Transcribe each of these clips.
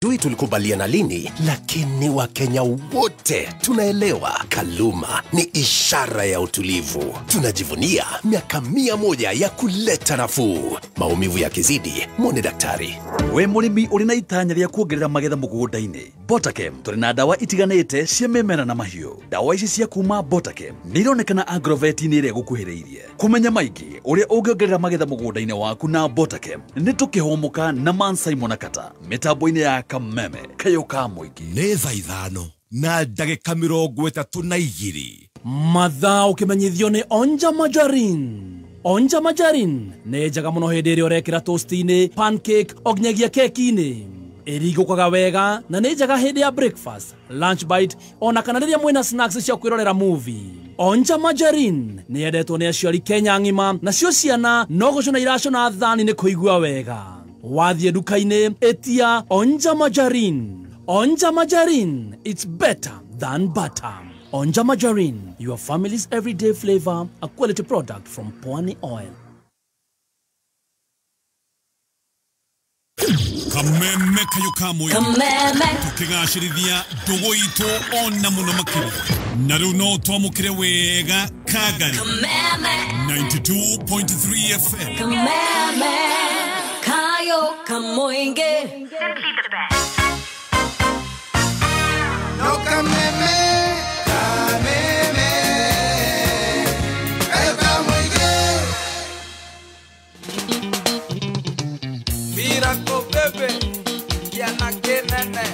Tui tulikubaliana lini, lakini Wakenya wote tunaelewa Kaluma ni ishara ya utulivu. Tunajivunia miaka 100 ya kuleta nafuu. Maumivu yakizidi, muone daktari. We murimi uri na itanya ria kuongerera magetha mugunda-ini. Botakem turi na dawa itiganite cia mimera na mahiu. Dawa ici cia kuma Botakem ni ironekana Agrovet-ini ire gukuhiriirie. Kumenya maigi uria ungiongerera magetha mugunda-ini waku na Botakem ni tukihomuka na Mansai Monakata mitambo-ini ya Kameme kayoka muigi. Nĩ thaa 5 na ndagĩka 32 mathaa ukimenyithio ni Onja Majarin. Onja Majarin nĩ njega mũno hĩndĩ ĩrĩa ũrekĩra toast-inĩ, pancake, oginyagia keki-inĩ. Ĩrigũkaga wega na nĩ njega hĩndĩ ya breakfast, lunch bite, ona kana rĩrĩa mwĩna snacks cia kwĩrorera movie. Onja Majarin nĩ yendetwo nĩ aciari Kenya ng'ima, nacio ciana no gũcũna iracũna thani nĩ kũigua wega. Wathiĩ nduka-inĩ etia Onja Majarin. Onja Majarin, it's better than butter. Onja Majarin, your family's everyday flavor, a quality product from Pwani Oil. Kameme kayoka muigi. Kameme Tukigacirithia ndugu itu ona muno makiri. Na riu no twamukire wega Kagari. Kameme 92.3 FM. Kameme kayoka muigi. Simply the best. No kameme, kameme, kayoka muigi. Miracle bebe, yana kenene.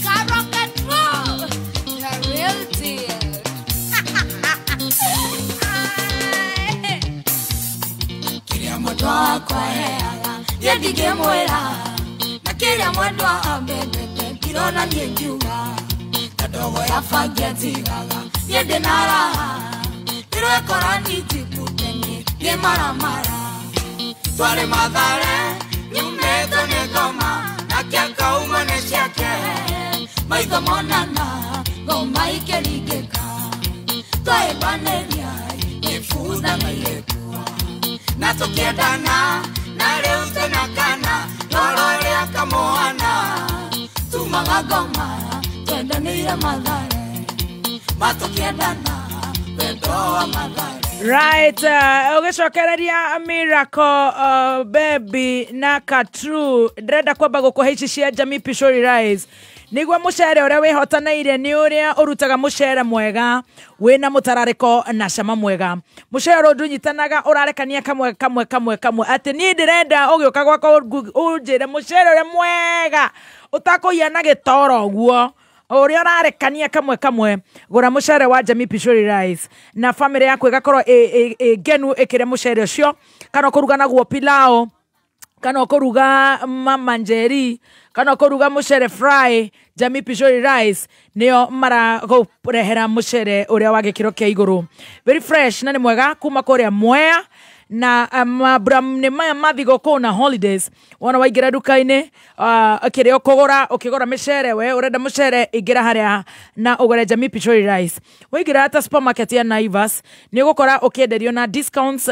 Rock and roll, the real deal. Kiria mwadwa kwa heaga yedige mwera na kiria mwadwa ambendete kirona niengiuga kadogo ya fagia tigaga yende naraha irwe korani tikuteni ye maramara tware madhare nyumeto negoma na kiaka umane ciake maitho monana goma ikerigeka twae baneria ifuza mailekua na tukiendana na leo tena kana lorore akamoana tumaga goma twendanire madhare matukiendana wendo wa madhare. Right, ugicokereria Miracle Baby na Katru ndrenda kwamba gukuhe ici cia Jamii Pishori Rice nigwa mucere uria wihotanaire ni uria urutaga mucere mwega wina mutarariko na cama mwega. Mucere ndunyitanaga urarekania kamwe ati ni ndirenda ugioka gwako unjire mucere uria mwega utakuia na gitoro guo uria rarekania kamwe gura mucere wa Jamii Pishori Rice na family yako igakorwo genu ikire mucere ucio kana kuruga naguo pilao kana kuruga mamanjeri kana kuruga mucere fry. Jamii Pishori Rice nio mara kurehera mucere uria wa gikiro kia iguru very fresh na ni mwega kuma kuria Mwea na mabram ni maya mathigo kuna holidays wana waigira duka-ini akire ukigora micere we urenda mucere igira haria na ugore Jamii Pishori Rice waigira ata supermarket ya Naivas ni ugukora ukienderio na discounts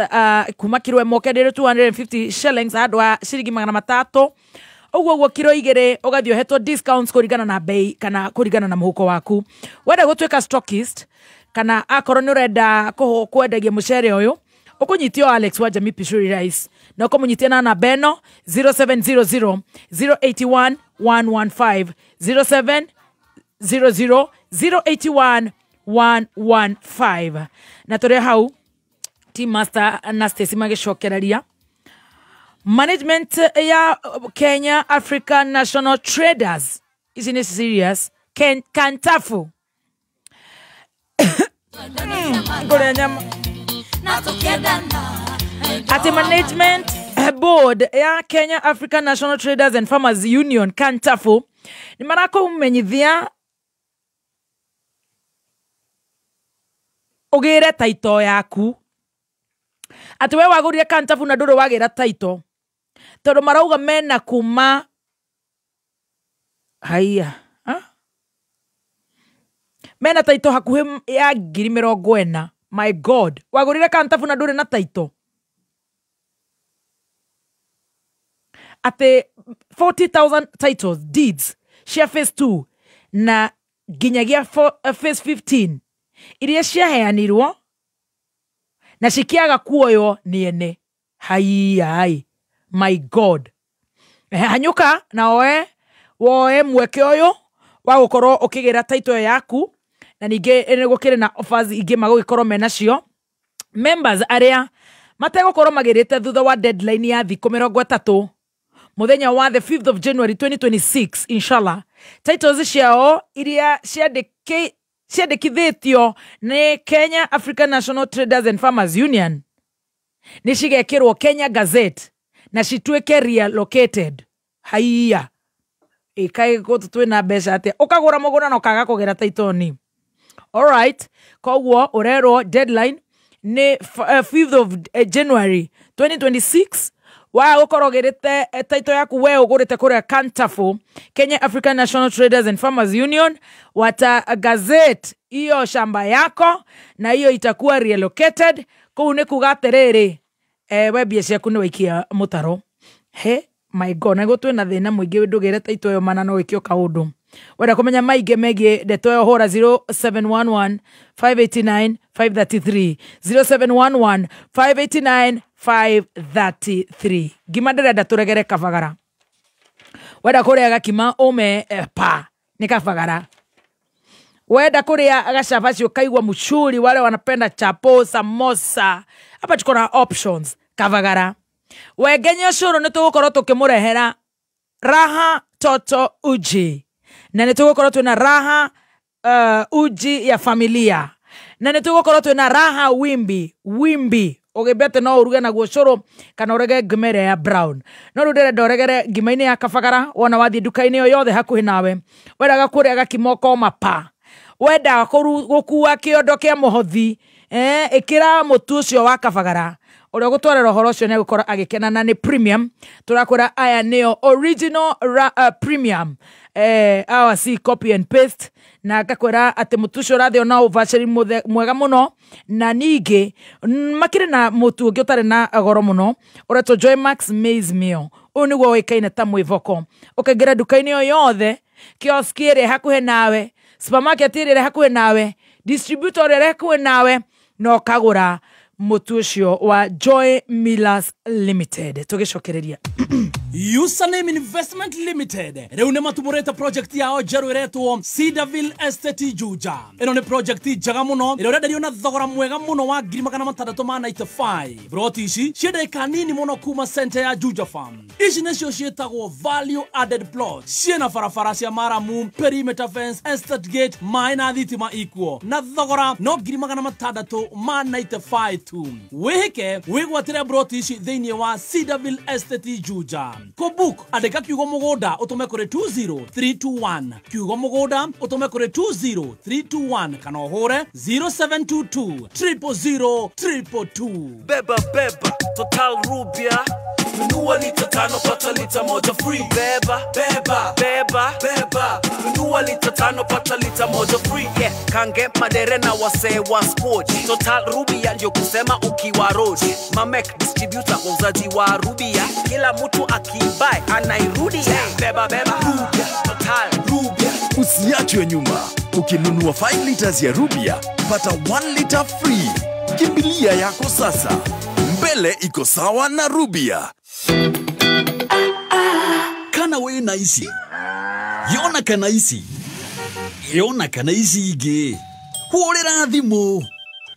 kuma kiro mokenderio 250 shillings adwa shiringi 300 Uguo kiro igere ugathio hetwo discounts kurigana na bei kana kurigana na muhuko waku wenda gutwika stockist kana akorwo ni urenda kwendagia mucere uyu ukunyitio Alex wa Jamii Pishori Rice na ukomunyitia na beno 0700 081 115 0700 081 115 na tore hau Team Master na Stacy magicokereria management ya Kenya African National Traders is in a serious Kantafu at the management board ya Kenya African National Traders and Farmers Union Kantafu ni marako umenyithia ugire taito yaku ati we wagurie Kantafu na nduru wagira taito todo marauga mena kuma haya mena taito hakuhe ya 40,000. My God, wagurire Kantafu na nduri na taito ate 40,000 titles deeds cia phase 2 na ginyagia phase 15 iria ciaheanirwo na cikiaga kuoyo ni ene. Hai my god. Hanyuka na woe mweke oyo wa gukorwo ukigera title yaku na ninge nigukire na offers ingi magugikorwo menacio. Members aria mategukorwo magirite thutha wa deadline ya thiku 30 muthenya wa the 5th of January 2026 inshallah, titles ciao iria ciandikithitio ni Kenya African National Traders and Farmers Union ni cigekirwo Kenya Gazette na cituike relocated. Haiya ikai gotu twina mbeca atia ukagura mugura na ukaga kugera title ni. Alright, koguo urero deadline ni 5th of January 2026 wa ukorogerete title yaku we ugurite kure Kantafo Kenya African National Traders and Farmers Union wata Gazette iyo shamba yako na hiyo itakuwa relocated. Kou ni kugaterere webia ciaku ni waikia mutaro. He my god, na gotwe na thina muingi ndugire title yo mana no ikio kaundu. Wenda kumenya maige megie ndeto yo hora 0711 589 533 0711 589 533. Gima ndirenda turegere Kabagara. Wenda kuria gakima ume pa ni Kabagara. Wenda kuria gacabaci ukaigwa mushuri wale wanapenda chapo samosa. Hapa tuko na options Kabagara. Wegenye ushuru nitugukorwo tukimurehera Raha Toto Uji. Na nitugukorwo twina Raha uji ya familia. Na nitugukorwo twina Raha wimbi. Ugebete no uruge na gucuru kana urege gimere ya brown. No rudere doregere gimaine ya Kabagara wona wathi dukaine yo yothe hakuhi nawe. Wenda gakuria gakimoko mapa. Wenda gukua kiondo kia muhothi ikira mutu ucio wa Kabagara uria gutwarera horo ucio ne gukora agikena na ni premium. Turakora aya neo original premium our see copy and paste na gakwera ati mutu ucio rathio na ovacheri mwega muno na ningi makire na mutu ungi utare na goro muno ureto Joy Max Maize Meal. Uniguo wikaine ta mwivoko ukagera dukaini yo yothe kiosk ire hakuhe nawe supermarket ire hakuhe nawe distributor ire hakuhe nawe no kagura mutu ucio wa Joy Millers Limited. Tugicokereria Username Investment Limited reune matumurete project yao jeru iretwo Cedarville Estate Juja. Ino ni project jaga muno irorenderio na thogora mwega muno wa 695. Broti ici ciende kanini muno kuma center ya Juja Farm. Ici necio cietagwo value added plots. Ciena farafara cia Maramu, perimeter fence, estate gate, mai na thitima ikuo. Na thogora no 695 tu. Wihike wigwatire broti ici thiini wa Cedarville Estate Juja. Ko book andika kiugo mugoda utume kure 20321 kiugo mugoda utume kure 20321 kana hore 0722 000 Beba Total Rubia Nunua lita 5 pata lita moja free. Beba Nunua lita 5 pata lita moja free. Yeah, kange madere na wase wa sport. Total Rubia ndio kusema ukiwa road. Mamek distributor wauzaji wa Rubia. Kila mtu akibuy anairudia. Beba Rubia, Total Rubia. Usiachwe nyuma. Ukinunua 5 liters ya Rubia, pata 1 liter free. Kimbilia yako sasa. Mbele iko sawa na Rubia. Kana we na isi. Yona kana isi. Yona kana isi ige. Horera thimo.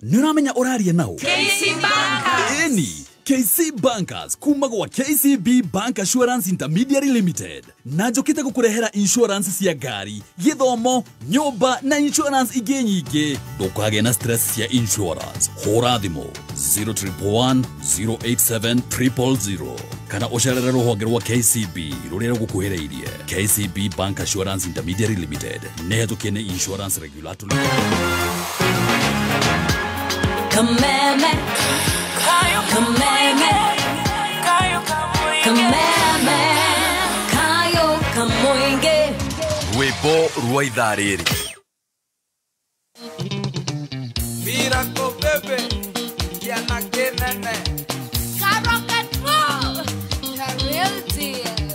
Nuramenya oraria nao. KC Bankers. Eni. KC Bankers kumagwa KCB Bank Assurance Intermediary Limited. Najokite kukurehera insurance cia gari, githomo, nyumba na insurance ingi nyingi. Ndukage na stress cia insurance. Hora thimo 0111 087 000 kana ucerere ruhonge rwa KCB rurira gukuhireirie. KCB Bank Assurance Intermediary Limited. Nehetukene insurance regulatory. Kameme Kayo kamoinge Webo ruaidhariri. Miracle Bebe Yana Kenene Rocket Roll, the real deal.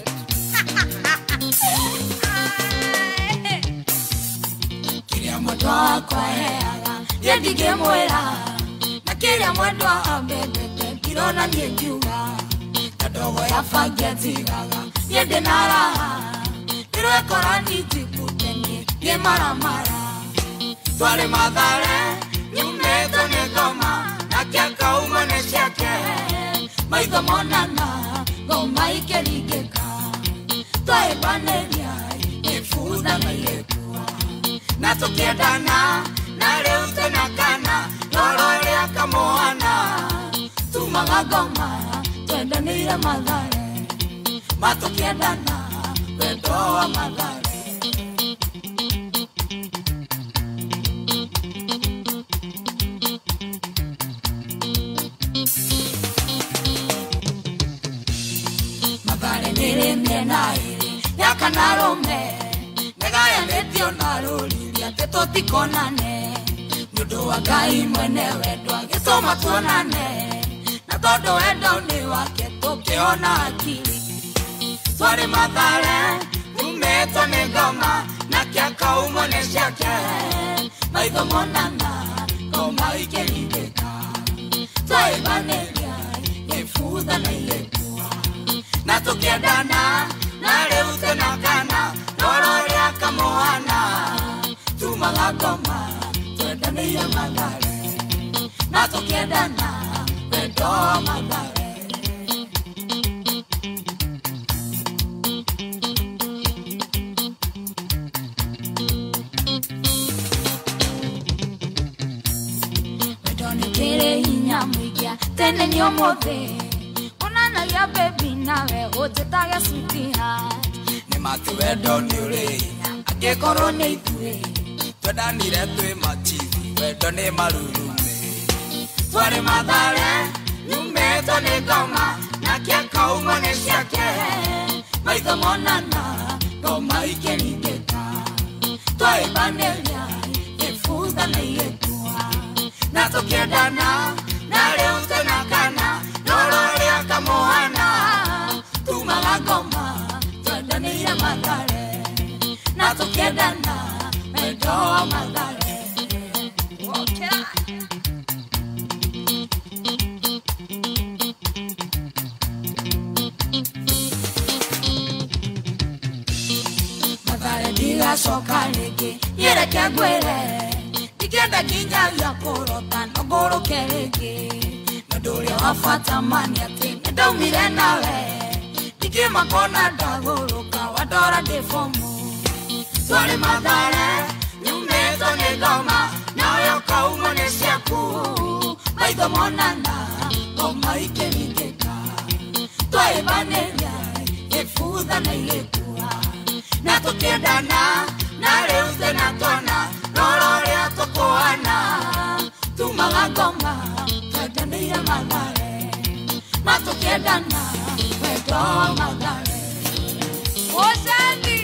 wakwa heaga yendige mwera na kiria mwendwa ambendete kirona niengiuga kadogo ya fagia tigaga yende naraha irwe korani tikuteni ye maramara twale madhare nyumeto negoma na kiaka umone shake maitho monana goma ikerigeka twae baneria ifuza na yekua na tukiendana na leo tena kana loro ya kamoana tumaga goma twendanira madhare matukiendana wendo wa madhare madhare nire miena iri ya kanarome negaya netio naruriria tetotikonane nyundo wa Ngai mwene wendo agisoma tuonane na todo wendo ni wake tukiona akili twari madhare umeto negoma na kiaka umone shake maitho monana goma ikerigeka twai baneria ifuza na yekua na tukiendana na leo tena kana loro ya kamoana tumaga goma twendanira madhare na tukiendana wendo wa madhare wendo ni kere hinya mwigia tene ni omothe onana ya baby nawe otetage sweetheart ni matu wendo ni uri agekoro ni ithuĩ twendanire twi machithi wendo ni marurume twari madhare nyumeto ni goma na kiaka umone ciake maitho monana goma ikerigeka twai baneria ifuza na yekua na tukiendana na leo tena kana loro ria kamoana tumaga goma twendanira madhare na tukiendana wendo wa madhare madhare diga soka rege yere kagwere digenda ginya ya korota nogoro kerege nadoria wafata mani ati ndaumire nawe digema kona dagoroka wadora defomu twari madhare nyumeto negoma nayo kaumone shaku maitho monana goma ikerigeka twai baneria ifuza na yekua na tukiendana na leo tena tona loro ya tokoana tumaga goma twendanira madhare matukiendana wendo wa madhare Osendi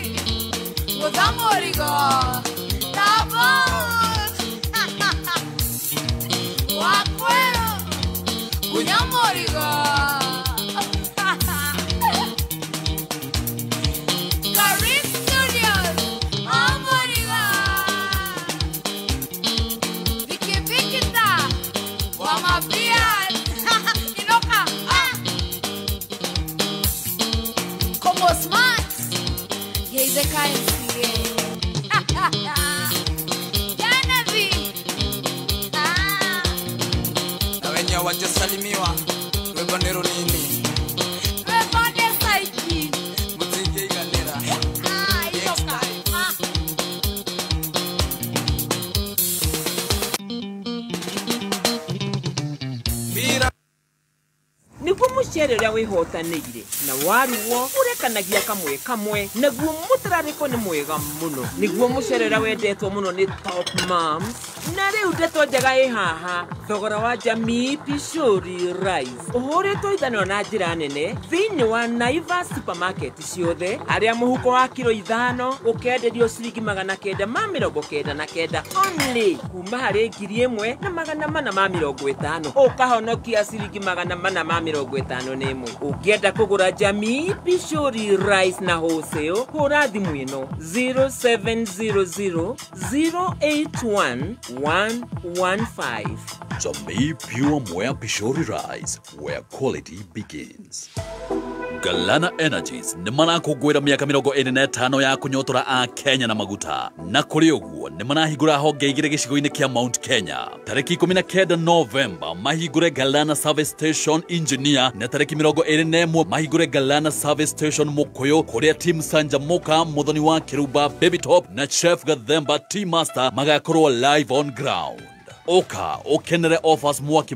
Uzamorigo Tabo Wakwero Unyamorigo Karim Studios Amorigo Viki Vikita Wamapian Inoka Como smart Yeize KMCA Genevi na wenye wajasalimiwa webonero nini Webone Saiki muziki iganira Inoka Mira niguo mucere uria wihotanĩire na waruo urekanagia kamwe kamwe naguo mutararĩko nĩ mwega mũno niguo mucere uria wendetwo mũno nĩ Top Moms na rĩu ndeto njega ĩ haha thogora wa jamii Pishori Rice uhuritwo ithaniro na njira nene thiini wa Naivas supermarket ciothe aria muhuko wa kilo 5 ukenderio ciringi 999 only kuma hari 1,450 ukahonokia ciringi 450 ukienda kugura jamii Pishori Rice na wholesale hura thimu ino 0700 081 115. Jamii Pure Mwea Pishori Rice, where quality begins. Galana Energies nĩ marakũngũĩra mĩaka 25 ya kũnyotora a Kenya na maguta. Na kũrĩ ũguo nĩ marahingũra honge igĩrĩ gĩcigo-inĩ kĩa Mount Kenya. Tarĩki 19 November mahingũre Galana Service Station Engineer na tarĩki 21 mahingũre Galana Service Station Mũkũyũ kũrĩa Team Sanja Moka Muthoni wa Kiruba Baby Top na Chef Gathemba Tea Master magakorwo live on ground. Oka ukenere offers mwaki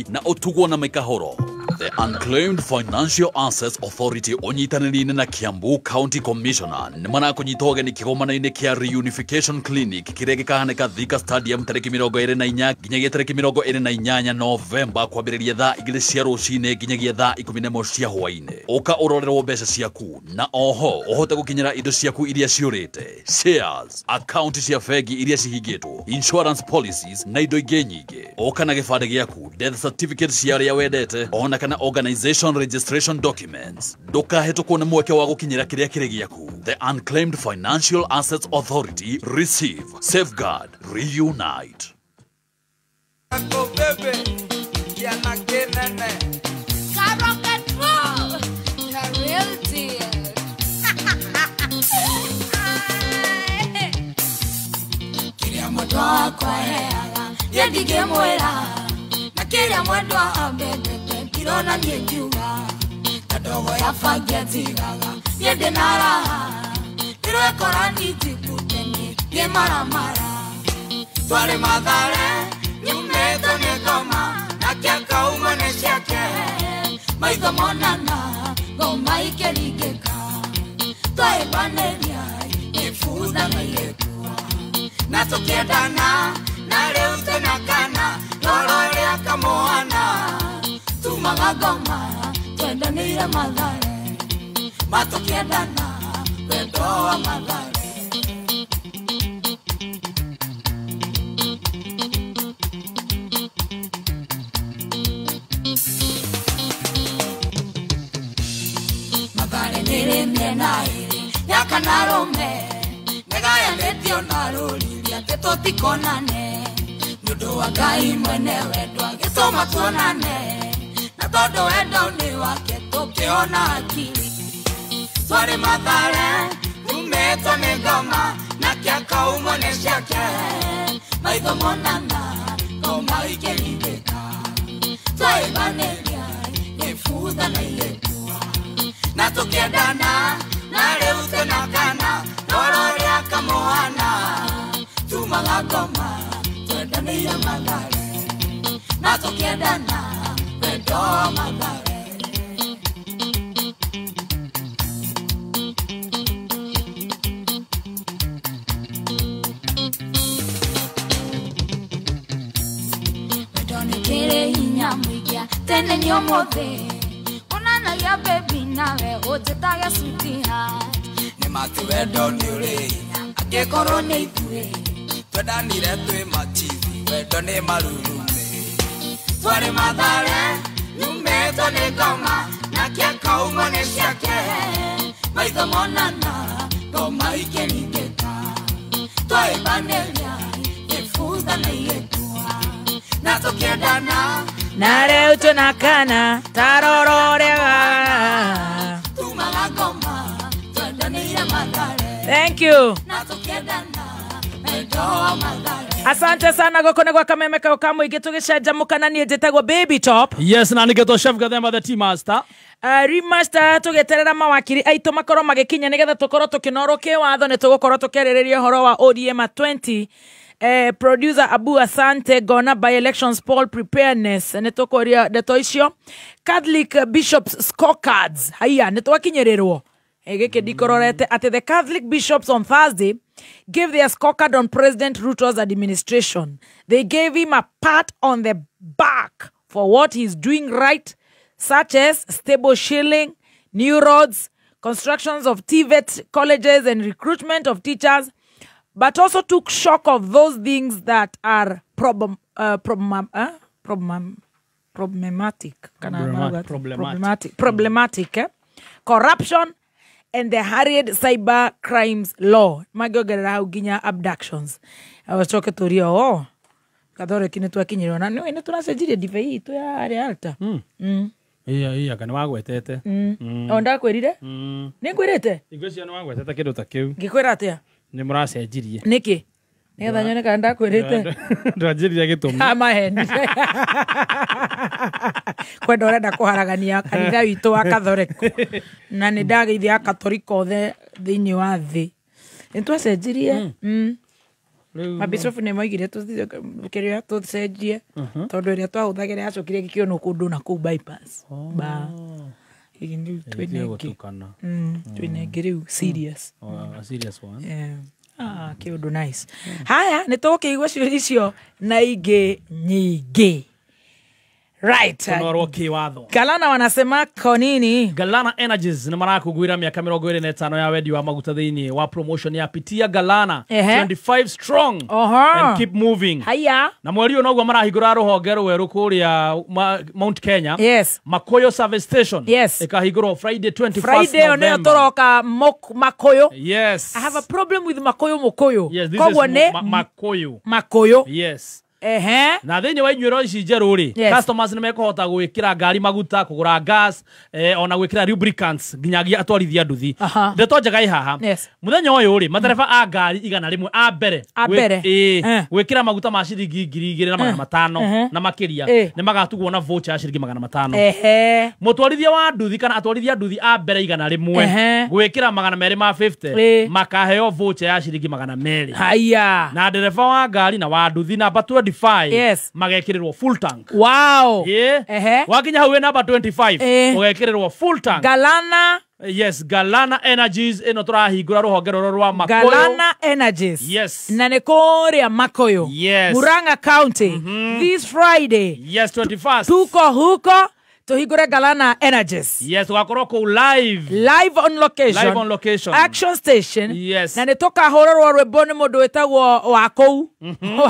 na utugwo na mikahoro. The Unclaimed Financial Assets Authority onyitanĩri-inĩ na Kiambu County Commissioner nĩ marakũnyita ũgeni kĩgomano-inĩ kĩa Reunification Clinic kĩrĩa gĩkahanĩka Thika Stadium tarĩki 24 nginyagia tarĩki 28 November kwambĩrĩria thaa 2 cia rũcinĩ nginyagia thaa 11 cia hwaĩ-inĩ. Ũka ũrorerwo mbeca ciaku na oho ũhote gũkinyĩra indo ciaku iria ciũrĩte, shares, account cia bengi iria cihingĩtwo, insurance policies na indo ingĩ nyingĩ. Ũka na gĩbandĩ gĩaku, death certificate cia arĩa wendete, ona kana organization registration documents. Ndũkahĩtũkwo nĩ mweke wa gũkinyĩra kĩrĩa kĩrĩ gĩaku. The Unclaimed Financial Assets Authority. Receive, safeguard, reunite. Ako bebe, yana kenene. Rocket Roll, the real deal. Kiria mwendo wakwa heaga, yendige mwera. Na kiria mwendo wa mbebebe, kirona nyengiuga. Kadogo ya fagia tigaga, yende naraha. Kiro ekora nijikuteni, ye maramara. Tware madhare, nyumeto negoma. Na kiaka umane siake. Maitho monana, goma ikerigeka. Twae baneria, ifuza na yekua. Na tukiendana, na leo tena kana. Loro ya kamoana. Tumaga goma, twendanire madhare. Matukiendana, wendo wa madhare. Madhare nire miena iri, yaka narome. Negaya netio naruriria, teto tikonane. Nudo wa gai mwene wedwa, gesoma tuonane. Na todo wendo ni wake, tukiona akili. Tware madhare, nyumeto negoma. Na kiaka umane siake. Maitho monana, goma ikerigeka. Twae baneria, ifuza na yekua. Na tukiendana, na leo tena kana. Loro ya kamoana. Tumaga goma, twendanire madhare. Na tukiendana, wendo wa madhare. Wendo nikire hinya muigia, tene ni omothe. Onana ya baby nawe, ujetaga sweetheart. Ni matu wendo ni uri. Angekoro ni ithuĩ. Twendanire twi machizi, wendo ni marurume. Tware madhare, nyumeto ni ngoma. Na kiaka umane siake. Maitho monana, goma ikerigeka. Twae baneria, ifuza na yekua. Na tukiendana, Na leo tunakana tarororega. Tumaga goma, twendanire madhare. Thank you. Na tukiendana, wendo wa madhare. Asante sana goko negwa kameme kao kamũingĩ tũgĩcanjamũkana niĩ njĩtagwo Baby Top. Yes, na nĩgetwo Chef Gathemba the Tea Master. Remaster tũgĩeterera mawakiri aitũ makorwo magĩkinya nĩgetha tũkorwo tũkĩnorwo kĩwatho nĩ tũgũkorwo tũkĩarĩrĩria ũhoro wa ODM 20. Producer Abu Asante gona by elections poll preparedness nĩ tũkũria ndeto icio. Catholic Bishops scorecards haya nĩ twakinyĩrĩrwo gĩkĩ ndikororete atĩ the Catholic Bishops on Thursday gave their scorecard on President Ruto's administration. They gave him a pat on the back for what he's doing right, such as stable shilling, new roads, constructions of TVET colleges and recruitment of teachers, but also took shock of those things that are problematic. Corruption and the hurried cyber crimes law. Magogera hau ginya abductions. I was talking to Rio. Kadore kinetu akinyiro na no ine tunasejirie divei itu ya Arialta. Iya kana wagwetete. Onda kwirire? Ni kwirite? Igwecio no wagwetete kindu ta kiu. Gikwira atia? Ni muracenjirie. Niki? Ngetha nyone kana ndakwirite. Ndwanjirie gitumi. Amaheni. Kwenda urenda kuharagania kanitha witu wa Kathoriko. Na ni ndageithia Kathoriko thiini wa thi. Nitwacenjirie. Mabisofu nä moigire kä rä a tå cenjie tondå ä rä a twahuthagä ra yacokire gä kä onwo kå ndå na kå u bypass twä nengä rä u kä å ndå nice. Haya nä tå kä igua cio icio na ingä nyingä. Right. Galana wanasema konini? Galana Energies ni mara kugwira miaka 25 ya wedi wa maguta thiini wa promotion ya pitia Galana 25 strong and keep moving. Haya. Na mweri uno gwa marahigura ruhonge rweru kuria Mount Kenya. Yes. Makoyo service station. Yes. Ikahiguro Friday 21st Friday November. Friday toroka Makoyo. Yes. I have a problem with Makoyo. Yes, this is Makoyo. Makoyo. Yes. Na thiini wa inyuiro ici njeruri customers ni mekohota gwikira ngari maguta kugura gas ona gwikira lubricants nginyagia atwarithia nduthi ndeto njega ihaha muthenya uyu ri matereba a ngari igana rimwe a mbere gwikira maguta ma ciringi 2,500 na makiria ni magatugwo na voucher ya ciringi 500 mutwarithia wa nduthi kana atwarithia nduthi a mbere igana rimwe gwikira 250 makaheo voucher ya ciringi 200 haya na ndereba wa ngari na wa nduthi namba 25 magekirirwo full tank. Wow. Wakinya hau namba 25 ugekirirwo full tank. Galana. Yes, Galana Energies eno turahingura ruhonge rwa Makoyo. Galana Energies. Yes. Na ne kuria Makoyo. Yes. Murang'a County. This Friday. Yes, 21st. Tuko huko. Tuhigure Galana Energies. Yes, wakoroko live on location. Live on location. Action station. Yes. Na nitoka hororwo rwimbo ni mundu wetagwo wakou.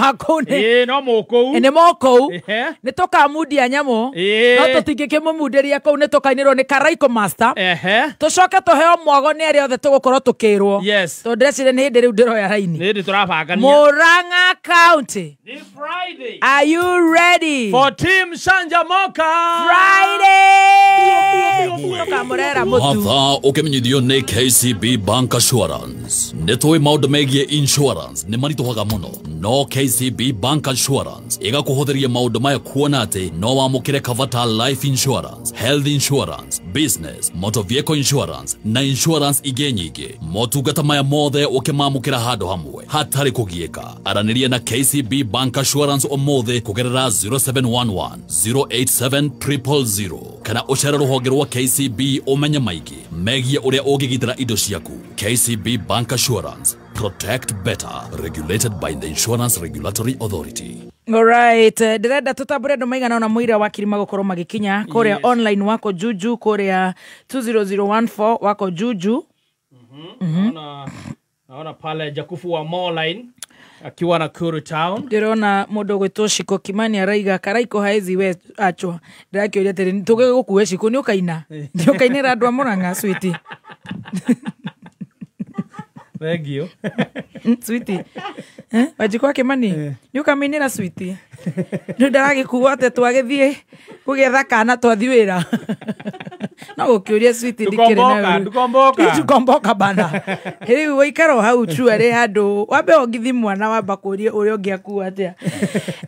Wakou ni. No mokou. Ni mokou. Nitoka mudi ya nyamo. No tutingikimumudiria kou nitokainirwo ni Karaiko Master. Tucoke tuheo mwago ni aria othe tugukorwo tukirwo. Yes. To ndrecire ni hindi riu ndiroya raini. Ni ndi turabangania. Murang'a County. This Friday. Are you ready? For Team Shanja Moka. Matha ukimenyithio ni KCB Bank Assurance. Nitoi maundu megie insurance ni marituhaga muno, no KCB Bank Assurance igakuhuthiria maundu maya kuona ati no wamukire Kavata Life Insurance, Health Insurance, Business, Motor Vehicle Insurance na insurance ingĩ nyingĩ. Motungata maya mothe ukimamukira handu hamwe hatari kugieka. Araniria na KCB Bank Assurance omothe kugerera 0711 087 000 kana ucera ruhonge rwa KCB umenye maigi megie uria ungigitira indo ciaku. KCB Bank Assurance, protect better, regulated by the Insurance Regulatory Authority. Alright, direnda tutabure ndo maigana ona muira wa kirima gukorwo magikinya kuria online wako Juju kuria 20014 wako Juju. Naona pale Jakufu wa Moreline akiwa na Kuru Town. Ndirona mundu gwitwo Shiko Kimani araiga Karaiko haezi we achwa. Ndirakioria tiri tuge gukuwe Shiko ni ukaina. Ni ukainira andu a Murang'a sweetie. Thank you. Sweetie. Wajikwa Kimani. Ni ukaminira sweetie. Ndaragikuwa te twagithie kugetha kana twathi wira. Na ukiuria sweetie ndikire na. Tukomboka bana. Heri woikaro hau tu ari handu wambe ongithi mwana wamba kuria uria ungiakuwa atia.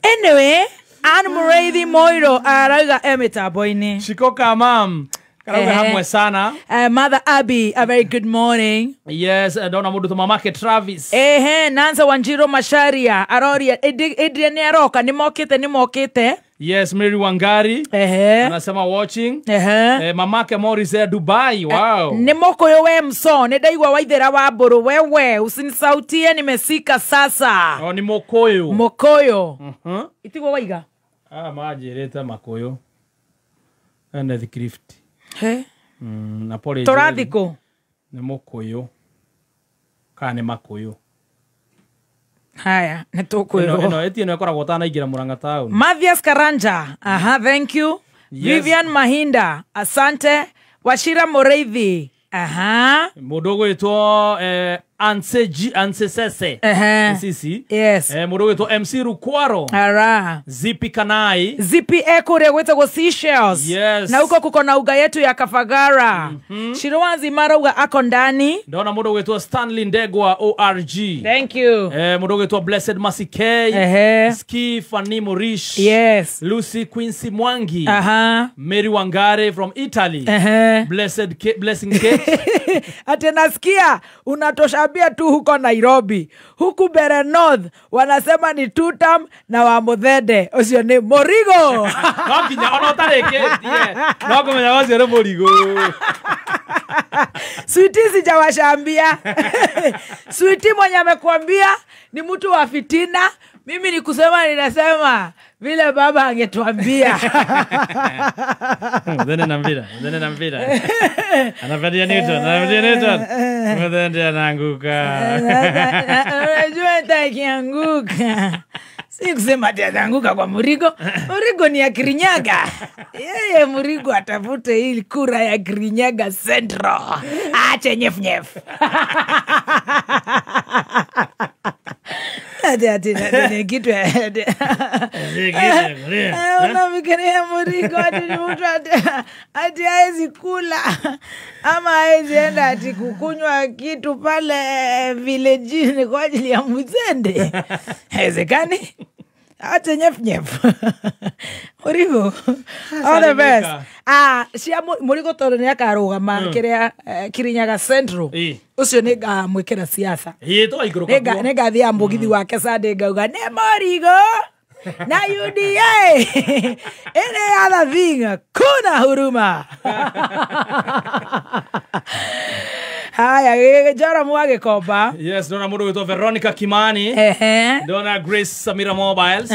Anyway, Anne Muriithi Moiro arauga emitambo-ini. Shiko Kamam. Karauga hamwe sana. Mother Abby, a very good morning. Yes, ndona mundu to mamake Travis. Nanza Wanjiro Masharia, Aroria, Adrian Aroka, nimokite. Yes, Mary Wangari. Anasema watching. Mamake Morris Dubai. Wow. Nimoko yowe mso, nedaigwa waithera wa buru wewe, usinisautie nimesika sasa. Oh, ni Mokoyo. Mokoyo. Itigwa waiga. Majireta Makoyo. And the Crift. Napole. Toradiko. Ni Mokoyo. Kane Makoyo. Haya, netokoyo. Eti no koragwo tana igira Murang'a town. Mathias Karanja. Thank you. Yes. Vivian Mahinda. Asante. Washira Moreithi. Mudogo ito Ansesese. Sisi. Yes. Mudogo ito MC Rukwaro. Zipi Kanai. Zipi Eko reweta go Seashells. Yes. Na huko kuko na uga yetu ya Kafagara. Shirowanzi mara uga ako ndani. Ndona mudogo ito Stanley Ndegwa ORG. Thank you. Mudogo ito Blessed Masikei. Ski Fanny Morish. Yes. Lucy Quincy Mwangi. Mary Wangare from Italy. Blessing K. Ate nasikia unatoshabia tu huko Nairobi. Huku Bere North wanasema ni tutam na wa Muthende. Ucio ni Morigo. Nokinya ona utareke. Nokumenya wacio ni Morigo. Sweetie sijawashambia. Sweetie mwenye amekwambia ni mtu wa fitina. Mimi ni kusema ninasema vile baba angetuambia. Mudende na mpira. Anafadia Newton. Mudende anaanguka. Unajua nitakianguka. Si kusema ataanguka kwa Murigo. Murigo ni ya Kirinyaga. Yeye Murigo atafute hii kura ya Kirinyaga Central. Ache nyef. Ati kitu unafikiria Murigo ati ni mtu ati haezi kula ama haezi enda ati kukunywa kitu pale village kwa ajili ya Muthende. Hezekani? Ate nyef. Murigo. All the best. Cia Murigo toro ni akarugama kiria Kirinyaga Central. Ucio ni mwikira siasa. Nega thia mugithi wake Sunday ngauga ne Murigo na UDA. Ene other thing kuna huruma. Haya, jara mwage koba. Yes, dona mudo to Veronica Kimani. Dona Grace Samira Mobiles.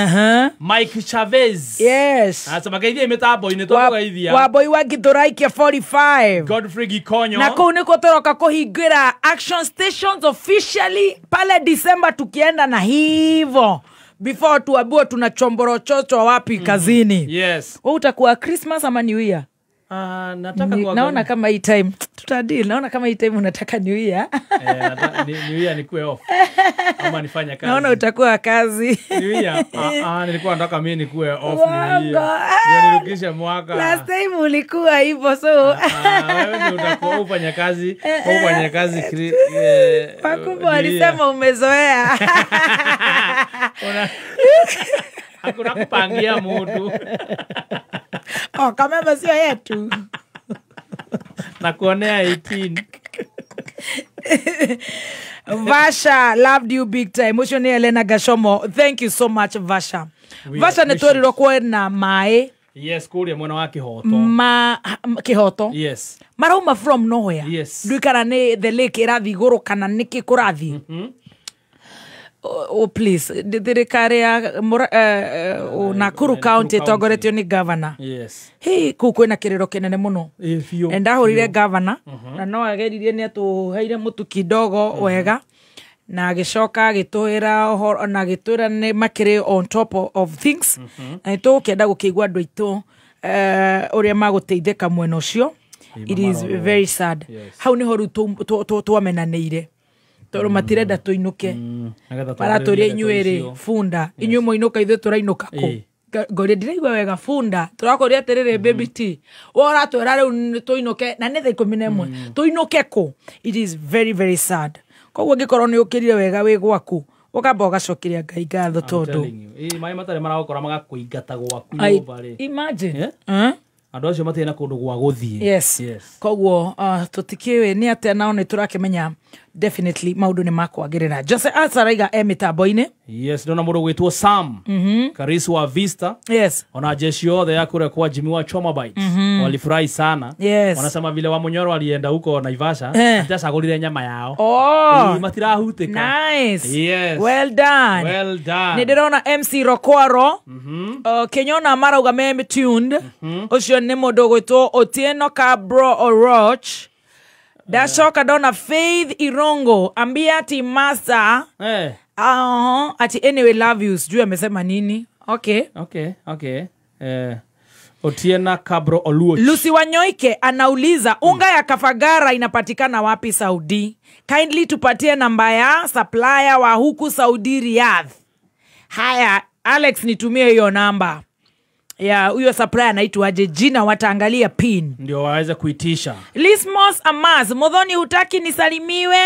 Mike Chavez. Yes. Asa magaithia imetabo inetoka gaithia. Wa boy wa Githuraikia 45. Godfrey Gikonyo. Na kune kotoroka kuhingira action stations officially pale December tukienda na hivo. Before tuabua tunachomborochocho wapi kazini. Yes. Wewe utakuwa Christmas ama New Year? Nataka kwa naona kama hii time tutadeal. Naona kama hii time unataka New Year. New Year nikuwe off. Ama nifanye kazi. Naona utakuwa kazi. New Year. Nilikuwa nataka mimi nikuwe off New Year. Nirukishe mwaka. Last time ulikuwa hivyo so. Wewe utakuwa ufanya kazi. Ufanya kazi. Pakubwa alisema umezoea. Hakuna kupangia mtu. Kama sio yetu. Na kuonea 18. Vasha, loved you big time. Musho ni Elena Gashomo. Thank you so much, Vasha. Vasha netoriro kwa na mae. Yes, kuria mwana wa Kihoto. Kihoto? Yes. Marauma from nowhere. Yes. Duikara ne the lake irathi goro kana niki kurathi. Please, thirikari ya Nakuru County togoretio ni governor. Yes. Hey, kukwena kiriro kinene muno. Ndahurire governor na no ageririe ni atuheire mutu kidogo wega na agicoka agitwira na agitwira ni makire on top of things. Na tukenda gukigwa andu aitu uria maguteithika mwena ucio. It is very sad. How ni horu twamenanire. Toro matirenda tuinuke. Maratoria inyuere funda. Inyu moinuka ithu turainuka ku. Ngore ndiraigwa wega funda. Turakoria atirire baby tea. Wora twera riu tuinuke na ni thaa 11. Tuinuke ku. It is very very sad. Koguo ngikorwo ni ukirire wega wi gwaku. Ukamba ugacokeria Ngai ngatho tondu. Mai matare maragukora magakuingata gwaku Imagine. andu acio matena kundu gwa guthie. Yes. Koguo tutikiwe ni atia nao ni turakimenya definitely maundu ni makwagirira. Jose Asaraiga mitambo-ini. Yes, ndona mundu gwitwo Sam. Karisu wa Vista. Yes. Ona jeshi yothe ya kure kwa Jimmy wa Choma Bites. Walifurahi sana. Yes. Wanasema vile wa Munyoro alienda huko Naivasha, atacagurire nyama yao. Nice. Yes. Well done. Nidirona MC Rokwaro. Kenyona marauga me tuned. Ucio ni mundu gwitwo Otieno Cabro Oroch. Dashoka dona Faith Irongo ambia ati master ati anyway love you sijui amesema nini. Okay. Otiena Cabro Oluoch. Lucy Wanyoike anauliza unga ya Kafagara inapatikana wapi Saudi? Kindly tupatie namba ya supplier wa huku Saudi Riyadh. Haya Alex nitumie hiyo namba. Ya huyo supplier anaitwaje, jina wataangalia pin ndio waweze kuitisha. Lismos Amas Modhoni hutaki nisalimiwe.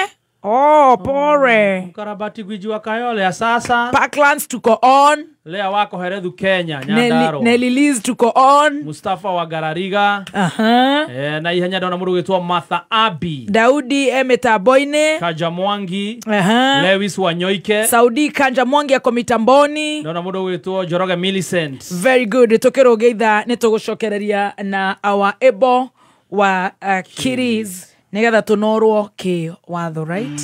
Pore. Mkarabati Gwijua Kayole ya sasa. Parklands tuko on. Lea wako Heredhu Kenya Nyandaro. Nelly Liz tuko on. Mustafa wa Garariga. Na ihenya dona mundu gwitwa Martha Abi. Daudi Mitambo-ini. Kaja Mwangi. Lewis Wanyoike. Saudi Kanja Mwangi ako mitamboni. Dona mundu gwitwa Joroge Millicent. Very good. Tukiroge itha nitugucokereria na our ebo wa Kiris. Nigetha tunorwo ki watho, right?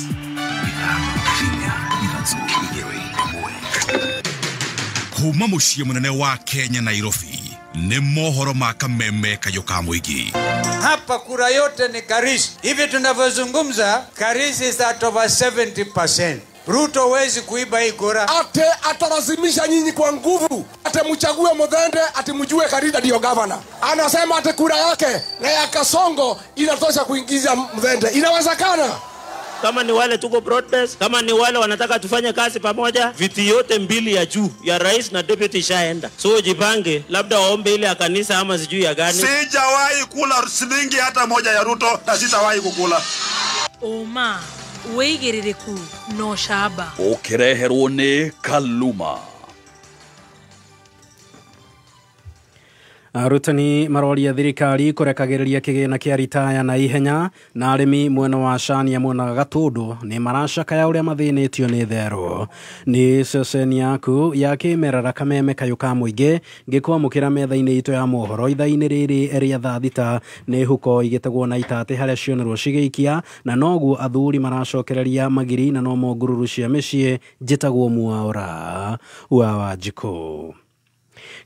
Kuma muciĩ munene wa Kenya Nairobi ni mohoro ma kameme kayo ka muingi. Hapa kura yote ni Karisi. Hivi tunavyozungumza Karisi is at over 70%. Ruto wezi kuiba hii kura. Ate atalazimisha nyinyi kwa nguvu. Ate mchague Muthende, ate mjue Karida ndio governor. Anasema ate kura yake na ya Kasongo inatosha kuingiza Muthende. Inawezekana? Kama ni wale tuko broadcast, kama ni wale wanataka tufanye kazi pamoja, viti yote mbili ya juu ya rais na deputy shaenda. So jipange, labda waombe ile ya kanisa ama sijui ya gani. Sijawahi kula shilingi hata moja ya Ruto na sitawahi kukula. Oma weigiririku no shaba ukireherwo ni Kaluma. Arutani maroria thirikari kurekagiriria kigina kia ritaya na ihenya na arimi mwena wa Shania mwena Gatundu ni maracakaya uria mathinitio ni thero. Ni ceceni yaku ya kimerera kameme kayo ka muingi ngikwamukira metha-ini itu ya mohoro itha-ini riri ria thaa thita ni huko igitegwo na itate haria cionerwo cigeikia na noguo athuri maracokereria magiri na no mongururu cia micii njitagwo Mwaura wa Wanjiku.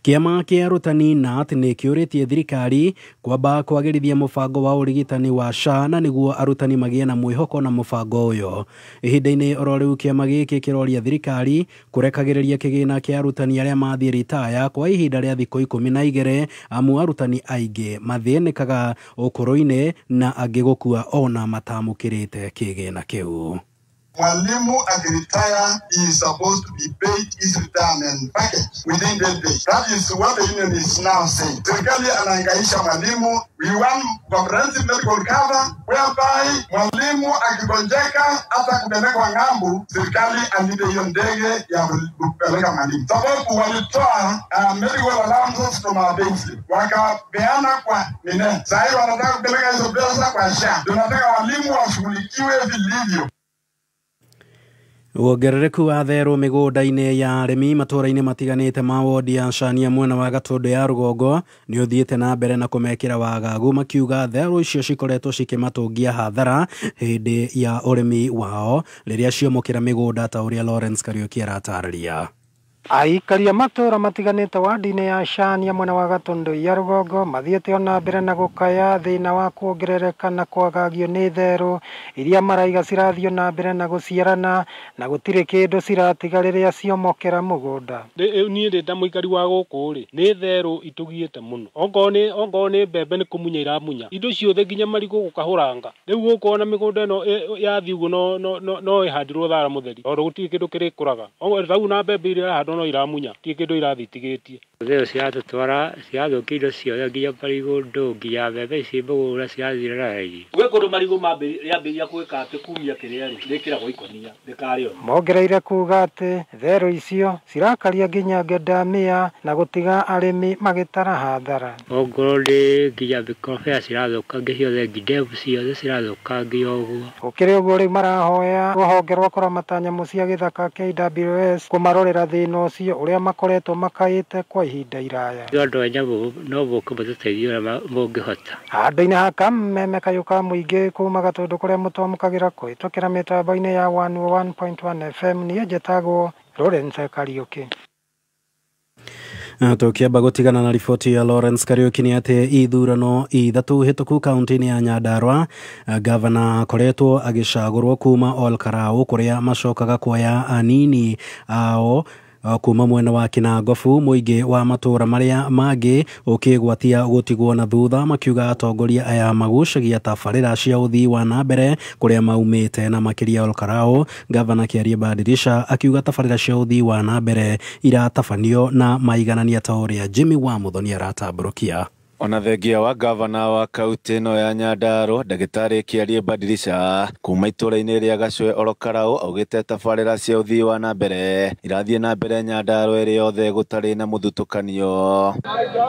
Kiama kia arutani NAT ni kiuritie thirikari kwamba kwagirithia mubango wa urigitani wa SHA na niguo arutani magie na mwihoko na mubango uyo. Ihinda-ini ororiu kiama giki kiroria thirikari kurekagiriria kigina kia arutani aria mathie ritaya kwa ihinda ria thikũ 12 amu arutani aingi mathinikaga ukuru-ini na angi gukua ona matamukirite kigina kiu. Mwalimu akiretire, he is supposed to be paid his retirement package within 10 days. That is what the union is now saying. Serikali anahangaisha mwalimu. We want comprehensive medical cover whereby mwalimu akigonjeka hata kupelekwa ng'ambu, serikali anipe hiyo ndege ya kupeleka mwalimu. Sababu walitoa medical allowances from our payslip, wakapeana kwa nene. Sasa wanataka kupeleka hizo pesa kwa SHA. Tunataka walimu washughulikiwe vilivyo. Wongerereku wa thero migunda-ini ya arimi matura-ini matiganite ma wodi ya Shania mwena wa Gatundu ya rugongo ni uthiite na mbere na kumekira wagagu makiuga thero icio cikoretwo cikimatungia hathara hindi ya urimi wao riria ciomokira migunda ta uria Lawrence Kariuki aratariria. Aikaria matura matiganite wadi-ini ya Shania mwena wa Gatundu ya rugongo mathiete ona mbere na gukaya thina wa kuongerereka na kwagagio ni thero iria maraiga cirathio na mbere na guciarana na gutire kindu ciratiga riria ciomokera mugunda. Ni ndenda muikari wa guku ri ni thero itugiite muno ongo ni mbembe ni kumunya iramunya indo ciothe nginya marigo gukahuranga riu gukona migunda ino ya thiugo no ihandirwo thara mutheri oro gutire kindu kirikuraga ongo rau na mbembe iria hando no iramunya ti kindu irathitigitie Theo ciatutwara ciathukia indo ciothe nginya marigũ ndũ nginya mbembe ici mbũgũ ũrĩa cirathira raithi. Gwĩ kũndũ marigũ rĩambĩrĩria gwĩka atĩ kumia kĩrĩa rĩkĩragwo ikonia rĩkarĩo. Mongereire kuga atĩ therũ icio cirakaria nginya ngendamia na gũtiga arĩmi magĩtara hathara. Ongorwo ndĩ nginya mĩkorobea cirathũkangia ciothe ngindebu ciothe cirathũkangia ũguo. Gũkĩrĩ ũguo rĩu marahoya rũhonge rwa kũramata nyamũ cia gĩthaka KWS kũmarorera thĩna ũcio ũrĩa makoretwo makaĩte kwa ihinda iraya. Andũ a nyamũ no mũke mũtũteithie ũrĩa mũngĩhota. Handũ-inĩ ha Kameme kayũ ka mũingĩ kuma Gatũndũ kũrĩa mũtwamũkagĩra kũhĩtũkĩra mĩtambo-inĩ ya 101.1 FM niĩ njĩtagwo Lawrence Kariuki. Tukiamba gutigana na riboti ya Lawrence Kariuki ni ati ithurano ithatu hituku kaunti-ini ya Nyandarua gavana akoretwo agicagurwo kuma Olkarau kuria macokaga kuoya anini ao kuma mwena wa Kinangofu muingi wa matura maria mangi ukigwatia gutigwo na thutha makiuga atongoria aya magucagia tabarĩra cia uthii wa nambere kuria maumite na makiria Olkarau. Gavana Kiaria Badirisha akiuga tabarĩra cia uthii wa nambere iratabanio na maiganania ta uria Jimmy wa Muthoni aratamburukia. Ona thengia wa gavana wa kaunti ĩno ya Nyandarua Ndagĩtarĩ Kiaria Badirisha kuma itũra-inĩ rĩa Gacwe Olkarau augĩte tabarĩra cia uthii wa nambere irathiĩ na mbere Nyandarua ĩrĩ yothe gũtarĩ na mũthutũkanio.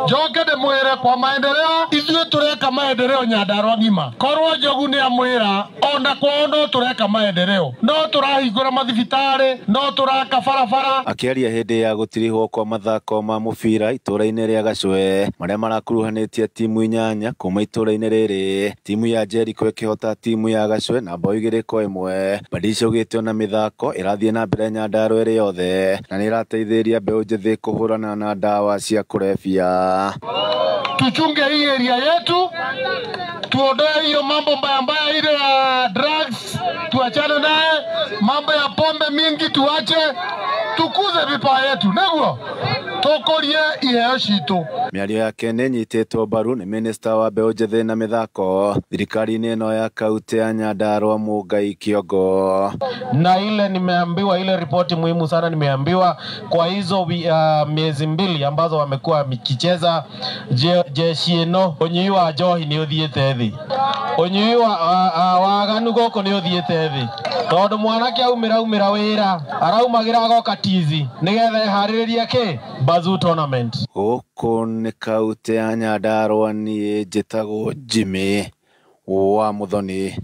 Njoke ndĩmwĩre kwa maendeleo ithuĩ tũreka maendeleo Nyandarua ng'ima. Korwo Njogu nĩamwĩra ona kwao no tũreka maendeleo, no tũrahingũra mathibitarĩ, no tũraka barabara. Akĩaria hĩndĩ ya gũtirihwo kwa mathako ma mũbira itũra-inĩ rĩa Gacwe marĩa marakuruhanĩtie timu inyanya kuma itũra-inĩ rĩrĩ, timu ya Jericho ĩkĩhota timu ya Gacwe na bao 2-1. Badirisha augĩte ona mĩthako ĩrathiĩ na mbere Nyandarua ĩrĩ yothe na nĩ ĩrateithĩrĩria mbeũ njĩthĩ kũhũrana na ndawa cia kũrebia. Tuchunge hii area yetu, tuondoe hiyo mambo mbaya mbaya ile ya drugs, tuachane naye, mambo ya pombe mingi tuache, tukuze vipawa yetu, neguo tokorie iheo citu. Mĩario yake nĩ nyitĩtwo mbaru nĩ minister wa mbeũ njĩthĩ na mĩthako thirikari-inĩ ĩno ya kaunti ya Nyandarua Mũngai Kĩongo. Na ile nimeambiwa, ile ripoti muhimu sana nimeambiwa kwa hizo miezi mbili ambazo wamekuwa mikicheza jeshi ĩno ũnyui wa njohi nĩ ũthiĩte thĩ, ũnyui wa waganu gũkũ nĩ ũthiĩte thĩ, tondũ mwanake aumĩra wĩra araumagĩra agoka tizi nĩgetha eharĩrĩrie kĩ Bazoo tournament. Gũkũ nĩ kaunti ya Nyandarua, niĩ njĩtagwo Jimmy wa Muthoni.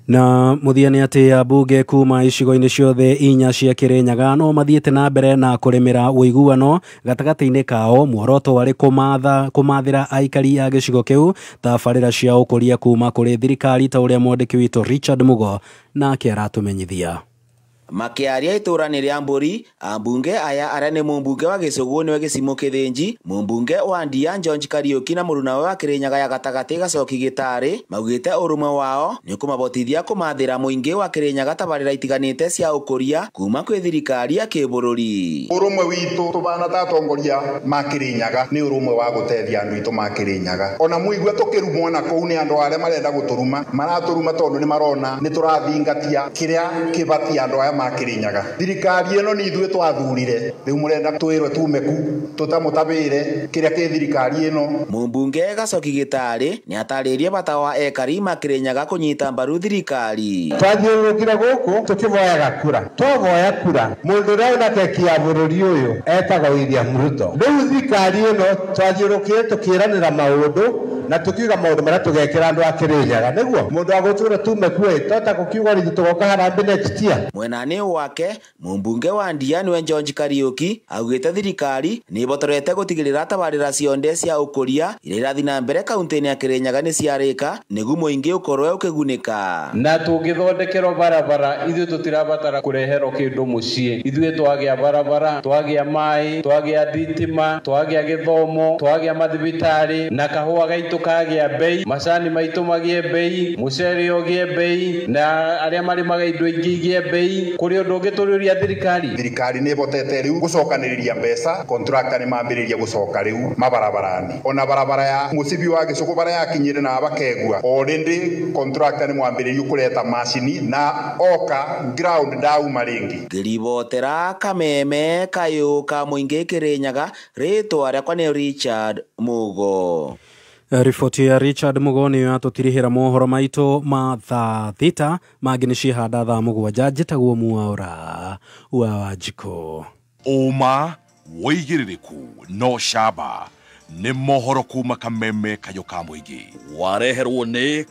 Na muthiani ati abunge kuma icigo-inĩ ciothe inya cia Kirinyaga no mathiĩte na mbere na kũrĩmĩra ũiguano gatagatĩ-inĩ kao, muoroto warĩ kũmathĩra aikari a gĩcigo kĩu tabarĩra cia ũkũria kuma kũrĩ thirikari ta ũrĩa mwandĩki witũ Richard Mugo nake aratũmenyithia. Makiaria itũra-inĩ rĩa Mbũri, ambunge aya arĩa nĩ mũmbunge wa Gĩcũgũ nĩwe Gĩcimo Kĩthĩnji, mũmbunge wa Ndia George Kariuki na mũrunawe wa Kirinyaga ya gatagatĩ Gacoki Gĩtarĩ maugĩte ũrũmwe wao nĩ kũmabotithia kũmathĩra mũingĩ wa Kirinyaga tabarĩra itiganĩte cia ũkũria kuma kwĩ thirikari ya kĩbũrũri. Ũrũmwe witũ tũbana ta atongoria ma Kirinyaga nĩ ũrũmwe wa gũteithia andũ aitũ ma Kirinyaga. Ona mũigua tũkĩrumwo na kũu nĩ andũ arĩa marenda gũtũruma, maratũruma tondũ nĩ marona nĩ tũrathingatia kĩrĩa kĩbatie andũ aya ma Kirinyaga. Thirikari ĩno nĩ ithuĩ twathurire, rĩu mũrenda twĩrwe tumeku tũtamũtabĩre kĩrĩa kĩ thirikari ĩno. Mũmbunge Gacoki Gĩtarĩ nĩ atarĩirie bata wa ekari ma Kirinyaga kũnyita mbaru thirikari. Twathiũrũrũkire gũkũ tũkĩboyaga kura, twaboya kura mũndũ ũrauna keki ya bũrũri ũyũ etagwo William Ruto. Rĩu thirikari ĩno twathiũrũrũkire tũkĩranĩra maũndũ na tukiuga maũndũ marĩa tũgekĩra andũ a Kirinyaga, nĩguo mũndũ agũtũra tumeku tota gũkiuga rĩngĩ tũgoka harambĩ next year. Mwena-inĩ wake mũmbunge wa Ndia nĩwe George Kariuki augĩte thirikari nĩ ibotorete gũtigĩrĩra tabarĩra cionde cia ũkũria iria irathiĩ na mbere kaunti-inĩ ya Kirinyaga nĩ ciarĩka nĩguo mũingĩ ũkorwo ũkĩgunĩka. Na tũngĩthondekerwo barabara ithuĩ tũtirabatara kũreherwo kĩndũ mũciĩ, ithuĩ twagĩa barabara, twagĩa maĩ, twagĩa thitima, twagĩa gĩthomo, twagĩa mathibitarĩ na kahũa gaitũ maitũ kagĩa bei, macani maitũ magĩe bei, mũcere ũgĩe bei, na arĩa marĩmaga indo ingĩ igĩe bei. Kũrĩ ũndũ ũngĩ tũrĩũria thirikari? Thirikari nĩ ĩbotete rĩu gũcokanĩrĩria mbeca, contractor nĩ mambĩrĩria gũcoka rĩu mabarabarani. Ona barabara ya mũcibi wa Gĩcũkũ bara yakinyire na bakegwa. Already contractor nĩ mwambĩrĩrio kũreta macini na oka ground dauma rĩngĩ. Ngĩribotera Kameme Kayũka Mũingĩ Kĩrĩnyaga, rĩtwa rĩakwa nĩ Richard Mugo. Riboti ya Richard Mugo nĩ yatũtirihĩra mohoro maitũ ma thaa thita, mangĩ nĩ cihanda thaa mũgwanja. Njĩtagwo Mwaũra wa Wanjikũ. Ũma wĩigĩrĩrĩku no camba nĩ mohoro kuma Kameme Kayũka Mũingĩ. Wareherwo nĩ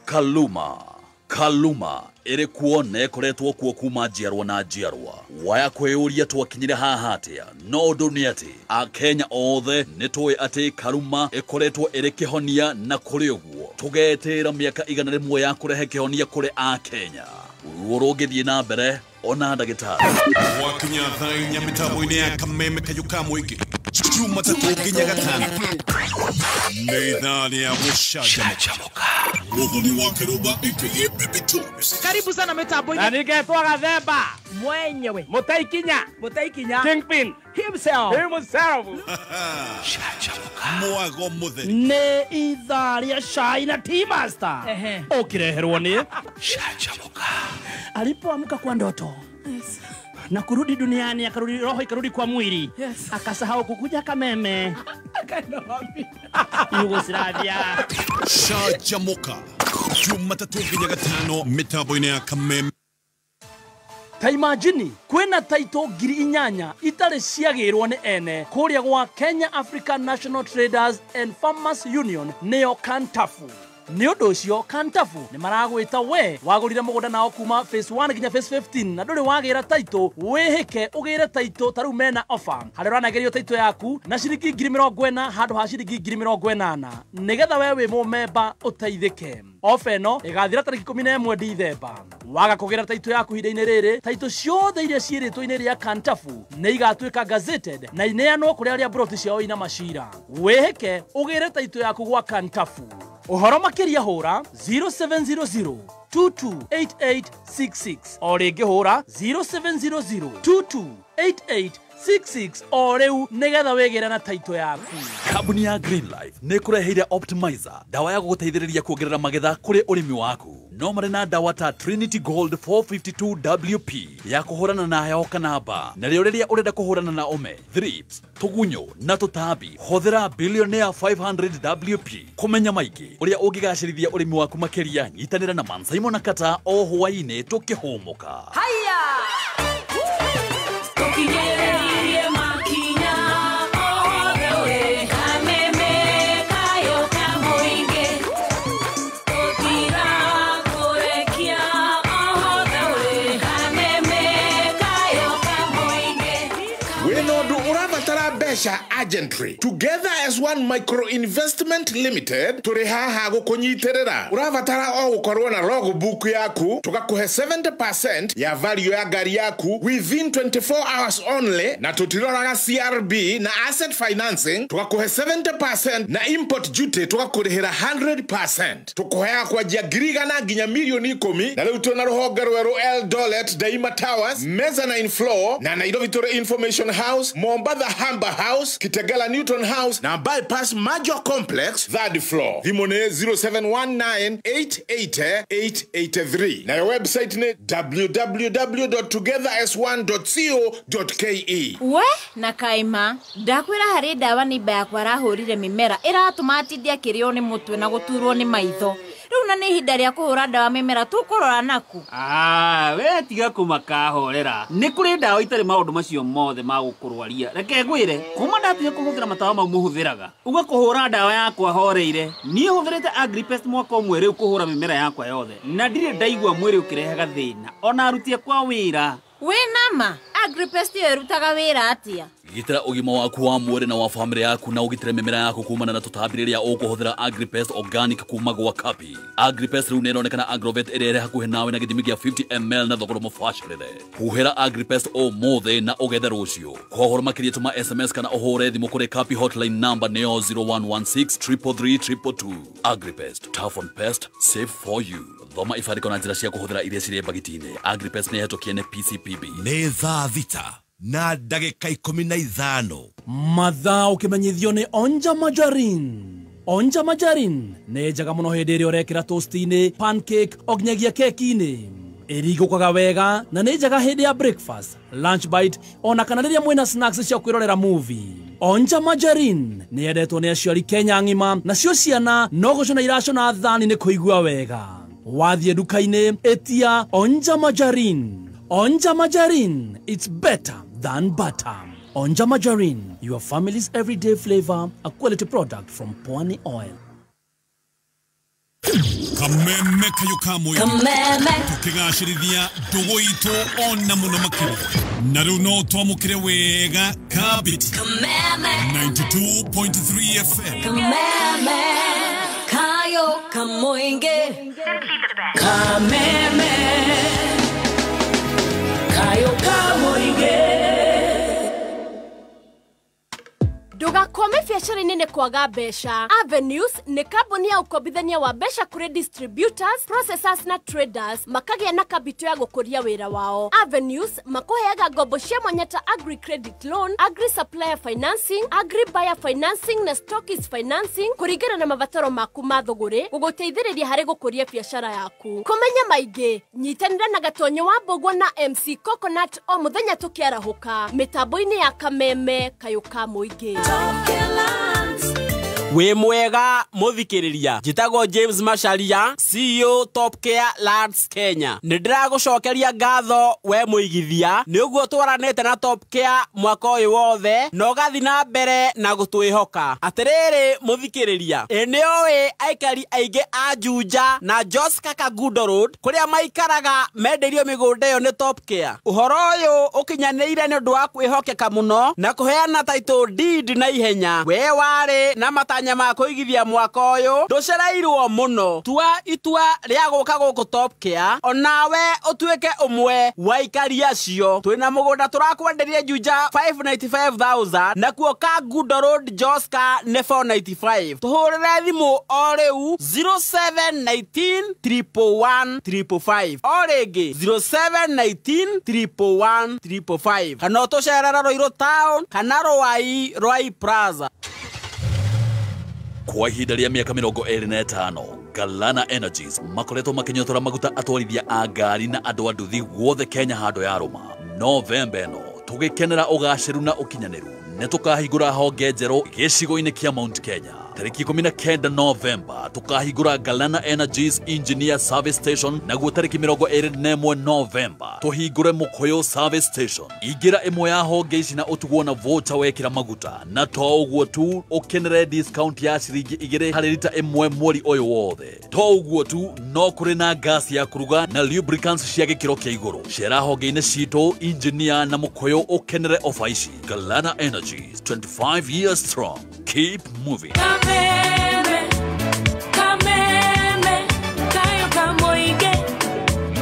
Kaluma ĩrĩ kuo na ĩkoretwo kuo kuma njiarwa na njiarwa. Waya kwĩũria twakinyire haha atĩa, no ũndũ nĩ atĩ Akenya othe nĩ tũĩ atĩ Kaluma ĩkoretwo ĩrĩ kĩhonia, na kũrĩ ũguo tũgetĩra mĩaka 100 ya kũrehe kĩhonia kũrĩ Akenya. Ruo rũngĩthiĩ na mbere ona ndagĩtarĩ. Wakinya thaa inya mĩtambo-inĩ ya Kameme Kayũka Mũingĩ, Jumatatu nginya Gatano, nĩ thaa rĩa gũcanjamũka. Mũthoni wa Kĩrũmba Baby Tunes. Karibu sana mitambo-inĩ. Na ningetwa Gathemba mwenyewe Mutaikinya Kingpin himself. Mwago mũtheri. Nĩ ithaa rĩa cai na Tea Master. Ũkĩreherwo nĩ Canjamũka. Alipoamka kwa ndoto na kurudi duniani, akarudi roho ikarudi kwa mwili. Akasahau kukuja Kameme. Yugoslavia. Canjamũka. Jumatatu nginya Gatano, mitambo-inĩ ya Kameme. Ta imagine kwena taito 8,000 itarĩ ciagĩrwo nĩ ene kũrĩa gwa Kenya African National Traders and Farmers Union, nĩyo Kantafu. Nĩ ũndũ ũcio Kantafu nĩ maragwĩta we wagũrire mũgũnda nao kuma phase 1 nginya phase 15 na ndũrĩ wagĩra taito, wĩhĩke ũgĩre taito. Ta rĩu mena offer harĩa ũranagerio taito yaku na ciringi 40,000 handũ ha ciringi 80,000 nĩgetha we wĩ mũmemba ũteithĩke. Offer ĩno ĩgathira tarĩki 11 Dithemba. Waga kũgĩra taito yaku ihinda-inĩ rĩrĩ, taito ciothe iria ciĩrĩtwo-inĩ rĩa Kantafu nĩ igatuĩka gazetted na ineanwo kũrĩ arĩa broti ciao ina macira. Wĩhĩke ũgĩre taito yaku gwa Kantafu. Ũhoro makĩria hũra 0700 228866 o rĩngĩ hũra 0700 228866 o rĩu nĩgetha wĩgĩre na taito yaku. Kambuni ya Green Life nĩ kũreheire Optimizer, dawa ya gũgũteithĩrĩria kuongerera magetha kũrĩ ũrĩmi waku. No marĩ na dawa ta Trinity Gold 452 WP ya kũhũrana na heho kana mbaa, na rĩrĩa ũrenda kũhũrana na ome, thrips, tũgunyũ na tũtambi, hũthĩra Billionaire 500 WP. Kũmenya maingĩ ũrĩa ũngĩgacĩrithia ũrĩmi waku makĩria, nyitanĩra na Mansaimo na Kata o hwaĩ-inĩ tũkĩhũmũka. Haya! Agentry together as one micro investment limited turi haha gukunyitirira. Urabatara o gukorwo na logbook yaku, tugakuhe 70% ya value ya gari yaku within 24 hours only, na tutiroraga CRB na asset financing tugakuhe 70% na import duty tugakurihira 100%. Tukuhea kwa jia girigana nginya milioni 10, na riu tuna ruhonge rweru Eldoret Daima Towers, Mezzanine Floor na Nairobi Tore Information House, Mombasa Hamba House, Kitegela Newton House na Bypass Major Complex, 3rd floor. Vimone 0719880883. Na website ne www.togetheras1.co.ke. We na kaima ndakwira hari dawa ni baya kwara hurire mimera iratumatidia kirio ni mutwe na guturwo ni maitho. Riu na ni hinda ria kuhura dawa mimera tukurora naku. We tiga kumaka horera. Ni kuri dawa itari maundu macio mothe ma gukurwaria. Reke ngwire kuma ndatige kuhuthira matawa mau muhuthiraga. Uga kuhura dawa yakwa horeire. Ni huthirite Agripest mwaka umwe riu kuhura mimera yakwa yothe. Na ndire ndaigua mwiri ukirehaga thina. Ona arutie kwa wira. We nama Agripest yerutaga wira atia? Gitira ugima waku wa mwiri na wa family yaku na ugitire mimera yaku kumana na tutabi riria ukuhuthira Agripest organic kuma gwa Kapi. Agripest riu neronekana Agrovet ere hakuhe nawe na githimi gia 50 ml na thogoro mufashirire. Huhira Agripest o mothe na ugethe rucio. Kohoro makiria tuma SMS kana ohure thimu kuri Kapi hotline number neo 0116 333 222. Agripest, tough on pest, safe for you. Thoma ifariko na njira cia kuhuthira iria cirie bagitine. Agripest ne hetokio ne PCPB. Nĩ thaa thita na ndagĩka 15 mathaa ũkĩmenyithio nĩ Onja Majarin. Onja Majarin nĩ njega mũno hĩndĩ ĩrĩa ũrekĩra toast-inĩ, pancake oginyagia keki-inĩ. Ĩrigũkaga wega na nĩ njega hĩndĩ ya breakfast, lunch bite ona kana rĩrĩa mwĩna snacks cia kwĩrorera movie. Onja Majarin nĩ yendetwo nĩ aciari Kenya ng'ima, nacio ciana no gũcona iracona thani nĩ kũigua wega. Wathiĩ nduka-inĩ ĩtia Onja Majarin. Onja Majarin, it's better than butter. Onja Majarin, your family's everyday flavor, a quality product from Pwani Oil. Kameme kayuka mwini tukigashirithia ndugu itu ona muno makiri na riu no twamukire wega Kabiti 92.3 FM Kameme kayo kamoinge Kameme kayo kamoinge. Ndugakome biacara-inĩ nĩ kwaga mbeca. Avenues nĩ kambuni ya ũkombithania wa mbeca kũrĩ distributors, processors na traders makagĩa na kabito ya gũkũria wĩra wao. Avenues makũheaga ngombo cia mwanya ta Agri Credit Loan, Agri Supplier Financing, Agri Buyer Financing na Stockist Financing kũringana na mabataro maku ma thũgũrĩ gũgũteithĩrĩria harĩ gũkũria biacara yaku. Kũmenya maingĩ, nyitanĩra na Gatonyo wa Mbũgua na MC Coconut o mũthenya tũkĩarahũka mĩtambo-inĩ ya Kameme kayũka mũingĩ. We mwega muthikiriria njitagwo James Macharia CEO Top Care Lands Kenya nindiragucokeria ngatho we muigithia ni uguo twaranite na Top Care mwaka uyu wothe no gathi na mbere na gutwihoka atiriri muthikiriria enioi aikari aige a Juja na Jos Kagundo Road kuria maikaraga menderio migunda yo ni Top Care uhoro uyu ukinyaneire ni undu wa kwihokeka muno na kuheana title deed na ihenya we wari na matanya ma kuigithia mwaka uyu nducereirwo muno tua itua ria guka guku Top Care onawe utuike umwe wa ikari acio twina mugunda turakwenderia Juja 595,000 na kuo Kagundo Road Joska ne 495 tuhurire thimu o riu 0719 o ringi 0719 kana tucerera Roiro Town kana Rwai Plaza. Kwa ihinda rĩa miaka 25 Galana Energies makoretwo makinyotora maguta atwarithia a ngari na andũ a nduthi guothe Kenya handũ ya Roma. Novemba ĩno tũgĩkenera ũgacĩru na ũkinyanĩru nĩ tũkahingũra honge njerũ gĩcigo-inĩ kĩa Mount Kenya. Tariki 19 Novemba tukahingũra Galana Energies Engineer Service Station naguo tariki 21 Novemba tuhingũre Mukoyo Service Station. Ingira ĩmwe ya honge ici na ũtugwo na voucher wekĩra maguta na to ũguo tu ũkenere discount ya ciringi 2 harĩ lita ĩmwe mweri ũyũ wothe. To ũguo tu no kũrĩ na gas ya kuruga na lubricants cia gĩkĩro kĩa igũrũ. Cera honge-inĩ citũ Engineer na Mukoyo ũkenere ofa ici. Galana Energies 25 years strong. Keep moving. Kameme, Kameme, kayo kamoige.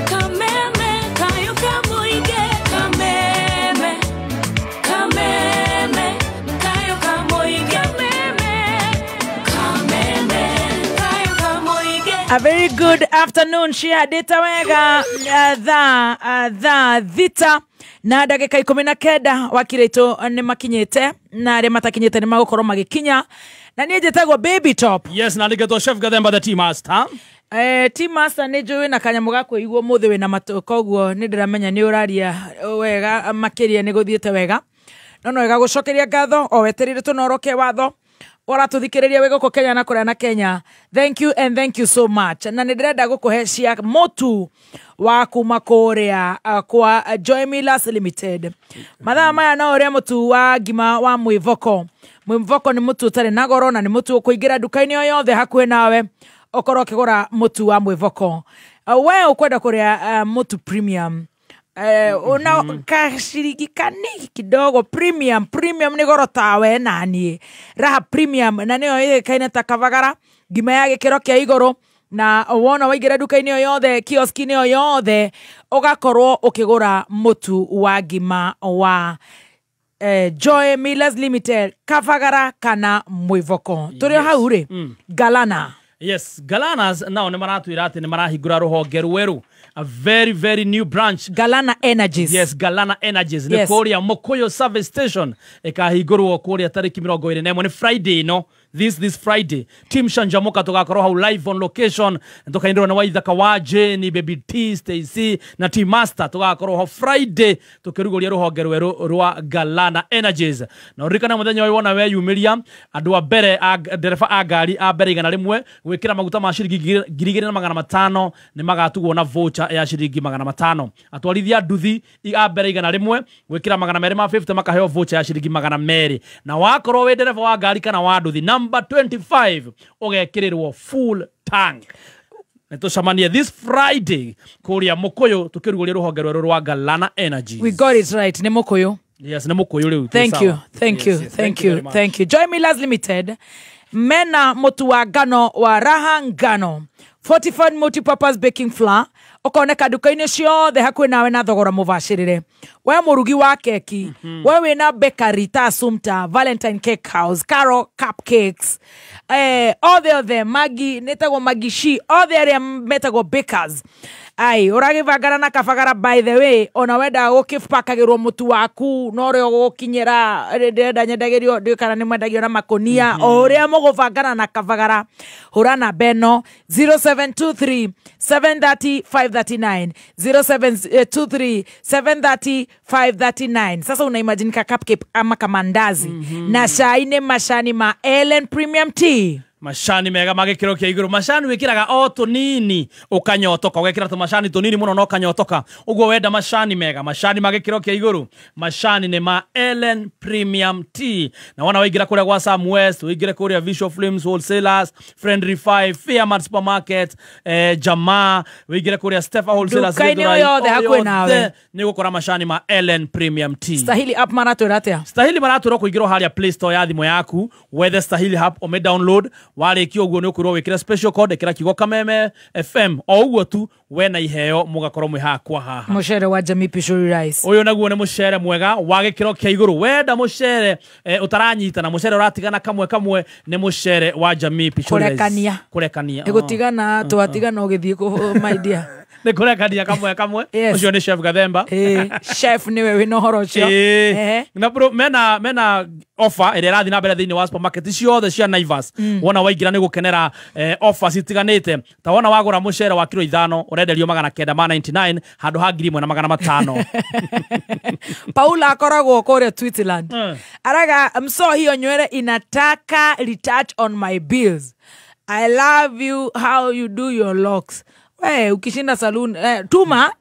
Kameme, kayo kamoige. Kameme, Kameme, kayo kamoige. Kameme, kayo kamoige. A very good afternoon. Shia data wega tha thita na ndagika 19 wakireto nĩ makinyĩte na arĩa matakinyĩte nĩ magũkorwo magĩkinya na niĩ njĩtagwo Baby Top. Yes, na ndĩgetwo Chef Gathemba the Tea Master. Tea Master nĩ njũĩ na kanyamũ gakũ igwo mũthĩ wĩna matũ koguo nĩ ndĩramenya nĩ ũraria wega makĩria nĩ gũthiĩte wega no wega gũcokeria ngatho o wetereire tũnoroke watho ũratũthikĩrĩria wĩ gũkũ Kenya na kũrĩa na Kenya. Thank you and thank you so much. Na nĩ ndĩrenda gũkũhe cia motu wa kuma kũrĩa kwa Joy Millers Limited. Mathaa maya no ũrĩa mũtu wa ngima wa mwĩvoko. Mwĩvoko nĩ mũtu ũtarĩ na goro na nĩ mũtu ũkũingĩra nduka-inĩ o yothe hakuhĩ nawe ũkorwo ũkĩgũra mũtu wa mwĩvoko. We ũkwenda kũrĩa mũtu premium Una kashiriki kaniki kidogo premium ni goro tawe nani raha premium na niyo kaina takavagara gima ya gikiro kia igoro na wona waigira duka-ini yothe kioski-ini yothe ugakorwo ukigura mutu wa gima wa Joy Millers Limited kavagara kana mwivoko turio haure Galana. Yes, Galanas nao ni maratwira ati ni marahingura ruhonge rweru, a very very new branch, Galana Energies. Yes, Galana Energies ni kuria Mokoyo service station ekahingurwo kuria tariki 21 ni Friday no this Friday. Team Shanjamuka tugakorwo hau live on location, tukaindira na Waithaka wa Jeni, Baby T, Stacy na Team Master tugakorwo hau Friday tukiruguria ruhonge rweru rwa Galana Energies. Na urikana muthenya uyu wona we yumiria andu a mbere ndereba a ngari a mbere igana rimwe gwikira maguta ma ciringi 2,500 ni magatugwo na voucher ya ciringi 500. Atwarithia nduthi a mbere igana rimwe gwikira 250 makaheo voucher ya ciringi 200. Na wakorwo we ndereba wa ngari kana wa nduthi number 25 ugekirirwo full tank. Netucamania this Friday kuria Mokoyo tukiruguria ruhonge rweru rwa Galana Energy. We got it right, ni Mokoyo. Yes, ni Mokoyo riu. Thank you. Joy Millers Limited mena mutu wa ngano wa raha ngano fortified multi-purpose baking flour ukoneka duka-ini ciothe hakuhi nawe na thogora mubashirire. We murugi wa keki, we wina bakery ta Sumta, Valentine Cake House, Caro Cupcakes, all the other Maggie netagwo Magishi, all the area metagwo bakers. Ai uragivagara na kavagara. By the way, ona wenda gukipakagirwo mutu waku no rio gukinyira ndenda nyendagirio ndikana ni mwendagio na makonia uria muguvangana na kavagara. Hurana beno 0723 730 539 0723 730 539. Sasa una imagine ka cupcake ama kamandazi na shaine mashani ma Ellen Premium Tea. Mashani mega magikiro kia iguru. Mashani wikiraga o tunini ukanyotoka, ugekira tu mashani tunini muno no kanyotoka. Ugo wenda mashani mega, mashani magikiro kia iguru. Mashani ni ma Ellen Premium Tea. Na wana wigira kuria kwa Sam West, wigira kuria Visual Flames Wholesalers, Friendly Five, Fairmart Supermarket, Jamaa, wigira kuria Stefa Wholesalers. Dukaini oyothe hakwe nawe. Ni gukora mashani ma Ellen Premium Tea. Stahili app maratu ratia. Stahili maratu roko igiro haria Play Store ya thimu yaku, whether Stahili app o me download. Wale kio guo nukurwo wikira special code ekira kigo Kameme FM o uguo tu we na iheo mugakorwo mwi hakwa haha. Mushere wa Jamii Pishori Rice. Uyo naguo ni mushere mwega wa gikiro kia iguru. Wenda mushere utaranyita na mushere uratigana kamwe ni mushere wa Jamii Pishori Rice. Kurekania. Egutigana twatigana ugithie ku my dear. Ni kurekania kamwe. Ucio ni Chef Gathemba. Chef niwe wino horo cio. Na bro mena offer ere rathi na mbere thini wa supermarket ciothe cia Naivas. Wona waigira ni gukenera offers itiganite. Ta wona wagura mucere wa kilo 5 urenderio 999 handu ha 1,500. Paula akoragwo kuria Switzerland. Araga mso hiyo nywele inataka retouch on my bills. I love you how you do your locks. Ukishinda saloon tuma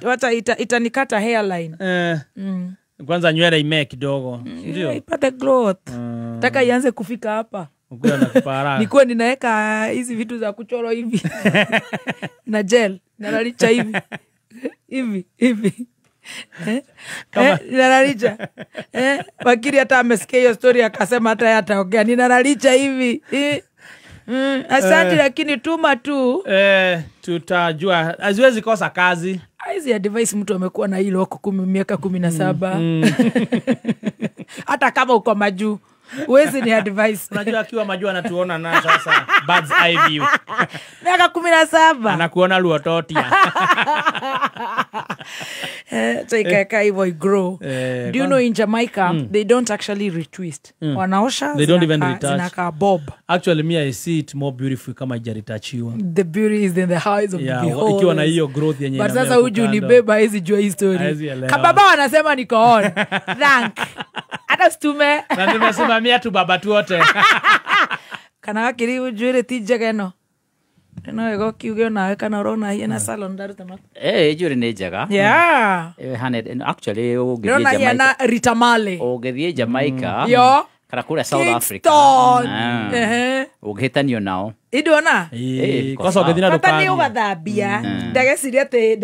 wata itanikata hairline. Kwanza nywele ime kidogo. Ndio ipate growth. Taka ianze kufika hapa. Nikuwa ninaweka hizi vitu za kuchoro hivi. Na gel, nalalicha hivi. Ninalalicha. Wakili hata amesikia hiyo story akasema hata yataongea. Ninalalicha hivi. Asante lakini tuma tu. Tutajua haziwezi kosa kazi. Hizi advice mtu amekuwa na hilo kwa miaka 17. Hata kama uko majuu uwezi ni advice. Unajua akiwa majuu anatuona na sasa bird's eye view. Miaka 17 anakuona luototia. Take hivyo grow. Do you know in Jamaica they don't actually retwist. Wanaosha they don't even retouch. Zinaka bob. Actually me I see it more beautiful kama ijaritachiwa. The beauty is in the eyes of the beholder. Ikiwa na hiyo growth yenye. But sasa uju ni beba hizi jua history. Kababa wanasema niko on. Rank. Hata stume. Na nimesimamia tu baba tu wote. Kana wakiri ujure tijageno. No ego kiuge na kana rona hiena salon darutama. Jure ne jaga. Yeah. Actually rona hiena ritamale. Ogethie Jamaica. Yo. Kana kuria South Africa. Ũngĩhĩtanio nao. Idona? Kosa ũngĩthina ndũkari. Bata nĩ ũgathambia. Ndageciria atĩ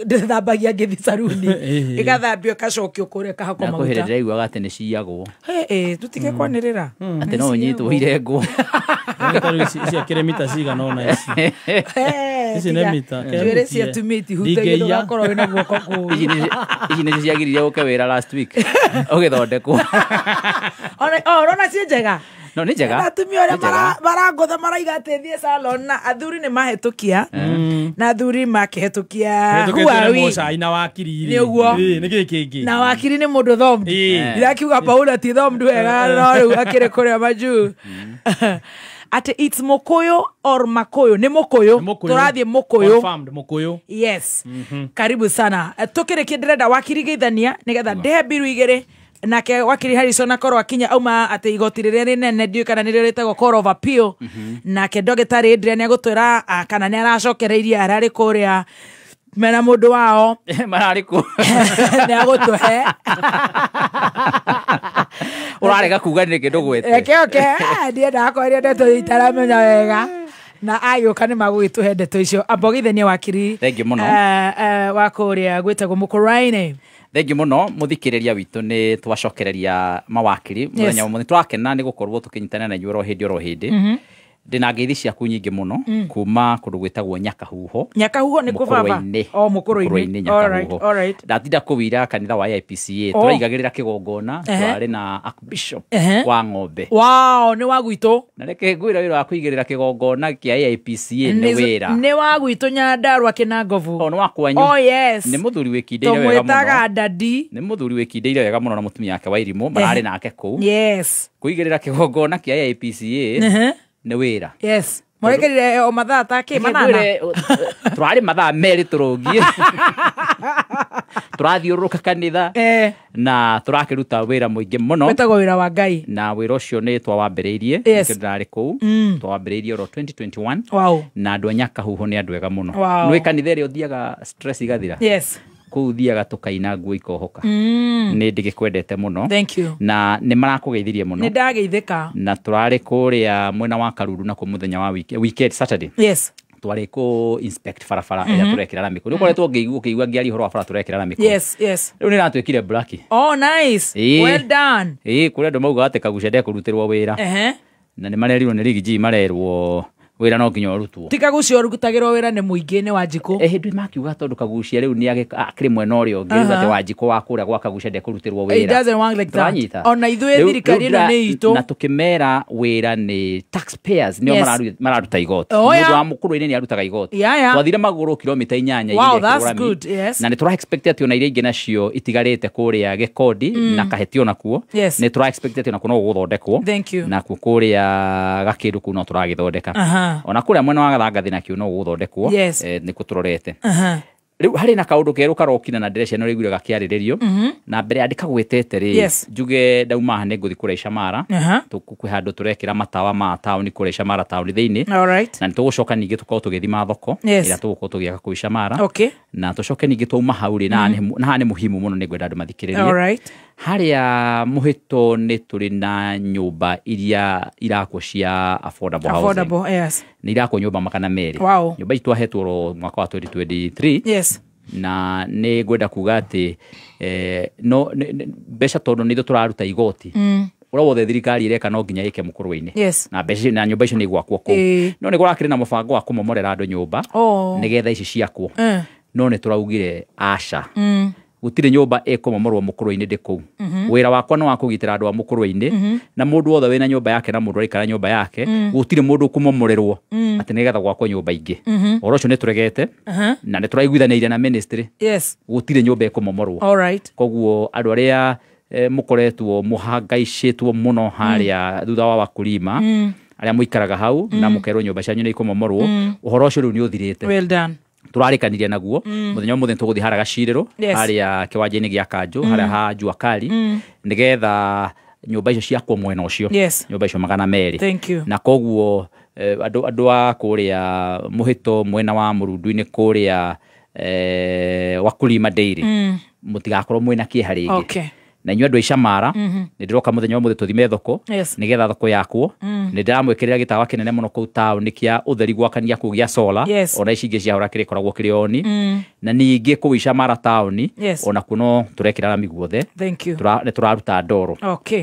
ndĩthambagia ngĩthi saruni. Ĩgathambio kacokio kũrĩa kahakwo maguta. Nakuhĩrĩria ndĩraiguaga atĩ nĩ ciyagwo. Tutige kwanĩrĩra. Atĩ no ũnyitwo irengwo. Cia kiremita cigana ona ici. Ici nĩ mita. Njuĩrĩ cia tumĩti hutagia ndũgakorwo wĩna guoko kũu. Ici nĩcio ciagiririe gũke wĩra last week. Ũgĩthondekwo. Ona ciĩ njega. No nĩ njega. Atumia arĩa marangotha maraiga atĩ thiĩ salon na athuri nĩ mahĩtũkia na athuri makĩhĩtũkia Huawei na wakiri nĩ ũguo nĩ kĩngĩ na wakiri nĩ mũndũ thomdu ndirakiuga Paula ti thomdu wega no rĩu akĩrĩ kũrĩa majuu ati it's Mukuyu or Makuyu ni Mukuyu tũrathiĩ Mukuyu confirmed Mukuyu yes karibu sana tukĩrĩkia ndĩrenda wakiri geithania nĩgetha ndehe mbiru igĩrĩ nake wakiri Harrison akorwo akinya auma ati igoti rĩrĩa rĩnene ndiũ kana nĩrĩo rĩtagwo Court of Appeal nake ndagĩtarĩ Adrian nĩagũtwĩra kana nĩ aracokereirie ararĩ kũrĩa mena mũndũ wao mararĩ kũ nĩagũtũhe ũrarega kuga nĩ kĩndũ gwete ndiendaga kũaria ndeto itaramenya wega na agĩũka nĩ magũgĩtũhe ndeto icio ambogithania wakiri thengi mũno wa kũrĩa gwĩtagwo Mũkũrũ-inĩ. Thengi mũno mũthikĩrĩria witũ nĩ twacokereria mawakiri mũthenya ũmwe tũrakena nĩ gũkorwo tũkĩnyitana na inyuĩ oro hĩndĩ ndina ngeithi ciaku nyingĩ mũno kuma kũndũ gwĩtagwo Nyakahuho nĩ kũbaba Mũkũrũ-inĩ alright ndatinda kũwira kanitha wa IPCA tũraigagĩrĩra kĩgongona twarĩ na Archbishop wa Ng'ombe nĩ wa gwitũ na reke ngwĩra wĩra wa kũigĩrĩra kĩgongona kĩa IPCA nĩ wĩra nĩ wa gwitũ Nyandarua Kĩnangovu nĩ wa kwanyu nĩ mũthuri wĩkindĩire wega mũno tũmwĩtaga dadi nĩ mũthuri wĩkindĩire wega mũno na mũtumia wake Wairimũ mararĩ nake kũu kũigĩrĩra kĩgongona kĩa IPCA nĩ wĩra mwerekerire o mathaa takĩ manana tũrarĩ mathaa merĩ tũrũngie tũrathiũrũrũka kanitha na tũrakĩruta wĩra mũingĩ mũno wĩtagwo wĩra wa Ngai na wĩra ũcio nĩ twawambĩrĩirie ndĩrarĩ kũu twawambĩrĩirie oro 2021 na andũ a Nyakahuho nĩ andũ ega mũno nĩ kanitha ĩrĩa ũthiaga stress igathira kũu thiaga tũkaina nguo ikohoka nĩ ndĩgĩkwendete mũno na nĩ marakũgeithirie mũno nĩ ndageithĩka na tũrarĩ kũrĩa mwena wa Karuru na kũ mũthenya wa weekend Saturday twarĩ kũ inspect barabara ĩrĩa tũrekĩra lamiko nĩ ũkoretwo ũkĩigua ngĩaria ũhoro wa bara tũrekĩra lamiko rĩu nĩ ratwĩkire black well done kũrĩa andũ mauga atĩ Kagũcia ndekũrutĩrwo wĩra na nĩ marerirwo nĩ Riggy G marerwo wĩra no nginya ũrutwo ti Kagũcia ũrutagĩrwo wĩra nĩ mũingĩ nĩ Wanjikũ hĩndĩ makiuga tondũ Kagũcia rĩu nĩ akĩrĩ mwena ũrĩa ũngĩ atĩ Wanjikũ wa kũrĩa gwa Kagũcia ndekũrutĩrwo wĩra ona ithuĩ thirikari ĩno nĩ itũ na tũkĩmera wĩra nĩ taxpayers nĩo mararuta igoti mũndũ wa Mũkũrũ-inĩ nĩ arutaga igoti twathire magũrũ kilomita 8 iria na nĩ tũra expect atĩ ona iria ingĩ nacio itigarĩte kũrĩa Gĩkondi na Kahetio nakuo nĩ tũra expect atĩ nakuo no gũthondekwo nakuo kũrĩa Gakĩndũ kũu no tũragĩthondeka ona kũrĩa mwena wa Gathangathi nakĩo no gũthondekwo nĩ kũtũrorete rĩu harĩ na kaũndũ kerũ karokina na ndĩrecia no rĩguire gakĩarĩrĩrio na mbere andĩkagwĩtete rĩ njuge ndauma haha nĩ ngũthi kũrĩa Camara kwĩ handũ tũrekĩra matawa ma taũni kũrĩa Camara taũni thĩinĩ na nĩ tũgũcoka ningĩ tũkorwo tũgĩthima thoko ĩrĩa tũgũkorwo tũgĩaka kũu Camara na tũcoke ningĩ twauma hau rĩ na haha nĩ mũhimu mũno nĩ ngwenda andũ mathikĩrĩrie harĩa mũhĩto nĩ tũrĩ na nyũmba iria irakwo cia affordable housing nĩ irakwo nyũmba makana merĩ nyũmba ici twahetwo mwaka wa 2023 na nĩ ngwenda kuga atĩ mbeca tondũ nĩ ithuĩ tũraruta igoti ũrĩa wothe thirikari ĩreka no nginya ĩke Mũkũrũ-inĩ na mbeca na nyũmba icio nĩ igwakwo kũu no nĩ gũrakĩrĩ na mũbango wa kũmomorera andũ nyũmba nĩgetha ici ciakwo no nĩ tũraugire aca gũtirĩ nyũmba ĩkũmomorwo Mũkũrũ-inĩ ndĩ kũu wĩra wakwa nĩ wa kũgitĩra andũ a Mũkũrũ-inĩ na mũndũ wothe wĩna nyũmba yake na mũndũ araikara nyũmba yake gũtirĩ mũndũ ũkũmomorerwo atĩ nĩgetha gwakwo nyũmba ingĩ ũhoro ũcio nĩ tũregete na nĩ tũraiguithanĩire na ministry gũtirĩ nyũmba ĩkũmomorwo koguo andũ arĩa mũkoretwo mũhangaicĩtwo mũno harĩa thutha wa wakulima arĩa mũikaraga hau na mũkerwo nyũmba cianyu nĩ ikũmomorwo ũhoro ũcio rĩu nĩ ũthirĩte tũrarĩkanirie naguo mũthenya ũmwe tũgũthiĩ harĩa Gacirĩro harĩa kĩwanja-inĩ gĩa Kanjũ harĩa ha Jua Kali nĩgetha nyũmba icio ciakwo mwena ũcio nyũmba icio 200 na koguo andũ a kũrĩa mũhĩto mwena wa Mũrundu-inĩ kũrĩa Wakulima Dairy mũtigakorwo mwena kĩeha rĩngĩ na inyuĩ andũ a Icamara nĩ ndĩroka mũthenya wa mũthĩ tũthime thoko nĩgetha thoko yakwo nĩ ndĩramwĩkĩrĩra gĩtawa kĩnene mũno kũu taũni kĩa ũtheri gwakania kũu gĩa solar ona ici ingĩ ciahora kĩrĩa ikoragwo kĩrĩ oni na ningĩ kũu Icamara taũni ona kuno tũrekĩra rami guothe nĩ tũraruta ndoro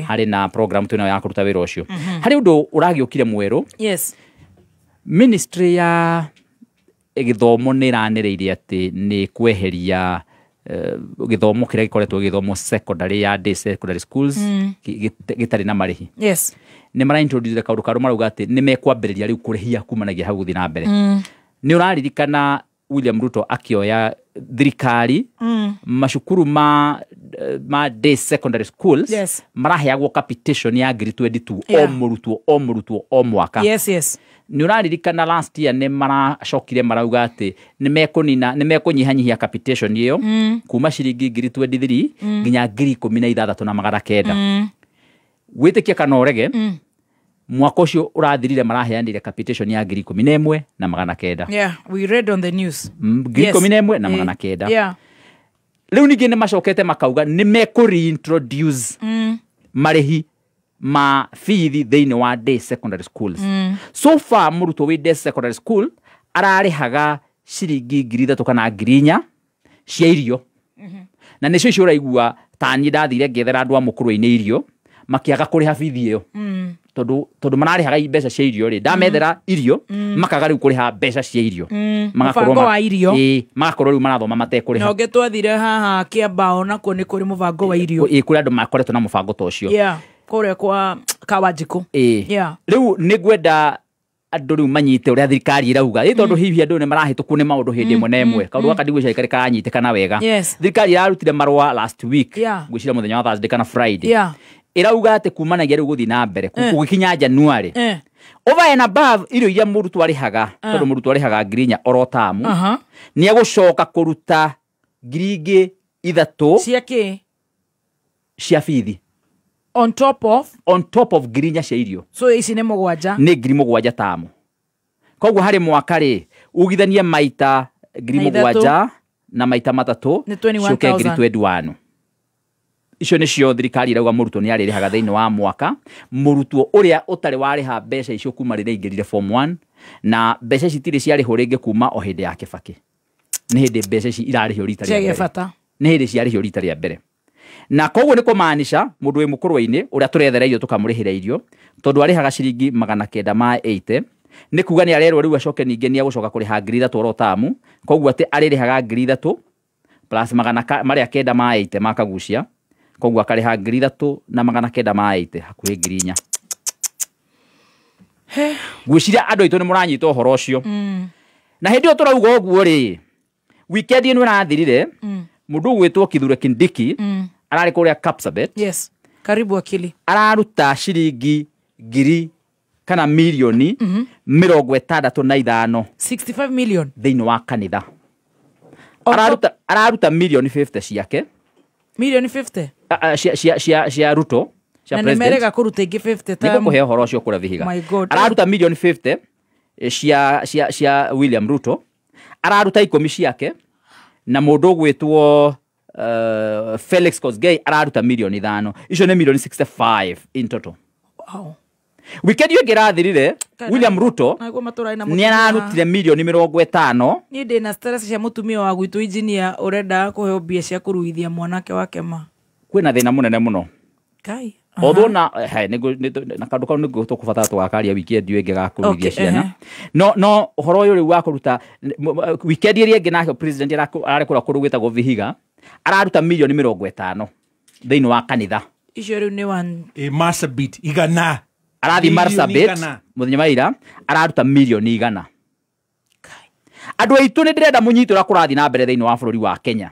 harĩ na program twĩnayo ya kũruta wĩra ũcio harĩ ũndũ ũragĩũkire mwerũ ministry ya gĩthomo nĩ iranĩrĩire atĩ nĩ kweheria gĩthomo kĩrĩa gĩkoretwo gĩthomo secondary ya day secondary schools gĩtarĩ na marĩhi nĩ mara introduce kaũndũ karũ marauga atĩ nĩ mekwambĩrĩria rĩu kũrĩhia kumanagia hau gũthiĩ na mbere nĩ ũraririkana William Ruto akĩoya thirikari macukuru ma day secondary schools maraheagwo capitation ya ngiri 22 o mũrutwo mwaka nĩ ũraririkana last year nĩ maracokire marauga atĩ nĩ mekũnyihanyihia capitation ĩyo kuma ciringi ngiri 23 nginya ngiri 16,900 gwĩtĩkia kana ũrege mwaka ũcio ũrathirire maraheanire capitation ya ngiri 11,900 we read on the news ngiri 11,900 rĩu ningĩ nĩ macokete makauga nĩ mekũ-reintroduce marĩhi ma fithi thĩinĩ wa day secondary schools so far mũrutwo wĩ day secondary school ararĩhaga ciringi ngiri 3 kana ngiri 4 cia irio na nĩcio icio ũraigua ta niĩ ndathire ngethera andũ a mũkũrũ-inĩ irio makĩaga kũrĩha fithi ĩyo tondũ mararĩhaga mbeca cia irio rĩ ndamethera irio makaga rĩu kũrĩha mbeca cia irio mũbango wa irio magakorwo rĩu marathoma matekũrĩha na ũngĩ twathire haha Kĩambao nakuo nĩ kũrĩ mũbango wa irio kũrĩ andũ makoretwo na mũbango ta ũcio kũrĩa kwa Kawanjikũ rĩu nĩ ngwenda andũ rĩu manyite ũrĩa thirikari ĩrauga tondũ hihi andũ nĩ marahĩtũkwo nĩ maũndũ hĩndĩ ĩmwe na ĩmwe kaũndũ gaka ndigwĩciria karĩ karanyitĩkana wega thirikari ĩrarutire marũa last week ngwĩciria mũthenya wa Thursday kana Friday ĩrauga atĩ kumanagia rĩu gũthiĩ na mbere gũgĩkinya January over and above irio iria mũrutwo arĩhaga tondũ mũrutwo arĩhaga ngiri 4 oro tamu nĩ egũcoka kũruta ngiri ingĩ 3 cia fithi on top of ngiri 4 cia irio so ici nĩ 7 nĩ ngiri 7 tamu koguo harĩ mwaka rĩ ugithanie maita ngiri 7 na maita 3 cioke ngiri 21 icio nĩcio thirikari irauga mũrutwo nĩ arĩrĩhaga thĩinĩ wa mwaka mũrutwo ũrĩa ũtarĩ warĩha mbeca icio kuma rĩrĩa ingĩrire form 1 na mbeca ici tirĩ ciarĩhwo rĩngĩ kuma o hĩndĩ ya Kĩbakĩ nĩ hĩndĩ mbeca ici irarĩhio rita rĩa mbere nĩ hĩndĩ ciarĩhio rita rĩa mbere na koguo nĩ kũmaanisha mũndũ wĩ mũkũrũ-inĩ ũrĩa tũrethera irio tũkamũrĩhĩra irio tondũ arĩhaga ciringi 980 nĩ kuga nĩ arerwo rĩu acoke ningĩ nĩ agũcoka kũrĩha ngiri 3 oro tamu koguo atĩ arĩrĩhaga ngiri 3 plus 980 makagucia koguo akarĩha ngiri 3 na 980 hakuhĩ ngiri 4 gwĩciria andũ aitũ nĩ mũranyita ũhoro ũcio na hĩndĩ ĩyo tũrauga ũguo rĩ weekend ĩno ĩrathirire mũndũ ũgwĩtwo Kithure Kindiki ararĩ kũrĩa Kapsabet karibu akili araruta ciringi ngiri kana milioni 65 65 million thĩinĩ wa kanitha araruta milioni 50 ciake milioni 50 cia Ruto na nĩ merega kũruta ingĩ 50 tamu nĩ kũhe ũhoro ũcio kũrĩa Vihiga araruta milioni 50 cia William Ruto araruta 10 ciake na mũndũ ũgwĩtwo Felix Kosgei araruta milioni 5 icio nĩ milioni 65 in total weekend ĩyo ĩrathirire William Ruto nĩ ararutire milioni 50 niĩ ndĩ na stress cia mũtumia wa gwitũ engineer ũrenda kũheo mbia cia kũruithia mwanake wake ma kwĩna thĩna mũnene mũno kai although na kaũndũ kau nĩguo tũkũbatara tũgakaria weekend ĩyo ĩngĩ gakũruithia ciana no ũhoro ũyũ rĩu wa kũruta weekend ĩrĩa ĩngĩ nake president ararĩ kũrĩa kũndũ gwĩtagwo Vihiga araruta milioni 50 thĩinĩ wa kanitha icio rĩu nĩ Marsabit igana arathi Marsabit mũthenya wa ira araruta milioni 100 andũ aitũ nĩ ndĩrenda mũnyite ũrĩa kũrathiĩ na mbere thĩinĩ wa bũrũri wa Kenya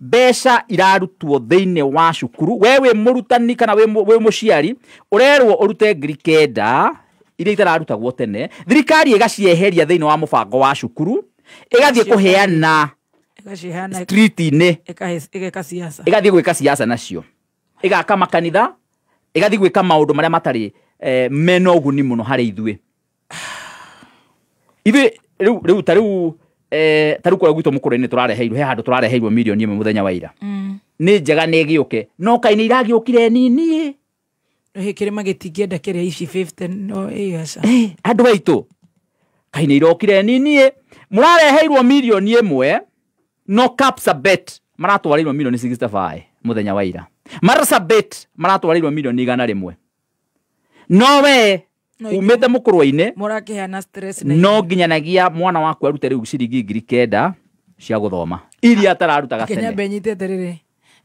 mbeca irarutwo thĩinĩ wa cukuru we wĩ mũrutani kana wĩ mũciari ũrerwo ũrute ngiri 9 iria itararutagwo tene thirikari ĩgacieheria thĩinĩ wa mũbango wa cukuru ĩgathiĩ kũheana street-inĩ ĩgathiĩ gwĩka siasa nacio ĩgaka makanitha ĩgathiĩ gwĩka maũndũ marĩa matarĩ mena ũguni mũno harĩ ithuĩ rĩu tarĩu kũrĩa gwitũ mũkũrũ-inĩ tũrareheirwo he handũ tũrareheirwo milioni 1 mũthenya wa ira nĩ njega nĩ gĩũke no kainĩ iragiũkire nini kĩrĩma gĩtingĩenda kĩrĩa ici 50 no aca andũ aitũ kainĩ irokire nini mũrareheirwo milioni 1 no Kapsabet maratwarĩirwo milioni 65 mũthenya wa ira Marsabet maratwarĩirwo milioni 100 no we umĩte mũkũrũ-inĩ mũrakĩhana stress no nginyanagia mwana waku arute rĩu ciringi 9,000 cia gũthoma iria atararutaga tene Kenya benyitete rĩrĩ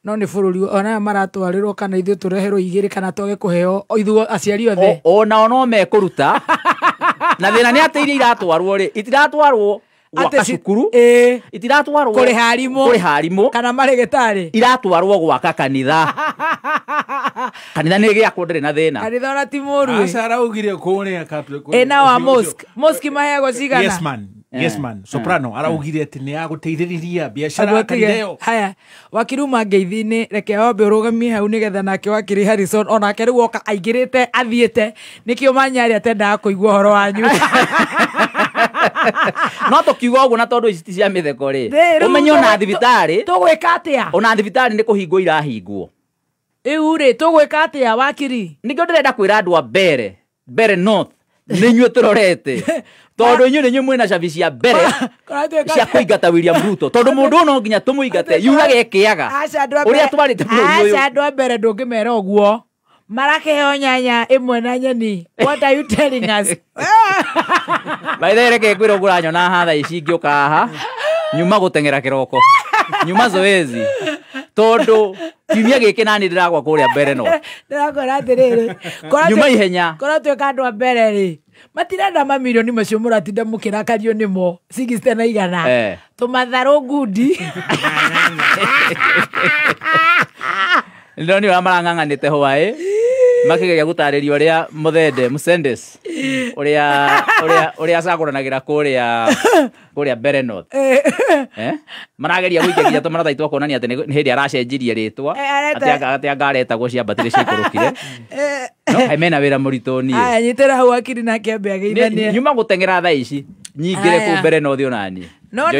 no nĩ bũrũri ona maratwarĩrwo kana ithuĩ tũreherwo igĩrĩ kana twage kũheo ithuĩ aciari othe ona no mekũruta na thĩna nĩ atĩ iria iratwarwo rĩ itiratwarwo gwaka cukuru itiratwarwo kũrĩ harimũ kana marĩgĩtarĩ iratwarwo gwaka kanitha kanitha nĩ gĩakwo ndĩrĩ na thĩna kanitha ona ti mũru araugire kũrĩa na wa mosque maheagwo cigana yes man soprano araugire atĩ nĩ agũteithĩrĩria biacara kanitha ĩyo haya wakiruma ngeithi-inĩ reke wambe ũrũgamie hau nĩgetha nake wakiri Harrison onake rĩu oka aingĩrĩte athiĩte nĩkĩo manyarĩ atendaga kũigua ũhoro wanyu no tũkiuga ũguo na tondũ ici ti cia mĩtheko rĩ ũmenye ona thibitarĩ tũgwĩka atĩa ona thibitarĩ nĩ kũhingwo irahingwo rĩu rĩ tũgwĩka atĩa wakiri nĩkĩo ndĩrenda kwĩra andũ a mbere north nĩ inyuĩ tũrorete tondũ inyuĩ nĩ inyuĩ mwĩna cabi cia mbere cia kũingata William Ruto tondũ mũndũ no nginya tũmũingate yugage kĩaga ũrĩa twarĩte bũrũri ũyũ andũ a mbere ndũngĩmera ũguo marakĩheo nyanya ĩmwe na nyeni what are you telling us baitha reke kwĩra ũguo ũranyona haha thaa ici ngĩũka haha nyuma gũteng'era kĩroko nyuma zoezi tondu kiumia gĩkĩ nani ndĩragwa kũrĩa mbere no ndĩrakwĩra atĩrĩrĩ nyuma ihenya korwo twĩka andũ a mbere rĩ matirenda mamirioni macio mũratinda mũkĩrakario nĩmo 60 na 100 tũmatharũ ngundi ndoni marang'ang'anĩte hwaĩ makĩgeria gũtarĩria ũrĩa Muthende Musendes ũrĩa acagũranagĩra kũrĩa mbere north marageria gũikia tũmaratathi twa kuonania atĩ nĩ hĩndĩ aracenjirie rĩtwa atĩ angaretagwo ciambatĩre ciikũrũkire no mena wĩra mũritũ niĩ nyitĩra hau akiri nake ambe agĩithanie nyuma gũteng'era thaa ici nyingĩre kũ mbere north onani no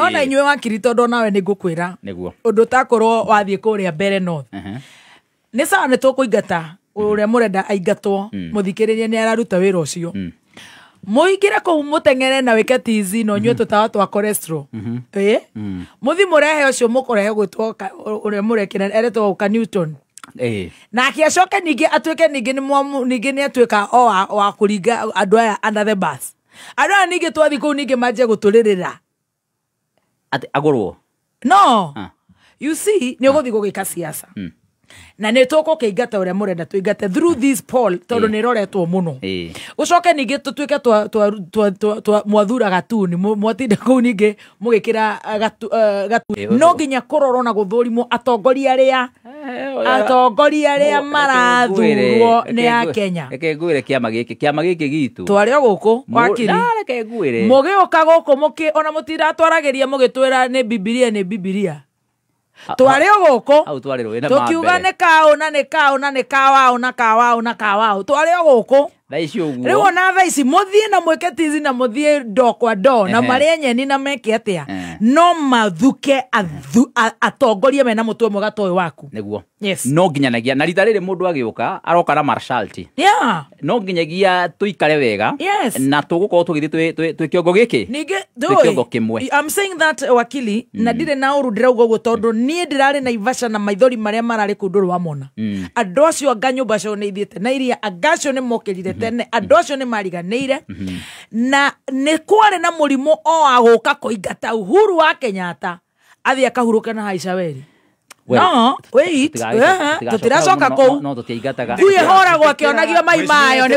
na inyuĩ wakiri tondũ nawe nĩ ngũkwĩra nĩguo ũndũ takorwo wathiĩ kũrĩa mbere north nĩ sawa nĩ tũkũingata ũrĩa mũrenda aingatwo mũthikĩrĩrie nĩ araruta wĩra ũcio mũingĩre kũu mũteng'ere na wĩke tizi no nyuĩ tũtawa twa cholesterol mũthi mũrehe ũcio mũkũrehe gwĩtwo ũrĩa mũrekĩra eretwo Ũka Newton nake acoke ningĩ atuĩke ningĩ nĩ atuĩka o wa kũringa andũ aya under the bus andũ aya ningĩ twathi kũu ningĩ manjie gũtũrĩrĩra atĩ agũrwo no you see nĩ ũgũthiĩ gũgĩka siasa na nĩ tũkũkĩingata ũrĩa mũrenda tũingate through this poll tondũ nĩ roretwo mũno ũcoke ningĩ tũtuĩke mwathura gatuni mwatinde kũu ningĩ mũgĩkĩra no nginya kũrorwo na gũthũrimwo atongoria arĩa marathurwo nĩ a Kenya reke ngwĩre kĩama gĩkĩ gitũ twarĩ o gũkũ wakiri mũgĩũka gũkũ ona mũtiratwaragĩria mũgĩtwĩra nĩ Bibilia twari gũkũ tukiuga nĩ kaũ na nĩ kaũ na nĩ kawao na kawao na kawao twari gũkũ rĩu ona thaa ici mũthiĩ na mwĩke tizi na mũthiĩ ndo kwa ndo na marĩe nyeni na meke atĩa no mathuke atongoria mena mũtwe mwega ta ũyũ waku nĩguo no nginyanagia na rita rĩrĩ mũndũ agĩũka aroka na marshalti no nginyagia tũikare wega na tũgũkorwo tũgĩthiĩ twĩ kĩongo gĩkĩ kĩongo kĩmwe I'm saying that wakili na ndirĩ na ũru ndĩrauga ũguo tondũ niĩ ndĩrarĩ Naivasha na maithori marĩa mararĩ kũu ndũrĩ wamona andũ acio anga nyũmba cio nĩ ithiĩte na iria anga acio nĩ mokĩrire tene andũ acio nĩ mariganĩire na nĩ kwarĩ na mũrimũ o wa gũka kũingata Uhuru wa Kenyatta athiĩ akahurũke na haica weri no wait tutiracoka kũu ngui ĩhoragwo akĩonagio mai mayo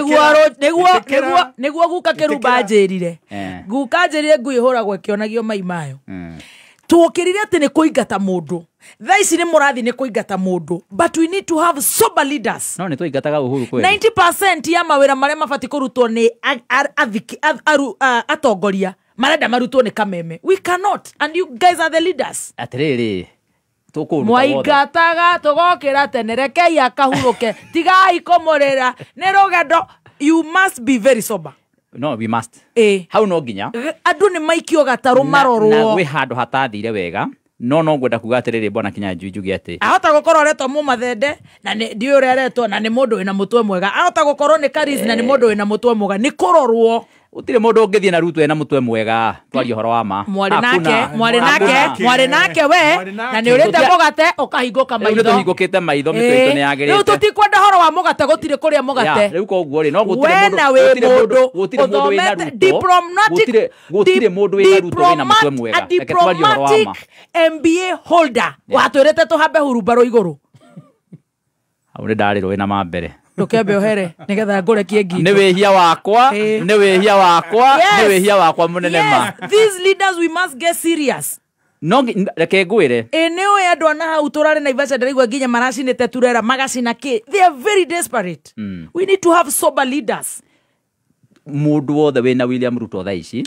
nĩguo guka kĩrumba njĩrire guka njĩrire ngui ĩhoragwo akĩonagio mai mayo tuokĩrire atĩ nĩ kũingata mũndũ thaa ici nĩ mũrathi nĩ kũingata mũndũ but we need to have sober leaders no nĩ tũingataga Uhuru kweli 90% ya mawĩra marĩa mabatiĩ kũrutwo nĩ atongoria marenda marutwo nĩ Kameme we cannot and you guys are the leaders atĩrĩrĩ mwaingataga tũgokĩra tene rekei akahurũke tigai kũmũrĩra nĩ rũgendo you must be very sober no we must hau no nginya andũ nĩ maikio gatarũ marorwo na gwĩ handũ hatathire wega no ngwenda kuga atiriri bwana Kinyanjui njuge ati ahota gukorwo aretwo mumathende na ndi uri aretwo na ni mundu wina mutwe mwega ahota gukorwo ni Karis na ni mundu wina mutwe mwega ni kurorwo utire mundu ungithie na Ruto ena mutwe mwega twario horo wa ma mwari nake we na ni urite mugate ukahinguka maitho riu tuhingukite maitho mitwe ni yagirite riu tutikwenda horo wa mugate gutire kuria mugate riu koguo ri no gutire mundu wina gutire mundu wina Ruto wina mutwe mwega reke twario horo wa ma MBA holder watwirite tuhambe hurubaro iguru au ni ndariro wina mambere ndukembe ohere nigetha ngure kiengi ni wihia wakwa munene ma these leaders we must get serious no reke ngwire eneo ya andu ana hau turare Naivasha ndarigwa nginya maracinite turera magacina ki they are very desperate we need to have sober leaders mundu wothe wina William Ruto thaici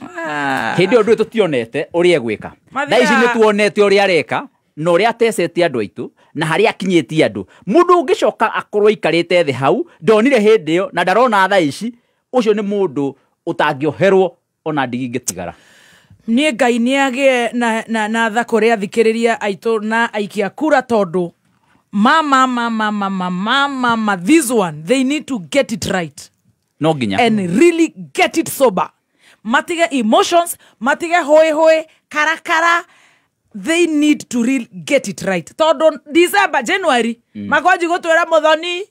hindi undu tutionete uri egwika thaici ni tuonete uri areka no uri atecete andu aitu na hari akinyetie andu mundu ungicoka akorwo ikarite thi hau ndonire hindi yo na ndarona thaici ucio ni mundu utangioherwo ona ndigingĩtigara nie Ngai niagie na tha kuri athikiriria aitu na aikia kura tondu mama this one they need to get it right no ginya and really get it sober matige emotions matige hoi karakara they need to really get it right tondu December January makoji gutwira muthoni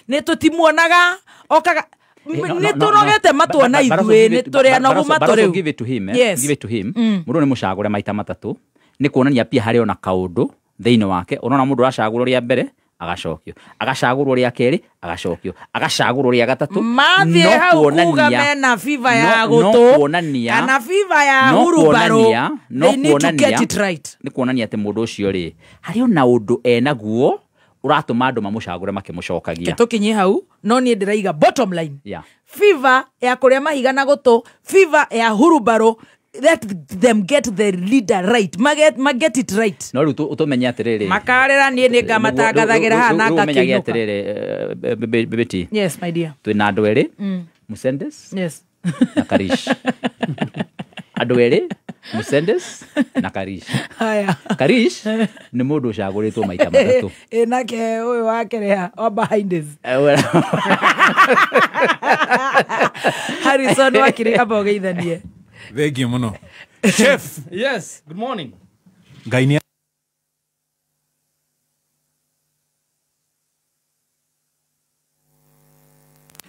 ni tutimuonaga okaga ni turogete matuona ithue ni turi anogu maturi give it to him mundu ni mucagure maita matatu ni kuonania pia hari ona kaundu theine wake onona mundu aracagurwo ria mbere agacokio agacagurwo ria keri agacokio agacagurwo ria gatatu mathie hau kuga mena fiva ya gutu kana fiva ya hurubaro they need to get it right ni kuonania ati mundu ucio ri hari ona undu enaguo uratuma andu mamucagure makimucokagia tukinyi hau no ni ndiraiga bottom line fiva ya kuria mahiga na gutu fiva ya hurubaro let them get the leader right get it right no riu utumenye atiriri makarera nie ni ngamatangathagira hana ngakinyuka atiriri bebeti yes my dear twina andu eri Musendes yes na Karish andu eri Musendes na Karish haya Karish ni mundu ucaguritwo maita matatu nake uyu wake ria o behind this Harrison wakiri abo geithanie Vegi muno. Chef. Yes, good morning. Ngai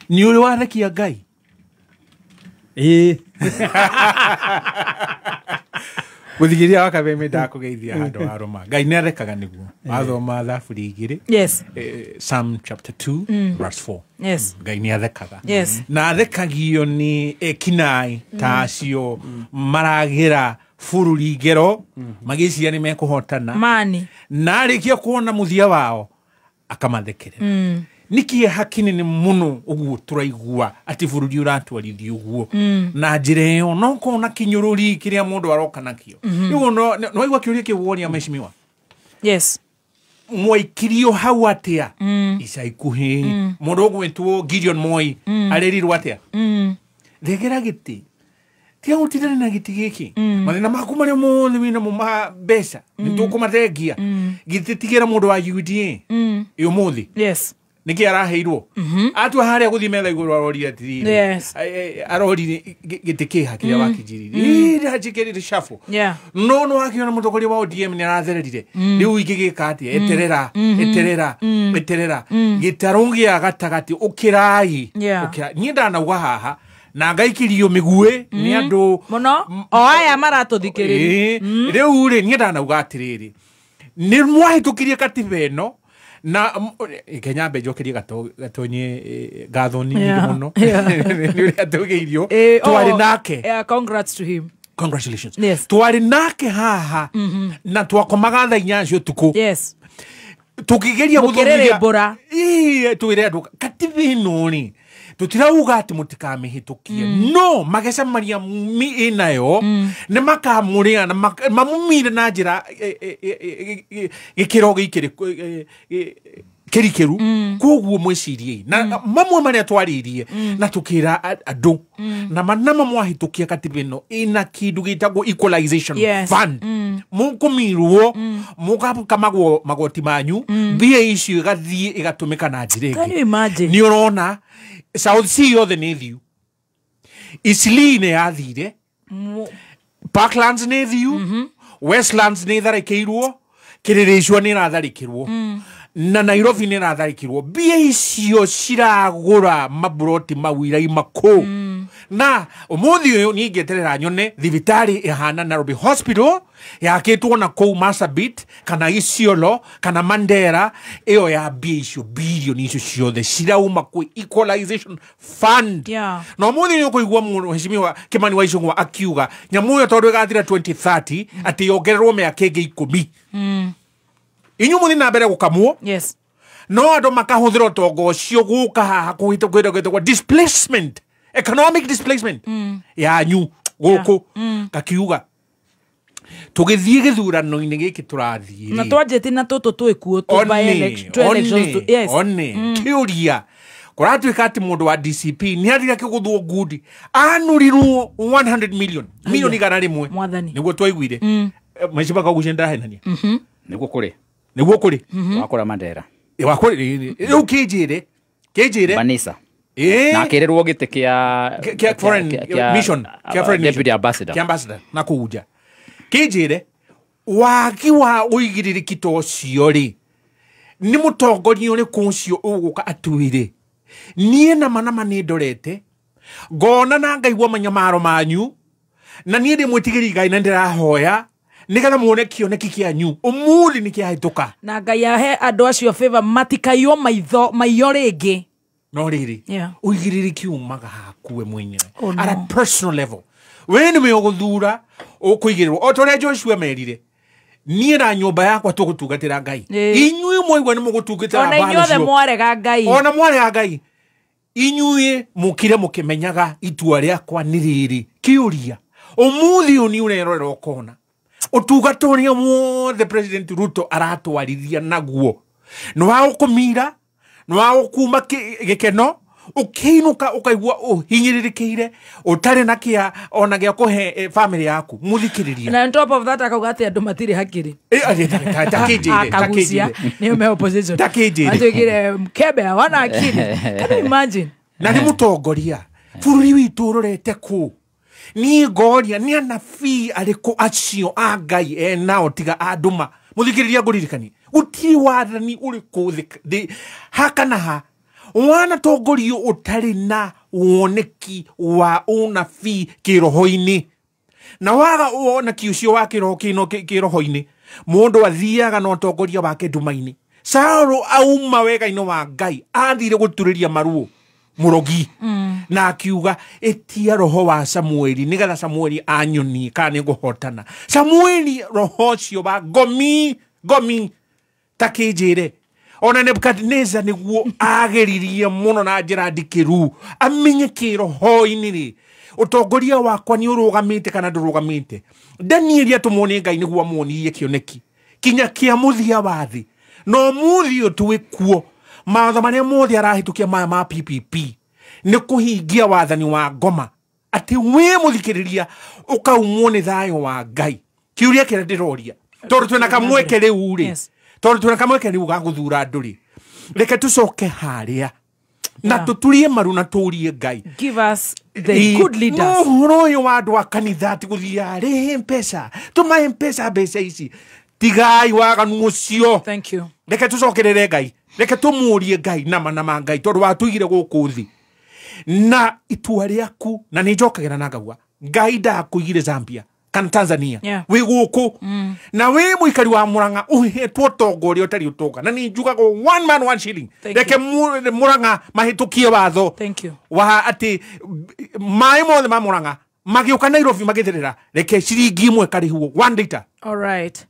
ni uri warekia Ngai. Guthigiria wakabeme ndakugeithia handu aroma. Ngai ni arekaga niguo. Mathoma thaburi igiri. Yes. Psalm chapter 2 verse 4. Yes. Ngai ni arekaga. Yes. Na arekagio ni ekinai tacio maragira bururi ngero magiciria ni mekuhotana mani na arikia kuona muthia wao akamathekerera niki hakini ni muno uguo turaigua ati bururi uratwarithio uguo na njire yo no kona kinyururi kiria mundu aroka nakio uguo no igwa kiuria kiwonia meshimiwa yes mwikirio hau atia ica ikuhi mundu gwetwo Gideon Moi arerirwo atia thegera giti tia utidana na giti giki mathina maku maria mothe wina mo mbeca nitukumatengia gititigera mundu wa UDA iyo muthi yes niki araheirwo atua haria guthi metha iguru arori atiri arori gitiki hakiria wakijiri ira jikeri rishafu no akiona mutokori wa ODM ni arathererire riu igigika ati eterera gitarungia gatagati ukirai ni ndanauga haha na ngaikirio migue ni andu muno o aya maratuthikiriria riu ri ni ndanauga atiriri ni mwahitukirie katibeno na Kenya bejokirie gatonye gathoni muno ni uri atugeirio twari nake congrats to him congratulations twari nake haha na twakomaga tha inyacio tuku yes tukigeria guthomithia bora twire andu katibeno ni tutirauga ati mutikamihitukie no magecemaria inayo ni makamuria na mamumire na njira gikiro gikiri kerikiru koguo mwicirie na mamwe maria twaririe na tukira andu na manama mwahitukia katibino ina kindu gitagwo equalization fund mukumirwo mukakamagwo magoti manyu mbia icio igathie igatumika na njirenge ni urona South Sea yothe ni thiu Eastleigh ni yathire Parklands ni thiu Westlands ni tharikirwo Kiriricwa ni ratharikirwo na Nairobi ni ratharikirwo mbia icio ciragura maburoti mawirai mako na umuthi uyu ni ngeterera nyone thibitari ihana Nairobi Hospital yakitwo na kou Marsabit kana Isiolo kana Mandera iyo ya mbia icio bilioni icio ciothe cirauma ku equalization fund na umuthi uyu kuigua mheshimiwa Kimani wa Ichung'wa akiuga nyamu yo tondu igathira 2030 ati yongererwo miaka ingi 10 inyu muthi na mbere gukamwo no andu makahuthira utongo ucio guka haha kuhitũkĩra displacement economic displacement yanyu guku kakiuga tugithie githurano-inĩ gĩkĩ tũrathiĩ na twanjĩtie na tũtũ twĩkuo kĩũria kũratuĩka atĩ mũndũ wa DCP nĩ athira kĩgũthwo ngundi anurirwo 100 million milioni igana rĩmwe nĩguo twaiguire meciba kagucia ndahenania nĩguo kũrĩ wakũra Mandera rĩu kĩnjĩre Vanessa na kererwo gite kia foreign mission kia foreign deputy ambassador na kuja kijire waki wa uigiririki to ciori ni mutongoria uri kuncio uguka atwire nie na manama ni ndorete ngona na ngaigwa manyamaro manyu na nie ndi mwitigiri Ngai na ndirahoya nigetha muone kioneki kianyu umuthi ni kiahituka na Ngai ahe andu acio favor matikayo maitho ringi no riri uigiririki umaga hakuwe mwenyewe at a personal level we ni meoguthura ukuigirwo otore Joshua merire nie na nyumba yakwa tugutungatira Ngai inyui mwaigwa ni mugutungatira bana ona inyuothe mwarega Ngai ona mwarega Ngai inyui mukire mukimenyaga itua riakwa ni riri kiuria umuthi uni urerorera ukona utugatoria muothe President Ruto aratwarithia naguo no wa ukumira no wa ukuma gikeno ukiinuka ukaigua uhinyiririkire utari na kia ona gia kuhe family yaku muthikiriria na on top of that akauga ati andu matiri hakiri takijire ni me opposition takijire mkebe wana akiri can you imagine na ni mutongoria bururi witu rorete ku ni ngoria ni anabii ariko acio a Ngai enao tiga anduma muthikiriria nguririkani utiri wathani uri kuthi hakana wana tongorio utari na woneki wa unabii kiroho-ini na waga woneki ucio wa kiroho-ini mundu athiaga no tongoria wake nduma-ini Saũlũ auma wega-ino wa Ngai athire guturiria maruo murogi na akiuga etia roho wa Samueli nigetha Samueli anyoni kana nguhotana Samueli roho cio wa ngomi takijire ona Nebukadneza niguo ageririe muno na njira ndikiru amenye kiroho-ini ri utongoria wakwa ni urugamite kana ndurugamite Danieli atumone Ngai niguo amuonirie kioneki kinya kia muthia wathi no muthio twikuo maatho maria mothe arahitukia ma PPP ni kuhingia wathani wa ngoma ati we muthikiriria ukaumwo ni thayo wa Ngai kiuria kira ndiroria tondu twina kamweke riu ri tondu twina kamweke riu ga guthura nduri reke tucoke haria na tuturie maru na turie Ngai give us the good leaders no yo wandu wa kanitha ati guthia ri mpesa tuma mpesa mbeca ici tigai waganu ucio thank you reke tucokerere Ngai reke tumurie Ngai nama Ngai tondu watuigire guku thi na itua riaku na ni njokagira na ngagua Ngai ndakuigire Zambia kana Tanzania wi guku na wi muikari wa Murang'a uhetwo tongoria utari utoga na ni njugago one man one shilling reke Murang'a mahitukie watho thank you wa ati mai mothe ma Murang'a magiuka Nairobi magithirira reke ciringi imwe karihuo 1 liter all right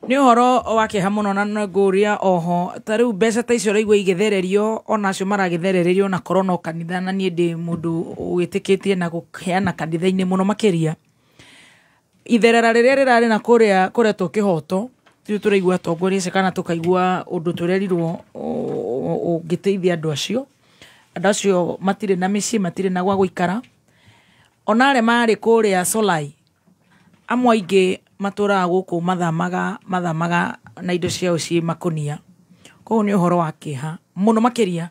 ni horo wake hamuno na nguria oho tariu mbeca ta icio raigua igethererio ona acio maragethererio na korona kanitha na nie ndi mundu witikitie na guheana kanitha-ini muno makiria itherera riria rirari na kuria tukihoto tu turaigua atongoria acio kana tukaigua undu turerirwo ungiteithia andu acio matire na mĩciĩ matire na gwa gũikara ona arĩa marĩ kũrĩa Solai amwe aingĩ matũraga gũkũ mathamaga na indo ciao ciĩ makonia koguo nĩ ũhoro wa kĩeha mũno makĩria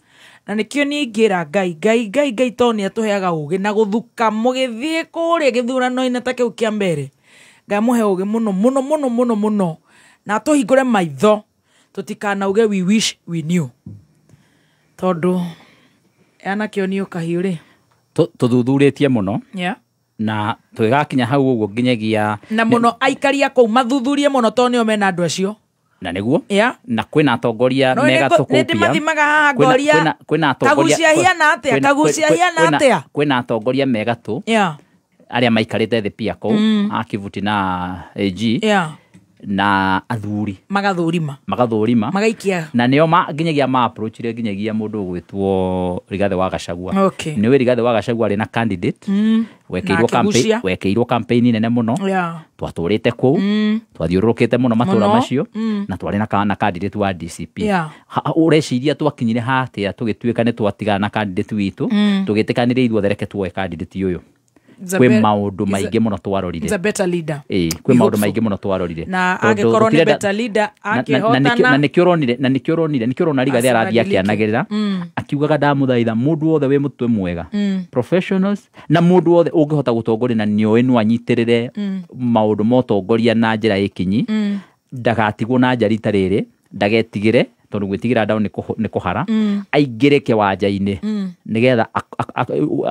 na nĩkĩo niĩ ingĩra Ngai to nĩ atũheaga ũgĩ na gũthuka mũgĩthiĩ kũrĩa gĩthurano-inĩ ta kĩu kĩa mbere ngamũhe ũgĩ mũno na tũhingũre maitho tũtikanauge we wish we knew tondũ anakĩo nĩ ũkahiũ rĩ tũthuthurĩtie mũno na twĩgakinya hau ũguo nginyagia na mũno aikaria kũu mathuthurie mũno to nĩo mena andũ acio na nĩguo na kwĩna atongoria megatũkũpia nĩndĩmathimaga haha ngoria kagucia hiana atĩa kwĩna atongoria megatũ arĩa maikarĩte thĩ pia kũu a Kivuti na AG na athuri magathũrima magaikia na nĩo nginyagia approachire nginyagia mũndũ ũgwĩtwo Rigathĩ wa Gachagua nĩwe Rigathĩ wa Gachagua arĩ na candidate wekĩirwo campaign nene mũno twatũrĩte kũu twathiũrũrũkĩte mũno matũra macio na twarĩ na candidate wa DCP ũreciria twakinyire hatĩa tũgĩtuĩka nĩ twatigana na candidate witũ tũgĩtĩkanĩria ithuothe reke tuoe candidate ũyũ kwĩ maũndũ maingĩ mũno twarorire kwĩ maũndũ maingĩ mũno twarorire na angĩkorwo nĩ better leader akĩhotana na nĩkĩo ũrona Rigathĩ arathiĩ akĩanagĩrĩra akiugaga ndamũthaitha mũndũ wothe wĩ mũtwe mwega professionals na mũndũ wothe ũngĩhota gũtongoria na nĩoĩ no anyitĩrĩre maũndũ ma ũtongoria na njĩra ĩkinyi ndagatigwo na njari ta rĩrĩ ndagetigĩre tondũ gwĩtigĩra ndao nĩ kũhara aingĩre kĩwanja-inĩ nĩgetha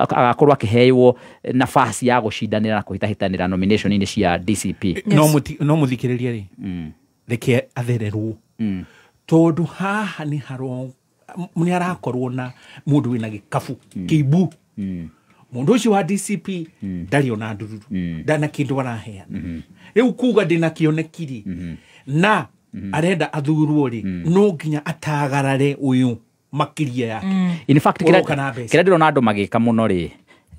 agakorwo akĩheyo nafasi ya gũcindanĩra na kũhĩtahĩtanĩra nomination-inĩ cia DCP no mũthikĩrĩrie rĩ reke athererwo tondũ haha nĩ arakorwo na mũndũ wĩna gĩkabu kĩibu mũndũ ũcio wa DCP ndarĩ ona ndururu ndana kĩndũ araheana rĩu kuga ndĩna kĩonekiri na arenda athurwo rĩ no nginya atagarare ũyũ makĩria yake in fact kĩrĩa ndĩrona andũ magĩka mũno rĩ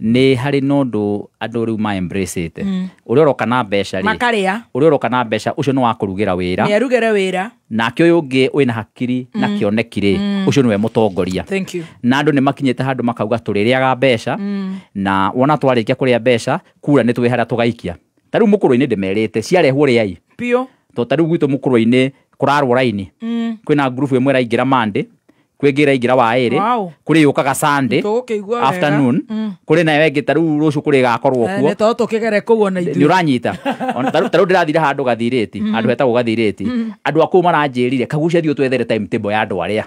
nĩ harĩ nondũ andũ rĩu ma embrace ite ũrĩa ũroka na mbeca rĩ ũrĩa ũroka na mbeca ũcio nĩ wa kũrugĩra wĩra nĩ arugĩra wĩra nake ũyũ ũngĩ wĩna hakiri na kĩoneki rĩ ũcio nĩwe mũtongoria na andũ nĩ makinyĩte handũ makauga tũrĩrĩaga mbeca na wona twarĩkia kũrĩa mbeca kura nĩ twĩ harĩa tũgaikia ta rĩu mũkũrũ-inĩ ndĩmerĩte ciarehwo rĩai pio ta rĩu gwitũ mũkũrũ-inĩ kũrarwo raini kwĩna group ĩmwe ĩraingĩra Monday kwĩngĩ ĩraingĩra waĩrĩ kũrĩ yũkaga Sunday afternoon kũrĩ nayo ĩngĩ ta rĩu rũciũ kũrĩ gakorwo kuo to tũkĩgere kũu ona ithuĩ nĩ ũranyita ta rĩu ndĩrathire handũ gathirĩti andũ hetagwo gathirĩti andũ akũu maranjĩrire kagucia thiĩ twethere timetable ya andũ arĩa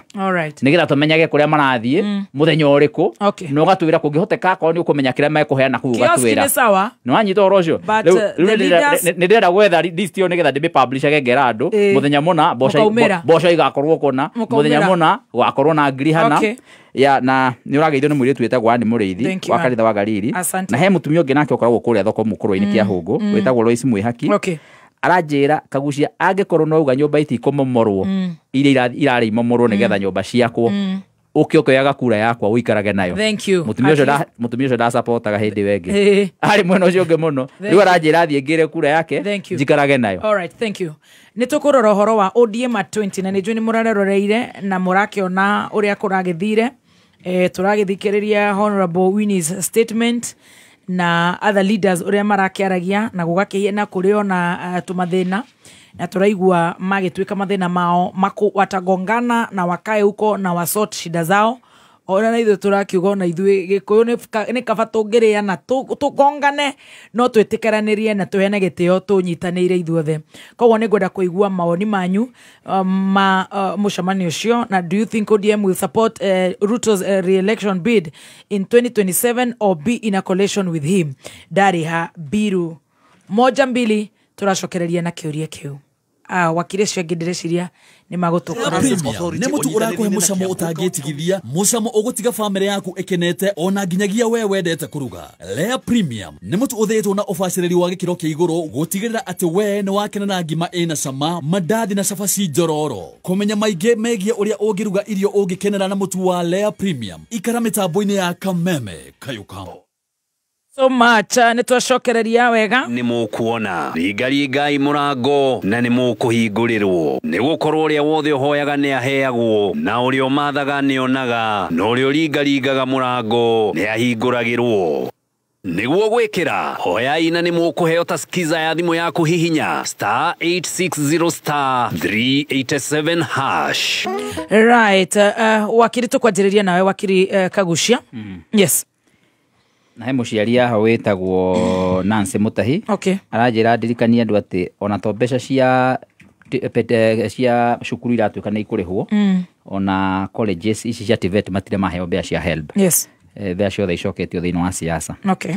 nĩgetha tũmenyage kũrĩa marathiĩ mũthenya ũrĩkũ na ũgatwĩra kũngĩhoteka akorwo nĩ ũkũmenya kĩrĩa mekũheana kũu ũgatwĩra nĩ wanyita ũhoro ũcio nĩ ndĩrenda gwetha list ĩyo nĩgetha ndĩmĩpublishage ngera andũ mũthenya mũna mboco igakorwo kũna mũthenya mũna gwakorwo na ngiri hana na nĩ ũrageithio nĩ mũirĩtu wĩtagwo Anne Mũrĩithi wa kanitha wa Galili na he mũtumia ũngĩ nake ũkoragwo kũrĩa thoko mũkũrũ-inĩ kĩa Hũngũ wĩtagwo Lois Mwĩhaki aranjĩra kagucia angĩkorwo no uga nyũmba itikũmomorwo iria irarĩ imomorwo nĩgetha nyũmba ciakwo ũkĩoyaga kura yakwa ũikarage nayo mũtumia ũcio ndasapotaga hĩndĩ wengĩ arĩ mwena ũcio ũngĩ mũno rĩu aranjĩra thiĩ ngĩre kura yake njikarage nayo nĩ tũkũrora ũhoro wa ODM at 20 na nĩ njũĩ nĩ mũrareroreire na mũrakĩona ũrĩa kũragĩthire tũragĩthikĩrĩria Honorable Winnie's statement na other leaders ũrĩa marakĩaragia na gũgakĩhiana kũrĩ ona tũmathĩna na tũraigua magĩtuĩka mathĩna mao watagongana na wakae huko na wasort shida zao ona na ithuĩ tũrakiuga na ithuĩ Gĩkũyũ nĩ kaba tũngĩrĩana tũgongane no twĩtĩkĩranĩrie na tũheane gĩtĩo tũnyitanĩire ithuothe koguo nĩ ngwenda kũigua mawoni manyu mũcemanio ũcio na do you think ODM will support Ruto's re-election bid in 2027 or be in a coalition with him Ndariha Biru 12 tũracokereria na kĩũria kĩu wakire cio ngĩ ndĩreciria nĩ magũtũkora nĩ mũtu ũrakũhe mũcamo ũtangĩtigithia mũcamo ũgũtiga bamĩrĩ yaku ĩkenete ona nginyagia we wendete kũruga Lea Premium nĩ mũtu ũthĩĩtwo na ũbacĩrĩri wa gĩkĩro kĩa igũrũ gũtigĩrĩra atĩ we nĩ wakena na ngima ĩna cama mandathi na cabaci njororo kũmenya maingĩ megiĩ ũrĩa ũngĩruga irio ũngĩkenera na mũtu wa Lea Premium ikara mĩtambo-inĩ ya Kameme Kayũka so much. Nĩ twacokereria wega. Nĩ mũkuona ringai mũrango na nĩ mũkũhingũrĩrwo nĩ gũkorwo ũrĩa wothe ũhoyaga nĩ aheagwo na ũrĩa ũmathaga nĩ onaga na ũrĩa ũringaga mũrango nĩ ahingũragĩrwo. Nĩguo gwĩkĩra hoyai na nĩ mũkũheo ta skiza ya thimũ yaku hihinya *860*387#. Right, wakiri tukwanjĩrĩria nawe wakiri Kagucia. Yes. Na he mũciari haha wĩtagwo Nancy Mutahi. Okay. Aranjĩra ndirikania andũ atĩ ona to mbeca cia cukuru iratuĩka nĩ ikũrĩhwo. Ona colleges ici cia TVET matire maheo mbeca cia HELB. Yes. Mbeca ciothe icoketio thĩinĩ wa siasa. Okay.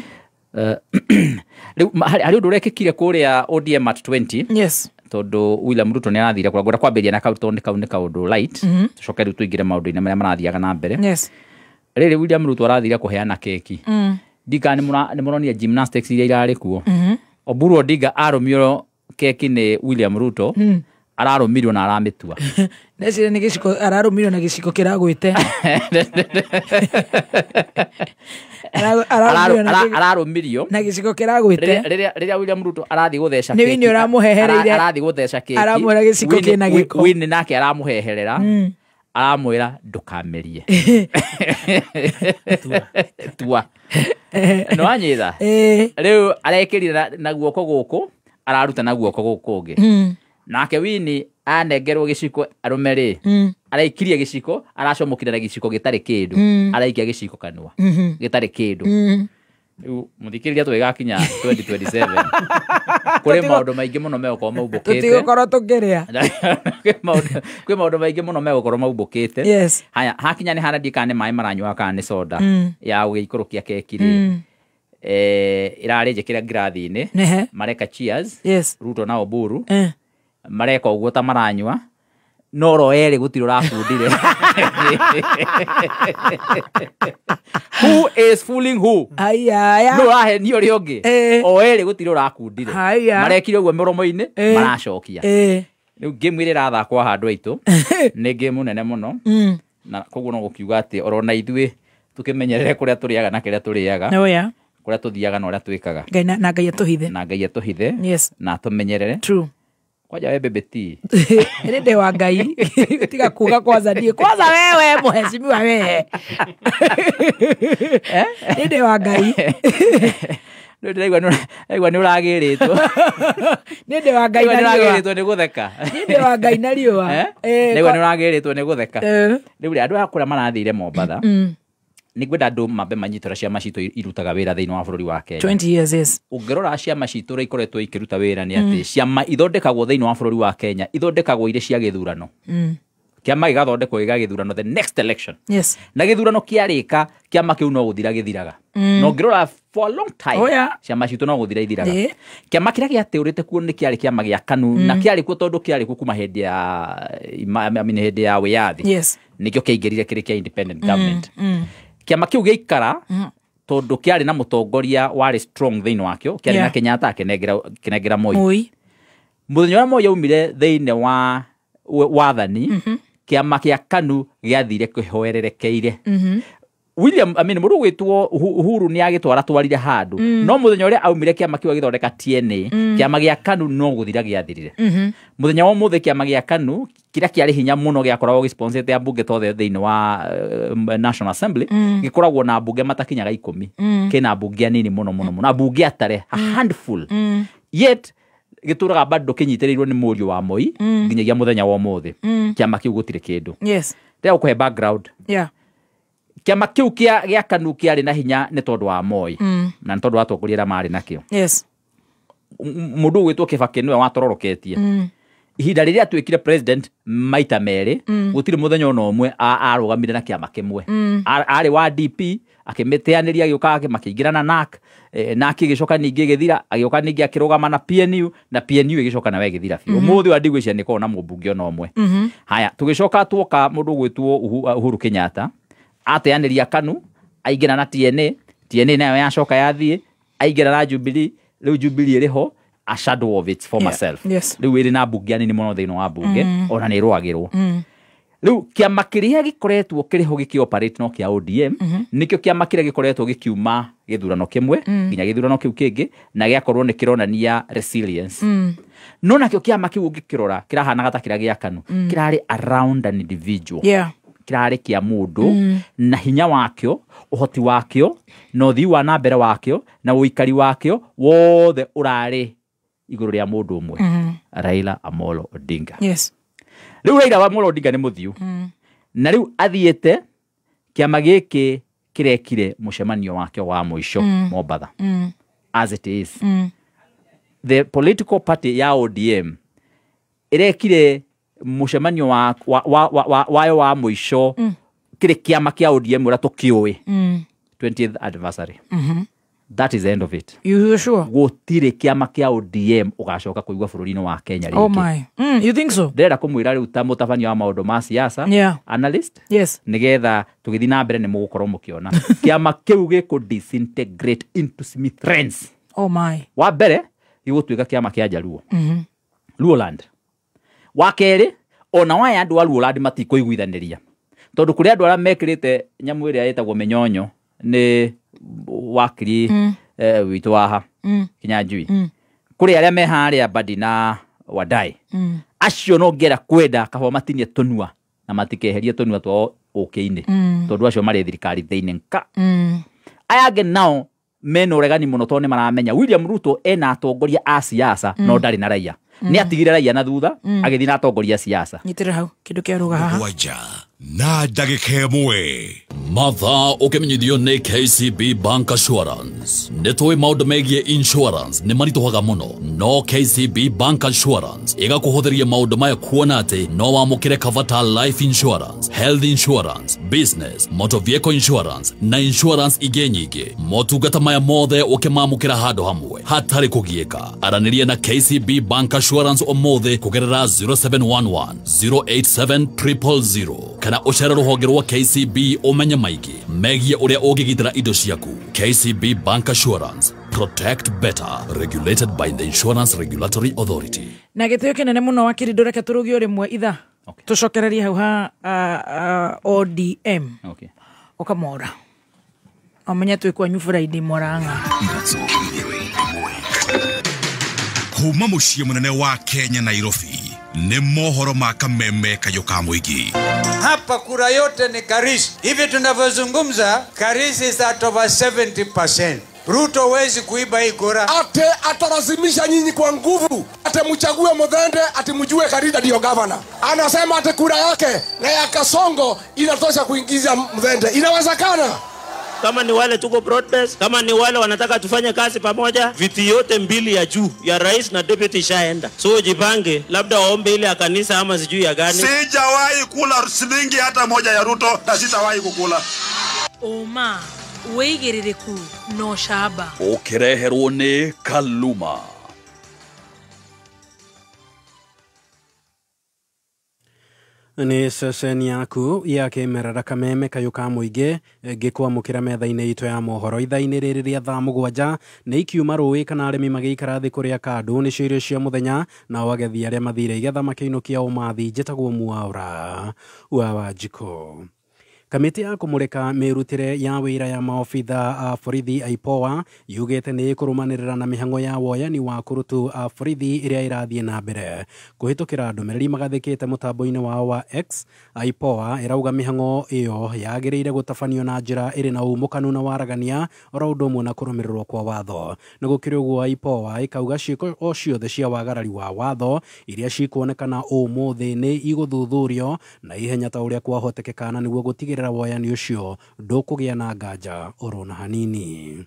Rĩu harĩ ũndũ ũrekĩkire kũrĩa ODM at 20. Yes. Tondũ William Ruto nĩ arathire kũragũra kwambĩrĩria na kaũntũ nĩ kaũndũ light. Tucoke rĩu tũingĩre maũndũ-inĩ marĩa marathiaga na mbere. Yes. Rĩrĩ William Ruto arathire kũheana keki. Ndika nĩ mũronia gymnastics iria irarĩ kuo. Oburu Odinga arũmio keki nĩ William Ruto. Ararũmirwo na aramĩtua. Nĩcire nĩ gĩciko ararũmirwo na gĩciko kĩragwĩte. Ararũmirio na gĩciko kĩragwĩte. Rĩrĩa William Ruto arathi gũtheca keki. Nĩ winyo ũramũhehereire. Arathi gũtheca keki. Aramwĩra gĩciko kĩna gĩko. Win nake aramũheherera. Aramwĩra ndũkamerie. Tua. No anyitha. Rĩu arekĩrira na guoko gũkũ, araruta na guoko gũkũ ũngĩ. Nake Wini anengerwo gĩciko arũme araikirie gĩciko, aracomokire na gĩciko gĩtarĩ kĩndũ, araikia gĩciko kanua gĩtarĩ kĩndũ. Rĩu mũthikĩrĩria twĩgakinya 2027 kũrĩ maũndũ maingĩ mũno megũkorwo maumbũkĩte. Tũtigũkorwo tũkĩrĩa. Kwĩ maũndũ maingĩ mũno megũkorwo maumbũkĩte. Yes. Haya hakinya nĩ hana ndikane maĩ maranyua kana nĩ soda ya gũgĩikũrũkia keki rĩ. Irarĩ njĩkĩra ngirathi-inĩ mareka cheers. Yes. Ruto na Oburu. Mareka ũguo ta maranyua no ro erĩ gũtirĩ ũrabundire. Who is fooling who? Aya. No aheni ũrĩa ũngĩ. O erĩ gũtirĩ ũrakundire. Marekire ũguo mũromo-inĩ maracokia. Rĩu game ĩrĩa ĩrathakwo handũ aitũ nĩ game nene mũno. Na koguo no gũkiuga atĩ orona ithuĩ tũkĩmenyerere kũrĩa tũrĩaga na kĩrĩa tũrĩaga. Kũrĩa tuthiaga na ũrĩa twĩkaga. Na Ngai atũhithe. Na Ngai atũhithe. Yes. Na tũmenyerere. True. Kwaja wewe bebeti. Nende wa Ngai. Tiga kuga kwanza ndiye. Kwanza wewe mheshimiwa wewe. Nende wa Ngai. Ndio nĩ ũragĩrĩtwo. Nende wa Ngai na ũragĩrĩtwo nĩ gũtheka. Nende wa Ngai na riũa. Nĩguo nĩ ũragĩrĩtwo nĩ gũtheka. Rĩu andũ aya kũrĩa marathire Mombatha. Nĩngwenda andũ mambe manyitĩra ciama citũ irutaga wĩra thĩinĩ wa bũrũri wa Kenya. 20 years, yes. Ũngĩrora ciama citũ ũrĩa ikoretwo ikĩruta wĩra nĩ atĩ ciama ithondekagwo thĩinĩ wa bũrũri wa Kenya ithondekagwo irĩ cia gĩthurano. Kĩama gĩgathondekwo gĩa gĩthurano the next election. Yes. Na gĩthurano kĩarĩka kĩama kĩu no gũthira gĩthiraga. No ngĩrora for a long time ciama citũ no gũthira ithiraga. Kĩama kĩrĩa gĩatĩũrĩte kuo nĩ kĩarĩ kĩama gĩa KANU na kĩarĩ kuo tondũ kĩarĩ kuo kuma hĩndĩ ya wĩyathi. Yes. Nĩkĩo kĩaingĩrire kĩrĩ kĩa independent government. Kĩama kĩu gĩikara tondũ kĩarĩ na mũtongoria warĩ strong thĩinĩ wakĩo, kĩarĩ na Kenyatta akĩnengera Moi. Mũthenya ũrĩa Moi aumire thĩinĩ wa wathani, kĩama kĩa KANU gĩathire kĩhoererekeire. Mũndũ gwĩtwo Uhuru nĩ agĩtwarire handũ, no mũthenya ũrĩa aumire kĩama kĩu agĩthondeka TNA, kĩama gĩa KANU no gũthira gĩathirire. Mũthenya wa ũmũthĩ kĩama gĩa KANU kĩrĩa kĩarĩ hinya mũno gĩakoragwo gĩsponsete ambunge tothe thĩinĩ wa National Assembly, gĩkoragwo na ambunge matakinyaga 10, kĩna ambunge anini mũno, ambunge atare a handful. Yet gĩtũraga bado kĩnyitĩrĩirwo nĩ mũriũ wa Moi nginyagia mũthenya wa ũmũthĩ. Kĩama kĩu gũtirĩ kĩndũ. Yes. Rĩu kũhe background. Yeah. Kĩama kĩu gĩa KANU kĩarĩ na hinya nĩ tondũ wa Moi na nĩ tondũ wa atongoria arĩa marĩ nakĩo. Yes. Mũndũ gwĩtwo Kibaki nĩwe watororoketie. Ihinda rĩrĩa atuĩkire president maita merĩ gũtirĩ mũthenya ona ũmwe arũgamire na kĩama kĩmwe. Arĩ wa DP akĩmĩteanĩria agĩũka makĩingĩrana NARC, NARC ĩgĩcoka ningĩ ĩgĩthira, agĩũka ningĩ akĩrũgama na PNU ĩgĩcoka nawe ĩgĩthira biũ. Ũmũthĩ wa ndigwĩciria nĩ korwo na mũmbunge ona ũmwe. Haya tũgĩcoka tuoka mũndũ gwĩtwo Uhuru Kenyatta ateanĩria KANU, aingĩra na TNA nayo yacoka yathiĩ, aingĩra na Jubilee, rĩu Jubilee ĩrĩho a shadow of its former self. Yes. Rĩu ĩrĩ na mbunge nini mũno thĩinĩ wa mbunge ona nĩ ĩrũagĩrwo. Riu kiama kiria gikoretwo kiriho gikioperate no kia ODM nikio kiama kiria gikoretwo gikiuma githurano kimwe nginya githurano kiu kingi na giakorwo ni kironania resilience no nakio kiama kiu gikirora kirahana gata kiria gia KANU kirari around an individual kirari kia mundu na hinya wakio uhoti wakio no thi wa na mbere wakio na uikari wakio wothe urari iguru ria mundu umwe Raila Amolo Odinga. Riu Raila Amolo Odinga ni muthiu na riu athiete kiama giki kirekire mucemanio wake wa muico Mombatha as it is the political party ya ODM irekire mucemanio wayo wa muico kire kiama kia ODM ura tukiui 20th anniversary. That is the end of it. You sure? Gutire kiama kia ODM ugacoka kuigwa bururi-ini wa Kenya ringi. Oh my. You think so? Ndera kumwira riu ta mutabania wa maundu ma siasa analyst nigetha tugithi na mbere ni mugukorwo mukiona kiama kiu giku disintegrate into smithereens. Oh my. Wa mbere igutwika kiama kia Jaluo Luoland. Wa keri ona waya andu wa Luoland matikuiguithaniria tondu kuri andu ara mekirite nyamu iria yetagwo menyonyo ni wakiri witu waha Kinyanjui kuri aria me haria Badi na Wadai acio no ngera kwenda kabo matinie tonua na matikeherie tonua to okay-ini tondu acio mari thirikari thiini nka ayage nao meno regani muno tone maramenya William Ruto ena atongoria a siasa no ndari na raia ni atigire raia na thutha agithi na atongoria siasa nyitira hau kindu kia ruga haha na ndagika imwe mathaa ukimenyithio ni KCB Bank Assurance nitwi maundu megie insurance ni marituhaga muno no KCB Bank Assurance igakuhuthiria maundu maya kuona ati no wamukire kavata life insurance, health insurance, business, motor vehicle insurance na insurance ingĩ nyingĩ. Motungata maya mothe ukimamukira handu hamwe hatari kugieka. Araniria na KCB Bank Assurance omothe kugerera 0711 087 000 kana ucera ruhonge rwa KCB umenye maigi megie uria ungigitira indo ciaku. KCB Bank Assurance, protect better, regulated by the Insurance Regulatory Authority. Na gitio kinene muno wakirindo reke turugio rimwe itha tucokererie hau ha ODM ukamora amenya twikwa New Friday Murang'a kuma muciĩ munene wa Kenya Nairobi ni mohoro ma kameme kayuka mwigi. Hapa kura yote ni Karisi. Hivi tunavyozungumza Karisi is at over 70%. Ruto wezi kuiba hii kura. Ate atalazimisha nyinyi kwa nguvu. Ate mchague Muthende, ate mjue Karida ndio governor. Anasema ate kura yake na ya Kasongo inatosha kuingiza Muthende. Inawezekana? Kama ni wale tuko broad-based, kama ni wale wanataka tufanye kazi pamoja, viti yote mbili ya juu ya rais na deputy shaenda. So jipange, labda waombe ile ya kanisa ama sijui ya gani. Sijawahi kula shilingi hata moja ya Ruto na sitawahi kukula. Oma, weigirireku no shaba. Ukireherwo ni Kaluma. Ni ceceni yaku ya kimerera kameme kayuka muingi gikwamukira metha-ini itu ya mohoro itha-ini riri ria thaa mugwanja ni ikiuma rui kana arimi magiikara thi kuria kandu ni cio irio cia muthenya na wagethi aria mathire igetha makiinukia umathi njitagwo Mwaura wa Wanjiko. Kamiti ya kumurika mirutire ya wira ya maofitha a borithi IPOA yugite ni kurumanirira na mihango ya woyani wa kurutu a borithi iria irathie na mbere kuhitukira ndumiriri magathikite mutambo-ini wao wa X. IPOA irauga mihango iyo yagiriire gutabanio na njira iri na umukanu na waragania ora undu umwe na kurumirirwo kwa watho. Na gukiri uguo IPOA ikauga ciiko o ciothe cia wagarari wa watho iria cikuonekana umuthi ni iguthuthurio na ihenya ta uria kwahotekekana niguo gutigirira woyani ucio ndukugia na nganja orona hanini.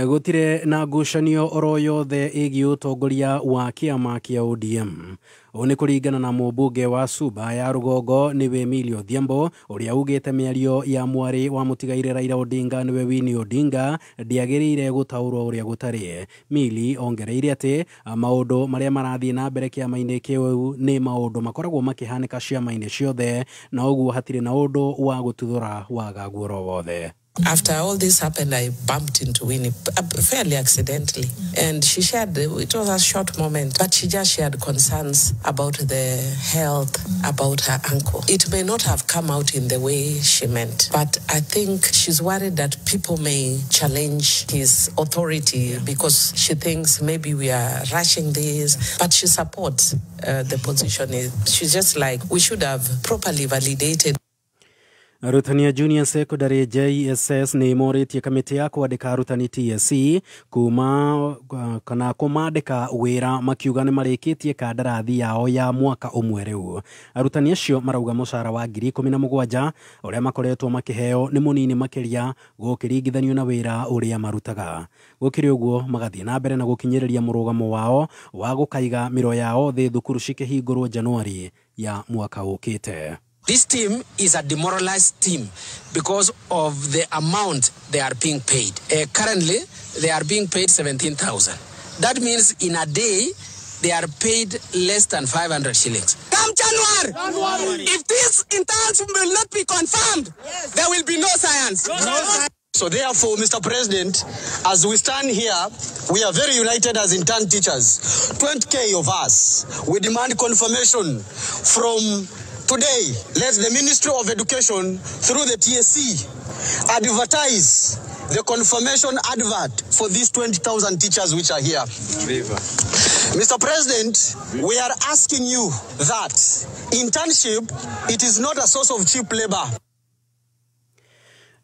Gutire na ngucanio oro yothe igi utongoria wa kiama kia ODM. Oni kuringana na mubunge wa Suba ya Rugongo niwe Emilio Odhiambo uria ugite miario ya mwari wa mutigaire Raila Odinga niwe Winnie Odinga ndiagirire gutaurwo uria gutari. Mili ongereire ati maundu maria marathie na mbere kiama-ini kiu ni maundu makoragwo makihanika ciama-ini ciothe na uguo hatire na undu wa gututhura wagagu oro wothe. After all this happened, I bumped into Winnie fairly accidentally. And she shared, it was a short moment, but she just shared concerns about the health, about her uncle. It may not have come out in the way she meant, but I think she's worried that people may challenge his authority because she thinks maybe we are rushing this, but she supports the position. She's just like, we should have properly validated. Arutani Junior Secondary JSS ni moretie kamiti ya kwandika arutani TSC kuma kana kumandika wira makiuga ni marikitie kandarathi yao ya mwaka umwe riu. Arutani acio marauga mucara wa 17,000 uria makoretwo makiheo ni munini makiria gukiringithanio na wira uria marutaga. Gukiri uguo magathie na mbere na gukinyiriria murugamo wao wa gukaiga miro yao thi thukuru cikihingurwo Januari ya mwaka ukite. This team is a demoralized team because of the amount they are being paid. Currently, they are being paid 17,000. That means in a day, they are paid less than 500 shillings. Come January! If these interns will not be confirmed, there will be no science. So therefore, Mr. President, as we stand here, we are very united as intern teachers. 20K of us. We demand confirmation from today. Let the Ministry of Education, through the TSC, advertise the confirmation advert for these 20,000 teachers which are here. Viva. Mr. President, we are asking you that internship, it is not a source of cheap labor.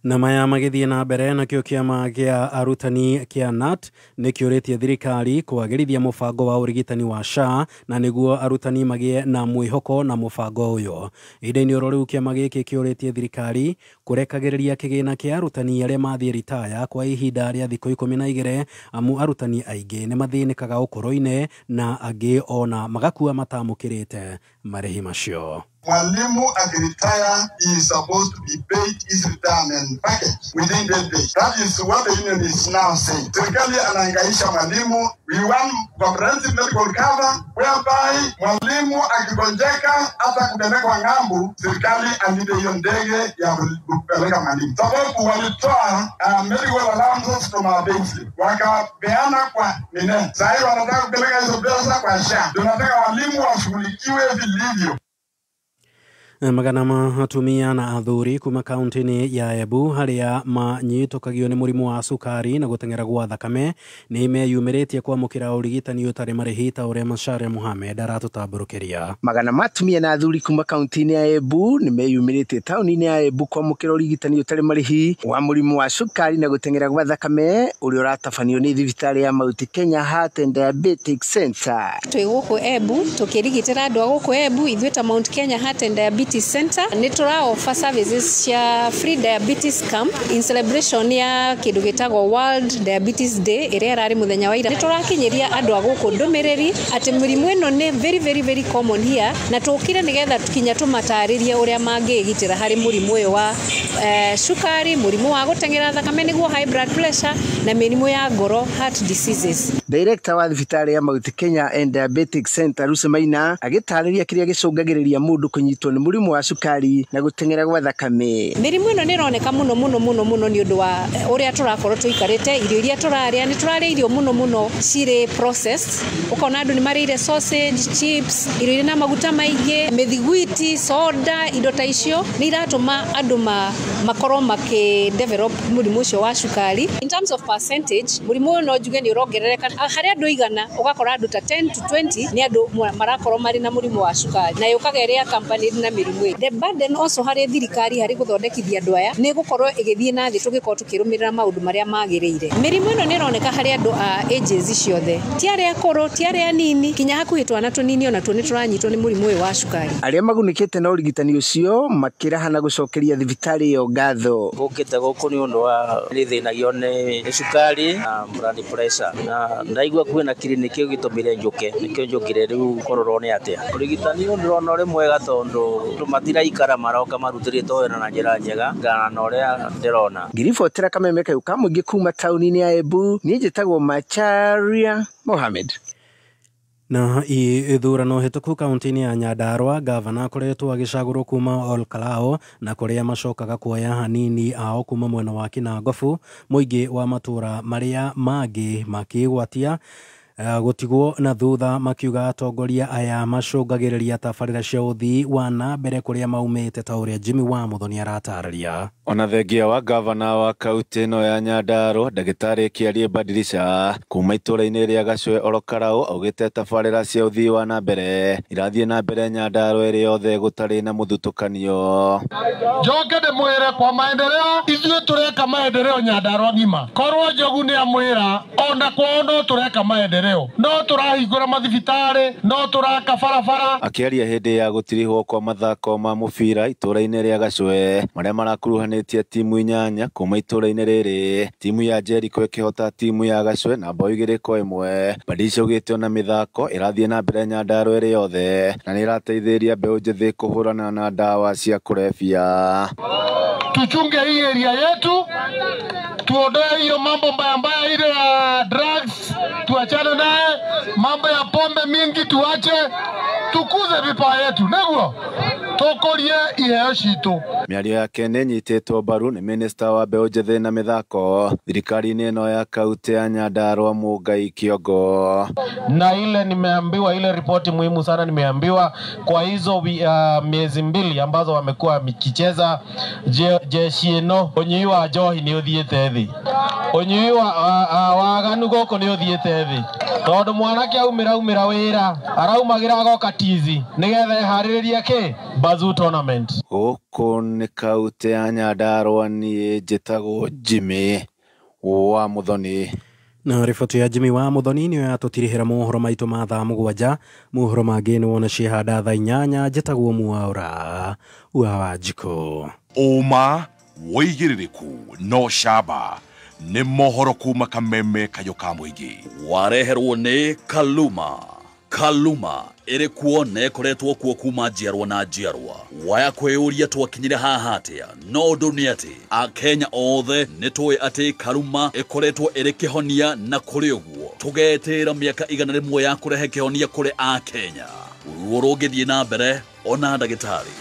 Na maya magithie na mbere na kio kiama gia arutani kia NAT ni kiuritie thirikari kwagirithia mubango wa urigitani wa SHA na niguo arutani magie na mwihoko na mubango uyo. Ide-ini riu kiama giki kiuritie thirikari kurekagiriria kigina kia arutani aria mathie ritaya kwa ihinda ria thikũ 12 amu arutani aingi ni mathinikaga ukoro-ini na angi ona magakua matamukirite marihi macio. Mwalimu akiretire is supposed to be paid his retirement package within 8 days. That is what the union is now saying. Serikali anahangaisha mwalimu. We want comprehensive medical cover whereby mwalimu akigonjeka hata kupelekwa ng'ambu, serikali anipe hiyo ndege ya kupeleka mwalimu. Sababu walitoa medical allowances from our basic. Wakapeana kwa mine. Sasa wanataka kupeleka hizo pesa kwa SHA. Tunataka walimu washughulikiwe vilivyo. Magana ma atumia na athuri kuma kaunti-ini ya Embu haria manyitũkagio ni murimu wa cukari na guteng'era gwa thakame ni meyumĩrĩtie kwamũkĩra ũrigitani ũtarĩ marĩhi ta ũrĩa Macharia Mohamed aratũtambũrũkĩria. Magana ma atumia na athuri kuma kaunti-ini ya Embu ni meyumĩrĩtie taũni-ini ya Embu kwamũkĩra ũrigitani ũtarĩ marĩhi wa murimu wa cukari na guteng'era gwa thakame ũrĩa ũratabanio ni thibitarĩ ya Mount Kenya Heart and Diabetic Center. Twĩ gũkũ Embu tũkĩrigitĩra andũ a gũkũ Embu ithuĩ ta Mount Kenya Heart and Diabetic Center ni tura offer services cia free diabetes camp in celebration ya kindu gitagwo World Diabetes Day iria rari muthenya wa ira. Ni turakinyiria andu a guku ndumiriri ati murimu ino ni very common here na tukire nigetha tukinya tumataririe uria mangigitira hari murimu uyu wa sukari, murimu wa guteng'era thakame niguo high blood pressure na mirimu ya ngoro heart diseases. Director wa thibitarĩ ya Mount Kenya and Diabetic Center Lucy Maina agitariria kiria gicungagiriria mundu kunyitwo ni murimu wa sukari na guteng'era gwa thakame. Mirimu ino ni roneka muno ni undu wa uria turakorwo tuikarite irio iria turaria ni turaria irio muno cire processed. Ukona andu ni marire sausage, chips, irio ina maguta maingi, mithiguiti, soda, indo ta icio ni iratuma andu makorwo develop murimu ucio wa sukari. In terms of percentage, murimu no njuge ni urongerereka hari andu igana ugakora andu ta 10 to 20 ni andu marakorwo mari na murimu wa sukari na yukageria company na mirimu. The burden also hari thirikari hari guthondekithia andu aya ni gukorwo igithie na thi tugikorwo tukirumirira maundu maria magiriire. Mirimu ino ni roneka hari andu a ages ciothe, ti aria akuru, ti aria anini, kinya hakuhi twana tunini ona tu ni turanyitwo ni murimu uyu wa sukari. Aria magunikite na urigitani ucio makirahana gucokeria thibitari iyo ngatho. Gukite guku ni undu wa rithinagio ni sukari na blood pressure na ndaigua kwina kiriniki gitumire njuke nikio njukire riu kororo ni atia urigitani undu rona uri mwega tondu matiraikara maroka marutirite wira na njira njega ngana uria ndirona. Ngiribotera Kameme kayuka muingi kuma tauni-ini ya Embu ni njitagwo Macharia Mohamed. Na ithurano hituku kaunti-ini ya Nyandarua, gavana akoretwo agicagũrwo kuma Olkalao na kuria macokaga kuoya hanini ao kuma mwena wa Kinangofu, muingi wa matura maria mangi makigwatia gutigwo na thutha makiuga atongoria aya macungagiriria tabarĩra cia ũthii wa na mbere kuria maumĩte ta ũrĩa Jimmy wa Muthoni aratarĩria. Ona thengia wa gavana wa kaunti ĩno ya Nyandarua Ndagĩtarĩ Kĩarie Badilisha kuma itũra-inĩ rĩa Gacũe Olkarau augĩte tabarĩra cia ũthii wa na mbere irathiĩ na mbere Nyandarua ĩrĩ yothe gũtarĩ na mũthutũkanio. Njoke ndĩmwĩre kwa maendeleo ithuĩ tũreka maendeleo Nyandarua ng'ima. Korwo Njogu nĩamwĩra ona kwao no tũreka maendeleo. No tũrahingũra mathibitarĩ, no tũraka barabara. Akĩaria hĩndĩ ya gũtirihwo kwa mathako ma mũbira itũra-inĩ rĩa Gacũe marĩa marakuruhanĩtie timu 8 kuma itũra-inĩ rĩrĩ, timu ya Jericho ĩkĩhota timu ya Gacũe na bao 2-1. Badilisha augĩte ona mĩthako ĩrathiĩ na mbere Nyandarua ĩrĩ yothe na nĩ ĩrateithĩrĩria mbeũ njĩthĩ kũhũrana na ndawa cia kũrebia. Tuchunge hii area yetu, tuondoe hiyo mambo mbaya mbaya ile ya drugs, tuachane naye, mambo ya pombe mingi tuache, tukuze vipawa yetu, neguo tokorie iheo citu. Mĩario yake nĩ nyitĩtwo mbaru nĩ minista wa mbeũ njĩthĩ na mĩthako thirikari-inĩ ĩno ya kaunti ya Nyandarua Mũngai Kĩongo. Na ile nimeambiwa, ile ripoti muhimu sana nimeambiwa, kwa hizo miezi 2 ambazo wamekuwa mikicheza jeshi ino onyiwa Njohi ni uthiete thi, onyiwa waganu goko ni uthiete thi, tondu mwanake aumira wira araumagira agoka tizi nigetha eharĩrĩrie ki Bazoo tournament. Gũkũ nĩ kaunti ya Nyandarua, niĩ njĩtagwo Jimmy wa Muthoni. Na riboti ya Jimmy wa Muthoni nĩyo yatũtirihĩra mohoro maitũ ma thaa 7. Mohoro mangĩ nĩ wona cihanda thaa 8. Njĩtagwo Mwaũra wa Wanjikũ. Uma woigĩrĩrĩku no camba nĩ mohoro kuma Kameme Kayũ ka Mũingĩ. Wareherwo nĩ Kaluma ĩrĩ kuo na ĩkoretwo kuo kuma njiarwa na njiarwa. Waya kwĩũria twakinyire haha atĩa, no ũndũ nĩ atĩ Akenya othe nĩtũĩ atĩ Kaluma ĩkoretwo ĩrĩ kĩhonia, na kũrĩ ũguo tũgetĩra mĩaka 100 ya kũrehe kĩhonia kũrĩ Akenya. Ruo rũngĩthiĩ na mbere, ona ndagĩtarĩ.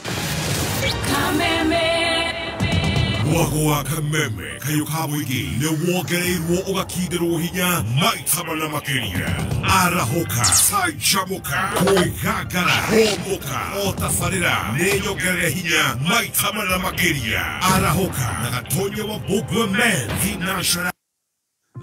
Mwago wa Kameme Kayũ ka Mũingĩ nĩ wongereirwo ũgakindĩrwo hinya maita mana makĩria. Arahoka, canjamũka, kwĩgangara, homoka, o tabarĩra nĩ nyongerere hinya maita mana makĩria. Arahoka na Gatonye wa Mbũgua Men Financial.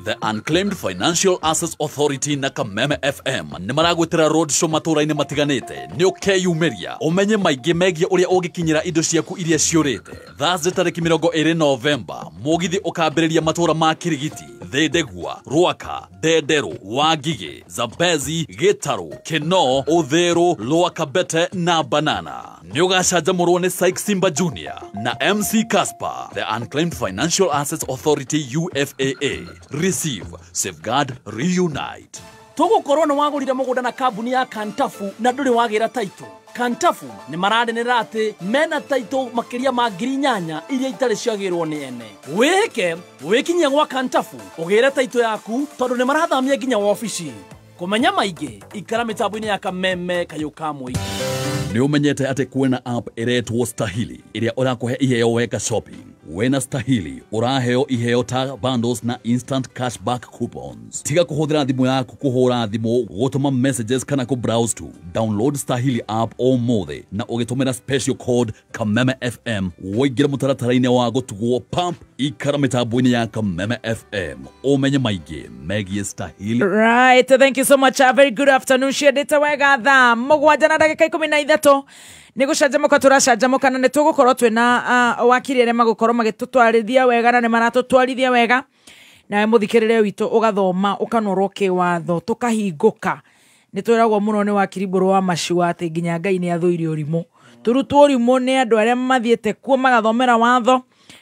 The Unclaimed Financial Assets Authority na Kameme FM nĩ maragwĩtĩra road show matũra-inĩ matiganĩte. Nĩ ũkeyumĩria ũmenye maingĩ megiĩ ũrĩa ũngĩkinyĩra indo ciaku iria ciũrĩte. Thursday tarĩki 20 November, mũgithi ũkambĩrĩria matũra ma Kirigiti, Thĩndĩgua, Rwaka, Ndenderu, Wangigĩ, Zambezi, Gĩtarũ, Kĩno, Ũthĩrũ, Lwakabete na Banana. Nĩ ũgacanjamũrwo nĩ Syke Simba Jr. na MC Casper. The Unclaimed Financial Assets Authority UFAA. Receive, safeguard, reunite. Tũgũkorwo nĩ wagũrire mũgũnda na kambuni ya Kantafu na ndũrĩ wagĩra taito. Kantafu nĩ maradenera atĩ mena taito makĩria ma 8,000 iria itarĩ ciagĩrwo nĩ ene. Wĩke wĩkinyie gwa Kantafu ũgĩre taito yaku tondũ nĩ marathamia nginya wabici. Kũmenya maingĩ ikara mĩtambo-inĩ ya Kameme Kayũ ka Mũingĩ. Nĩ ũmenyete atĩ kwĩna app ĩretwo Stahili ĩrĩa ũrakũhe iheo weka shopping. Wena Stahili ũraheo iheo ta bundles na instant cashback coupons. Tiga kũhũthĩra thimũ yaku kũhũra thimũ, gũtũma messages kana browse tu. Download Stahili app ũmũthĩ na ũgĩtũmĩra special code Kameme FM woingĩra mũtaratara-inĩ wa gũtugwo pump. Ikara mĩtambo-inĩ ya Kameme FM ũmenye maingĩ megiĩ Stahili. Right, thank you so much. A very good afternoon. Ciendete wega thaa 7 na ndagĩka 13. Nĩgũcanjamũka tũracanjamũka na nĩtũgũkorwo twĩna wakiri arĩa magũkorwo magĩtũtwarithia wega na nĩmaratũtwarithia wega, nawe mũthikĩrĩre witũ ũgathoma ũkanorwo kĩwatho tũkahingũka. Nĩtwĩragwo mũno nĩ wakiri Mbũrũ wa Macua atĩ nginya Ngai nĩathũire ũrimũ. Tũrutwo ũrimũ nĩ andũ arĩa mathiĩte kuo magathomera watho,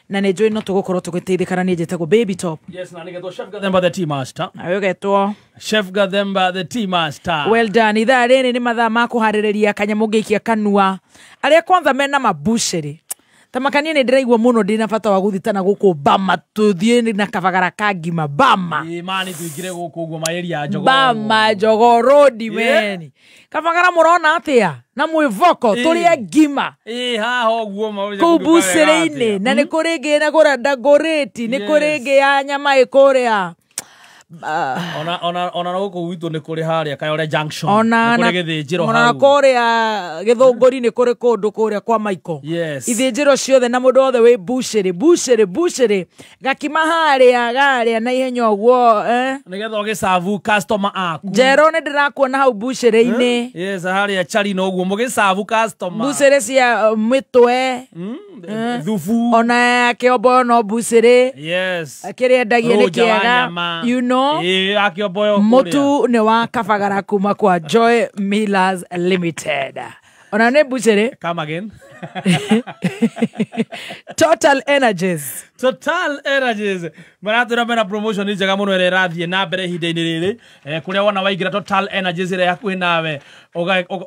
na nĩ njũĩ no tũgũkorwo tũgĩteithĩkana. Niĩ njĩtagwo Baby Top. Yes, na nĩgetwo Chef Gathemba the Tea Master. Nawe ũgetwo Chef Gathemba the Tea Master. Well done. Ithaa rĩrĩ nĩ mathaa ma kũharĩrĩria kanyamũ gĩikia kanua. Arĩa kwanza mena mabucĩrĩ tamakania nä ndä raigua må no ndä na bata wa gå thitana gå kå Bama tå thiä na kabagara ka ngima Bama mani tå ingä re gå kå guo maeri ya Jogoo Bama Jogoo Road meni kabagara må rona atä a na mwä voko tå rä a ngima haha å guo kå bucä-rä-inä na nä kå rä ngä na gå randa ngå rä ti nä kå rä ngä ya nyama ä kå rä a ona no gå gwitå nä kå rä harä Kayole Junction nä kå rä gä thä njä ona kå rä a gä thå ngå ri nä kå rä kå ndå kå rä a kwa maiko ithä njä ro ciothe na må ndå othe wä bucä gakima harä a garä a na ihenya å guo nä getha å gä cavu customer aku njero nä ndä rakuona hau bucä-rä-inä harä a cari no guo må gä cavu bucä-rä cia mä twe thubu ona kä ombo no bucä-rä kä rä endagia nä kä ega mutu ne wa kabagara kuma kwa Joy Millers Limited ona ne buchere come again Total Energies maratura mena promotion ni jaga muno ere rathie na mbere hinde-ini riri kuria wona waingira Total Energies ire yakuhi nawe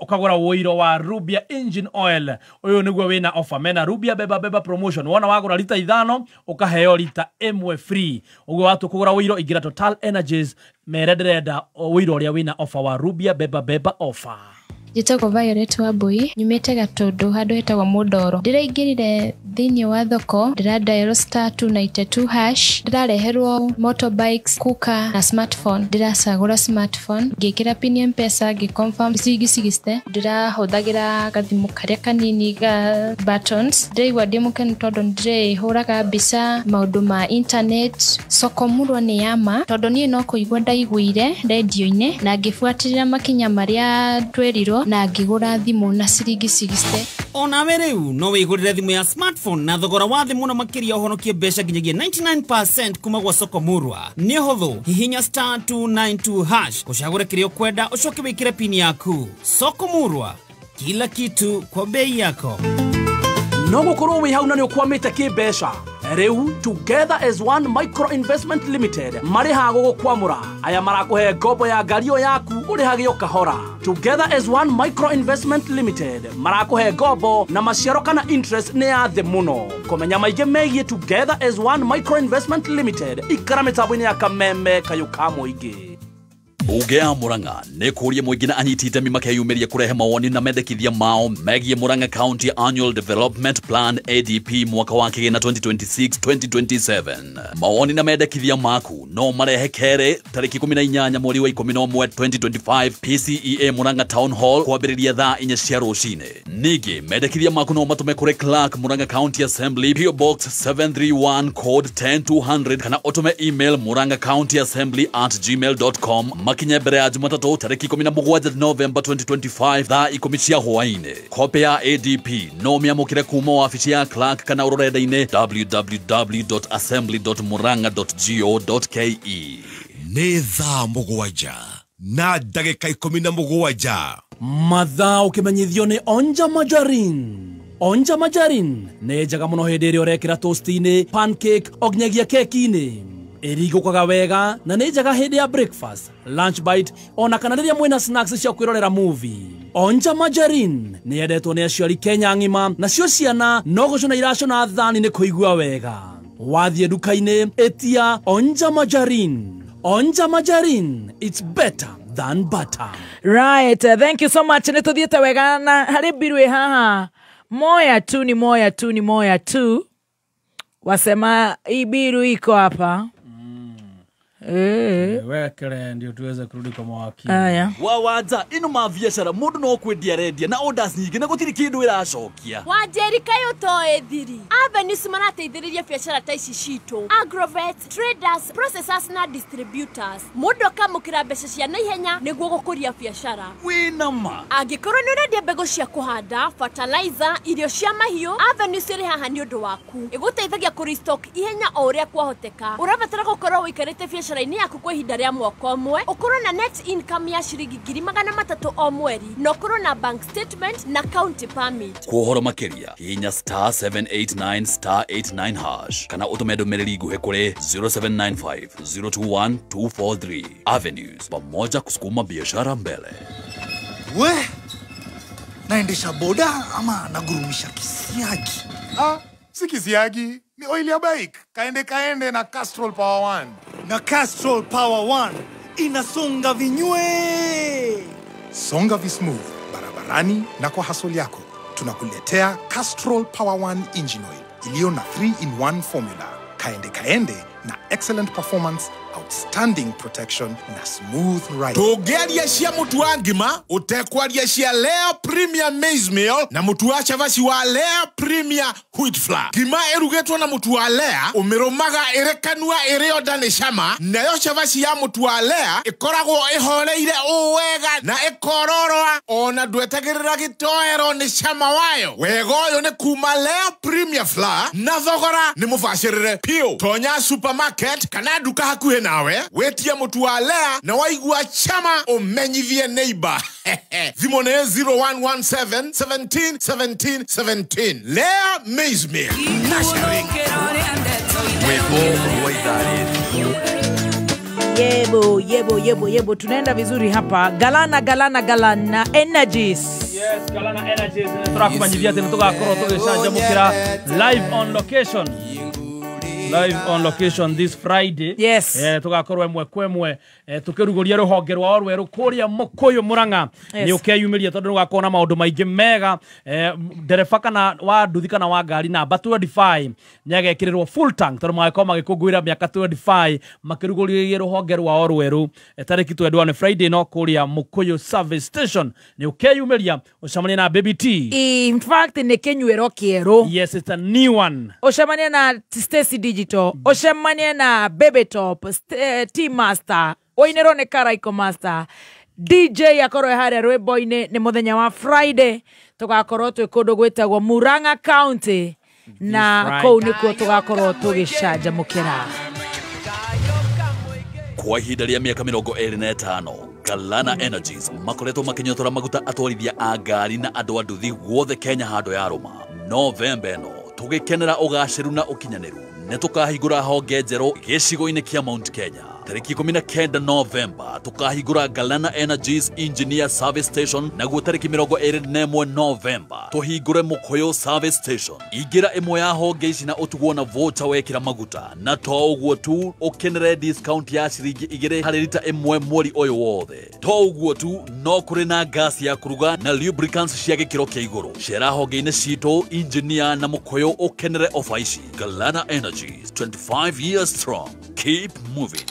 ukagura woiro wa Rubia engine oil uyu niguo wina offer mena Rubia beba promotion wona wagura lita 5 ukaheo lita 1 free uguo watu kugura woiro ingira Total Energies mere ndirenda woiro uria wina offer wa Rubia beba offer. Jitagwo Violet Wambui nyumite Gatundu handu hetagwo Mundoro ndiraingirire thiini wa thoko ndiradial *292# ndirareherwo motorbikes cooker na smartphone ndiracagura smartphone ngikira pin M-Pesa ngiconfirm sigiste ndirahuthagira gathimu karia kanini ga buttons ndiraigua ndimukenu tondu ndirihuraga mbica maundu ma internet soko murwa ni yama tondu nie no kuigua ndaiguire radio-ini na ngifuatirira makinya maria twerirwo na ngigura thimu na ciringi 60 ona wereu no wigurire thimu ya smartphone na thogora wa thimu na makiria uhonokie mbeca nginyagia 99% kuma gwa soko murwa ni huthu hihinya *292# ucagure kirio kwenda ucoke wikire pini yaku soko murwa kila kitu kwa bei yako no gukorwo wi hau na ni ukwamite kimbeca Reu Together as One Micro Investment Limited mari ha gukwamura aya marakuhe ngombo ya ngario yaku uri hagio kahora. Together as One Micro Investment Limited marakuhe ngombo na maciaro kana interest ne ya the muno. Komenya maige megie Together as One Micro Investment Limited ikara mitambo-ini ya Kameme Kayuka Muingi. Bunge ya Murang'a nĩ kũria mũingĩ na anyiti itemi makeyumĩria kũrehe mawoni na mendekithia mao megiĩ Murang'a County Annual Development Plan ADP mwaka wa kĩgĩna 2026-2027. Mawoni na mendekithia maku no marehe kere tarĩki 18 mweri wa 11 2025 PCEA Murang'a Town Hall kwambĩrĩria thaa 4 cia rũcinĩ. Ningĩ mendekithia maku no matũme kũrĩ Clerk Murang'a County Assembly PO Box 731 code 10200 kana ũtũme email murang'acounty.assembly@gmail.com makinya mbere ya Jumatatu tariki 17 November 2025 thaa 10 cia hwaĩ-inĩ. Kopi ya ADP no miamukire kuma wabici ya Clerk kana urorenda-inĩ www.assembly.murang'a.go.ke. Nĩ thaa 7 na ndagĩka 17 mathaa ũkĩmenyithio nĩ Onja Majarin. Onja Majarin nĩ njega mũno hĩndĩ ĩrĩa ũrekĩra toast-inĩ, pancake o nginyagia keki-inĩ. Ĩrigũkaga wega na nĩ njega hĩndĩ ya breakfast, lunch bite ona kana rĩrĩa mwĩna snacks cia kwĩrorera movie. Onja Majarin nĩ yendetwo nĩ aciari Kenya ng'ima, nacio ciana no gũcũna iracũna thani nĩ kũigua wega. Wathiĩ nduka-inĩ ĩtia Onja Majarin. Onja Majarin, it's better than butter. Right, thank you so much. Nĩ tũthiĩte wega na harĩ biru haha moya tu wasema hii biru iko hapa. Wekere ndio tuweze kurudi kwa mawakili. Wawanza ino mabiacara mundu no kwendia rendia na orders nyingi na gutiri kindu iracokia. Wanjeri kayo toe thiri. Avenues marateithĩrĩria biacara ta ici citũ. Agrovet, traders, processors na distributors. Mundu akamũkĩra mbeca cia naihenya nĩguo gũkũria biacara. Wĩna ma. Angĩkorwo nĩ ũrendia mbegũ cia kũhanda, fertilizer, irio cia mahiũ, Avenues ĩrĩ haha nĩ ũndũ waku. Ĩgũteithagia kũrestock ihenya o ũrĩa kwahoteka. Ũrabatara gũkorwo ũikarĩte biacara-inĩ yaku kwa ihinda rĩa mwaka ũmwe, ũkorwo na net income ya ciringi 300,000 o mweri, na ũkorwo na bank statement na county permit. Kuohoro makiria hinya *789*89# kana ũtũme ndũmĩrĩri nguhĩ kũrĩ 0795021243. Avenues, pamoja kusukuma biashara mbele. We naendesha boda ama nagurumisha kisiagi? Sikiziagi, ni oil ya bike. Kaende na Castrol Power 1. Na Castrol Power 1 inasonga vinywe. Songa vismooth barabarani na kwa hustle yako. Tunakuletea Castrol Power 1 engine oil iliyo na 3-in-1 formula. Kaende na excellent performance, outstanding protection na smooth ride. Togeria cia mutu wa ngima utekwaria cia Lea Premium Maize Meal na mutu wa chavaci wa Lea Premium Wheat Flour. Ngima erugetwo na mutu wa Lea umirumaga irekanua irio ndani cama, nayo chavaci ya mutu wa Lea ikoragwo ihoreire uwega na ikororoa ona ndwetagirira gitoero ni cama wayo. Wega uyu ni kuma Lea Premium Flour na thogora ni mubacirire pio. Tonya supermarket kana duka hakuhe nawe wetia mutu wa Lea na waigua chama umenyithie neighbor. Thimone 0117 17 17 17. Lea Maize Meal. Yebo, tunaenda vizuri hapa. Galana Energies. Yes, Galana Energies. Turakubanyithia tena tugakorwo tugicanjamukira live on location. Live on location this Friday. Yes. Tugakorwo emwe kwemwe tukiruguria ruhonge rwa rweru kuria Mukuyu Muranga. Ni ukeyumiria tondu gakona maundu maingi mega. Dereva kana wa nduthi kana wa ngari namba 25 nyagekirirwo full tank tondu mageko magikungwira miaka 25 makiruguria ruhonge rwa rweru tariki 21 Friday no kuria Mukuyu service station. Ni ukeyumiria ucamania na Baby T. In fact ni kenyuero kiero. Yes, it's a new one. Ucamania na Stacy Digital, ucemanie na Baby Top, Team Master, oinerone Karaiko Master, DJ akorwo haria rwimbo-ini ni muthenya wa Friday, tugakorwo twi kundu gwitagwo Murang'a County na kou nikuo tugakorwo tugicanjamukira. Kwa ihinda rĩa miaka 25 Galana Energies makoretwo makinyotora maguta atwarithia a ngari na andu a nduthi guothe Kenya hando ya Roma. November eno tugikenera ugaciru na ukinyaniru netukahingura honge njeru gicigo-ini kia Mount Kenya. Tariki 19 November tukahingura Galana Energies Engineer Service Station naguo tariki 21 November tuhingure Mukuyu Service Station. Ingira imwe ya honge ici na utugwo na voucher wekira maguta na to uguo tu ukenere discount ya ciringi 2 harĩ lita imwe mweri uyu wothe. To uguo tu no kuri na gas ya kuruga na lubricants cia gikiro kia iguru. Cera honge-ini citu Engineer na Mukuyu ukenere offer ici. Galana Energies 25 years strong. Keep moving.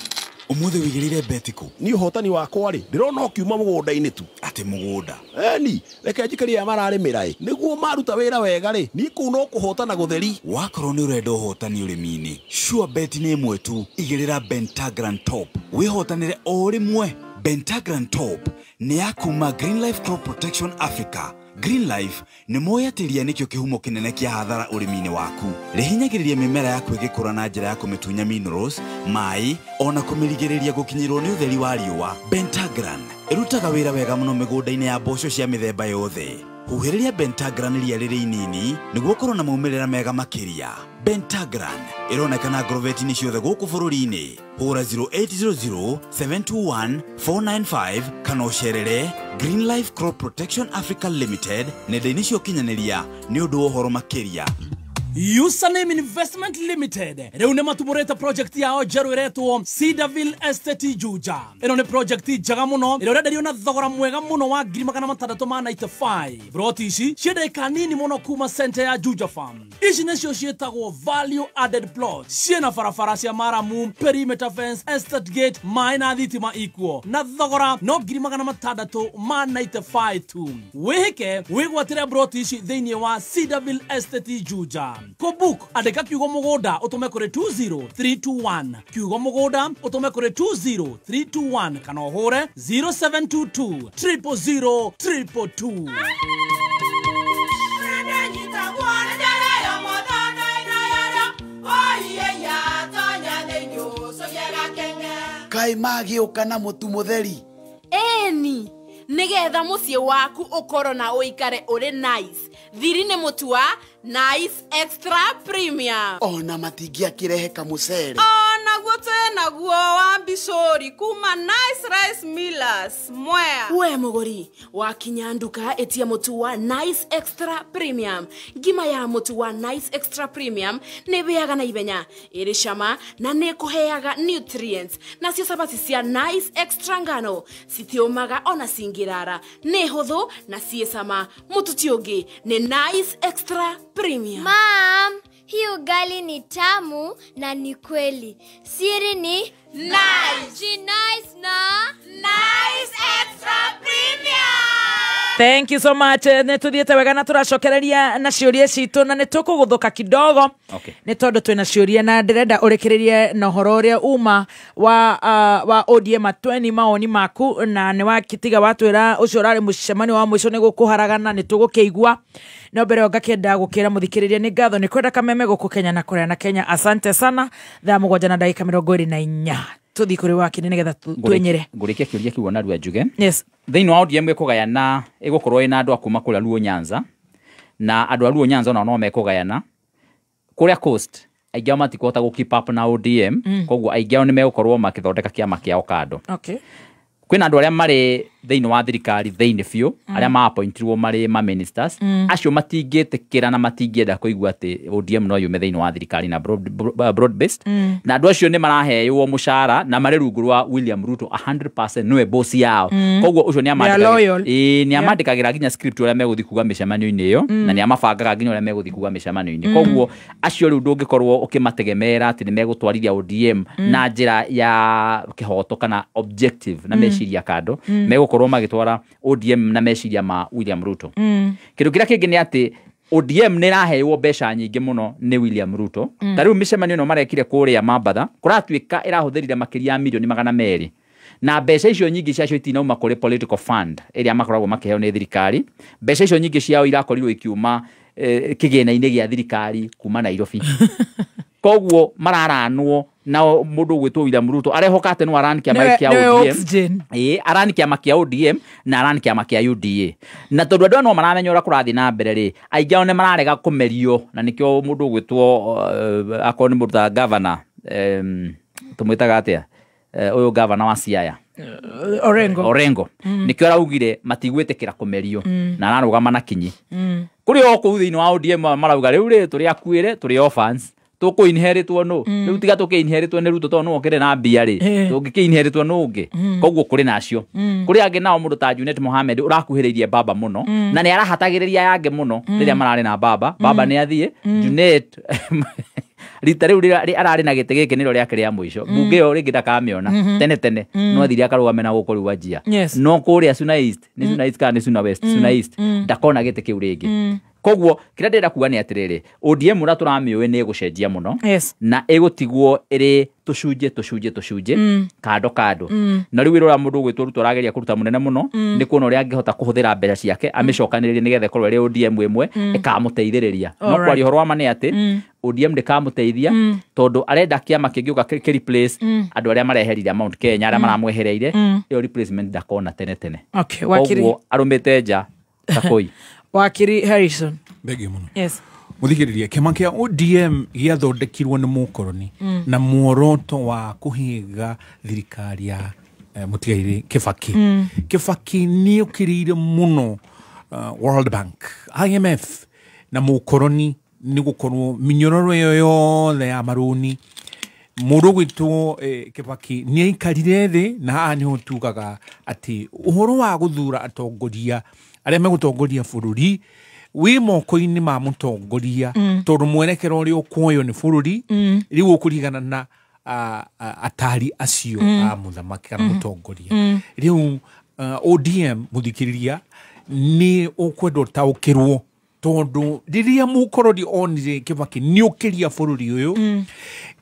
Umuthi wigirire betiko ni uhotani wakwa ri ndirona ukiuma mugunda-ini tu ati mugunda ni reke njikaria mararimira niguo maruta wira wega ri ni ku no kuhotana gutheri wakorwo ni urenda uhotani urimi-ini sure bet ni imwe tu igirira Bentagran Top wihotanire o rimwe. Bentagran Top ni yakuma Green Life Crop Protection Africa. Green Life ni moyatiria nikyo kihumo kinene kia hathara urimi-ini waku. Rihinyagiriria mimera yaku igikura na njira ya kumitunya minerals, mai, ona kumirigiria gukinyirwo ni utheri wa riua. Bentagran irutaga wira wega muno migunda-ini ya mboco cia mithemba yothe. Huhiriria Bentagran ria riri inini niguo korwo na maumirira mega makiria. Bentagran ironekana agroveti-ini ciothe guku bururi-ini. Hura 0800 721 495 kana ucerere Green Life Crop Protection Africa Limited nenda-ini cia ukinyaniria ni undu wa uhoro makiria. Username Investment Limited riu ni matumurite project yao njeru iretwo Cedarville Estate Juja. Ino ni project njaga muno iro renderio na thogora mwega muno wa 695. Broti ici ciendeka nini muno kuma center ya Juja Farm. Ici nicio cietagwo value added plots. Ciena farafara cia Maramu, perimeter fence, estate gate, mai na thitima ikuo. Na thogora no 695 tu. Wihike wigwatire broti ici thiini wa Cedarville Estate Juja. Kobook andika kiugo mugunda utume kuri 20321 kiugo mugunda utume kuri 20321 kana uhure 0722 000 222. Kai magi ukana mutu mutheri eni nigetha muciĩ waku ukorwo na uikare uri nice. Thiri ni mutu wa Nice Extra Premium. Ona matingia kirehe kamucere ona naguo tena guo wa Bishori kuma Nice Rice Millers Mwea. We muguri wakinya nduka etia mutu wa Nice Extra Premium. Ngima ya mutu wa Nice Extra Premium ne beaga na ibenya iri shama na ne kuheaga nutrients na cio sabati cia Nice Extra ngano sitiomaga ona singirara ne hotho na ciesama mutu tiongi ne Nice Extra Premium. Mom, hii ugali ni tamu na ni kweli. Siri ni nice. Ji nice na Nice Extra Premium. Thank you so much. Netuthiete wega na turacokereria na ciuria citu na nitukuguthuka kidogo. Okay. Ni tondu twina ciuria na ndirenda urekererie na horo uria uma wa ODM atweni maoni maku na ni wakitiga watwira ucio rari mucemani wa mwisho ni gukuharagana ni tugukeigua. No mbere ngakenda gukira muthikiriria ni ngatho ni kwenda kameme guku Kenya na Korea na Kenya. Asante sana. Thaa mugwanja na ndagika 24 tuthi kuri waki ni getha twenyere ngurikia kiuria kiu na rua njuge. Yes. Thiini wa ODM ekugayana igukorwo ina andu akuma kula Luo Nyanza na andu a Luo Nyanza no mekugayana kuria coast aingĩ matikota gu keep up na ODM koguo aingĩ ni megukorwo makithondeka kiama kiao kando. Okay. Kwina andu aria mari thiini wa thirikari thiini biu aria ma appointirwo mari ma ministers acio matingĩtĩkĩra na matingĩenda kuigua ati ODM no yume thiini wa thirikari na broad based na andu acio ni maraheywo mushara na mari rungu rwa William Ruto 100% niwe boss yao koguo ucio ni amandikagira ginya script uria meguthi kuga micemanio-ini iyo na ni amabangaga ginya uria meguthi kuga micemanio-ini koguo acio riu ndungikorwo ukimategemera ati ni megutwarithia ODM na njira ya kihoto kana objective na meciria kando megukorwo magitwara ODM na meciria ma William Ruto. Kindu kiria kingi ni ati ODM ni raheywo mbeca nyingi muno ni William Ruto. Tariu micemanio no marekire kuria Mambatha kuratuika irahuthirire makiria ya milioni 200 na mbeca icio nyingi ciacio itinauma kuri political fund iria makoragwo makiheo ni thirikari. Mbeca icio nyingi ciao irakorirwo ikiuma kigina-ini gia thirikari kuma Nairobi. Koguo mararanwo na mundu gwitwo William Ruto arehoka ati no arani kiama kia ODM arani kiama kia ODM na arani kiama kia UDA na tondu andu no maramenya ura kurathi na mbere ri aingĩ ne mararega kumerio na nikio mundu gwitwo akoni mutha governor tumwitaga atia uyu governor wa Siaya Orengo nikio araugire matigwitikira kumerio na ararugama na kinyi kuri oku thiini wa ODM marauga riu ri turi akuire turi orphans tuko inheritwo no riu tiga tuke inheritwo ni Ruto to no okire na mbia ri tungike inheritwo no ungi koguo kuri nacio kuri angi nao mundu ta Junet Mohamed urakuhiririe baba muno na ni arahatagiriria yange muno riria marari na baba ni athie Junet rita riu arari na gite giki niro riake ria mwisho bunge yo ringi ndakamiona tene no athiri akarugame na guko riu ajia no kuria Suna East ni Suna East kana Suna West Suna East ndakona gite kiu ringi koguo kira ndenda kuga ni atiriri ODM ura turamiwe ni gucenjia muno na egutigwo iri tucunje kando na riu wira mundu gwitwo Ruto arageria kuruta munene muno ni kuona uria angihota kuhuthira mbeca ciake amicokaniririe nigethe korwo ri ODM imwe ikamuteithiriria no kwari horo ama ni ati ODM ndikamuteithia tondu arenda kiama kingiuka ki replace andu aria mareherire Mount Kenya aria maramwehereire iyo replacement ndakona tene okay wakiri arumite nja takoi wakiri Harrison begi muno yes muthikiriria kiama kia ODM giathondekirwo ni mukoroni na muoroto wa kuhiga thirikari ya mutigaire Kibaki ni ukirire muno World Bank IMF na mukoroni ni gukorwo minyororo yo yothe ya maruni mundu gwitwo Kibaki ni aikarire thi na ani utugaga ati uhoro wa guthura atongoria aria megutongoria bururi wi moko-ini ma mutongoria tondu mwerekero uri ukuoyo ni bururi riu ukurigana na atari acio a muthamaki kana mutongoria riu ODM muthikiriria ni ukwenda taukirwo tondu riria mukorori onire Kibaki ni ukiria bururi uyu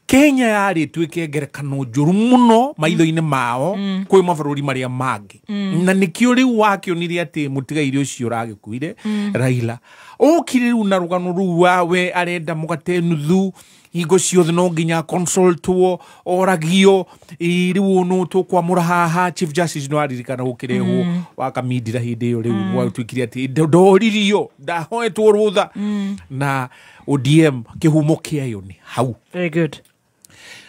Kenya yari twike ngerekano njuru muno maitho-ini mao kwi mabururi maria mangi na nikio riu wakionire ati mutigaire ucio uragikuire Raila okire riu na rugano ru wawe arenda mugate nuthu hingo ciothe no nginya consultwo oragio riu no tukwamura haha Chief Justice no aririkana gukirehwo wakamindira hindi iyo riu gwatwikire ati ndoririo ndahoetwo rutha na ODM kihumo kiayo ni hau very good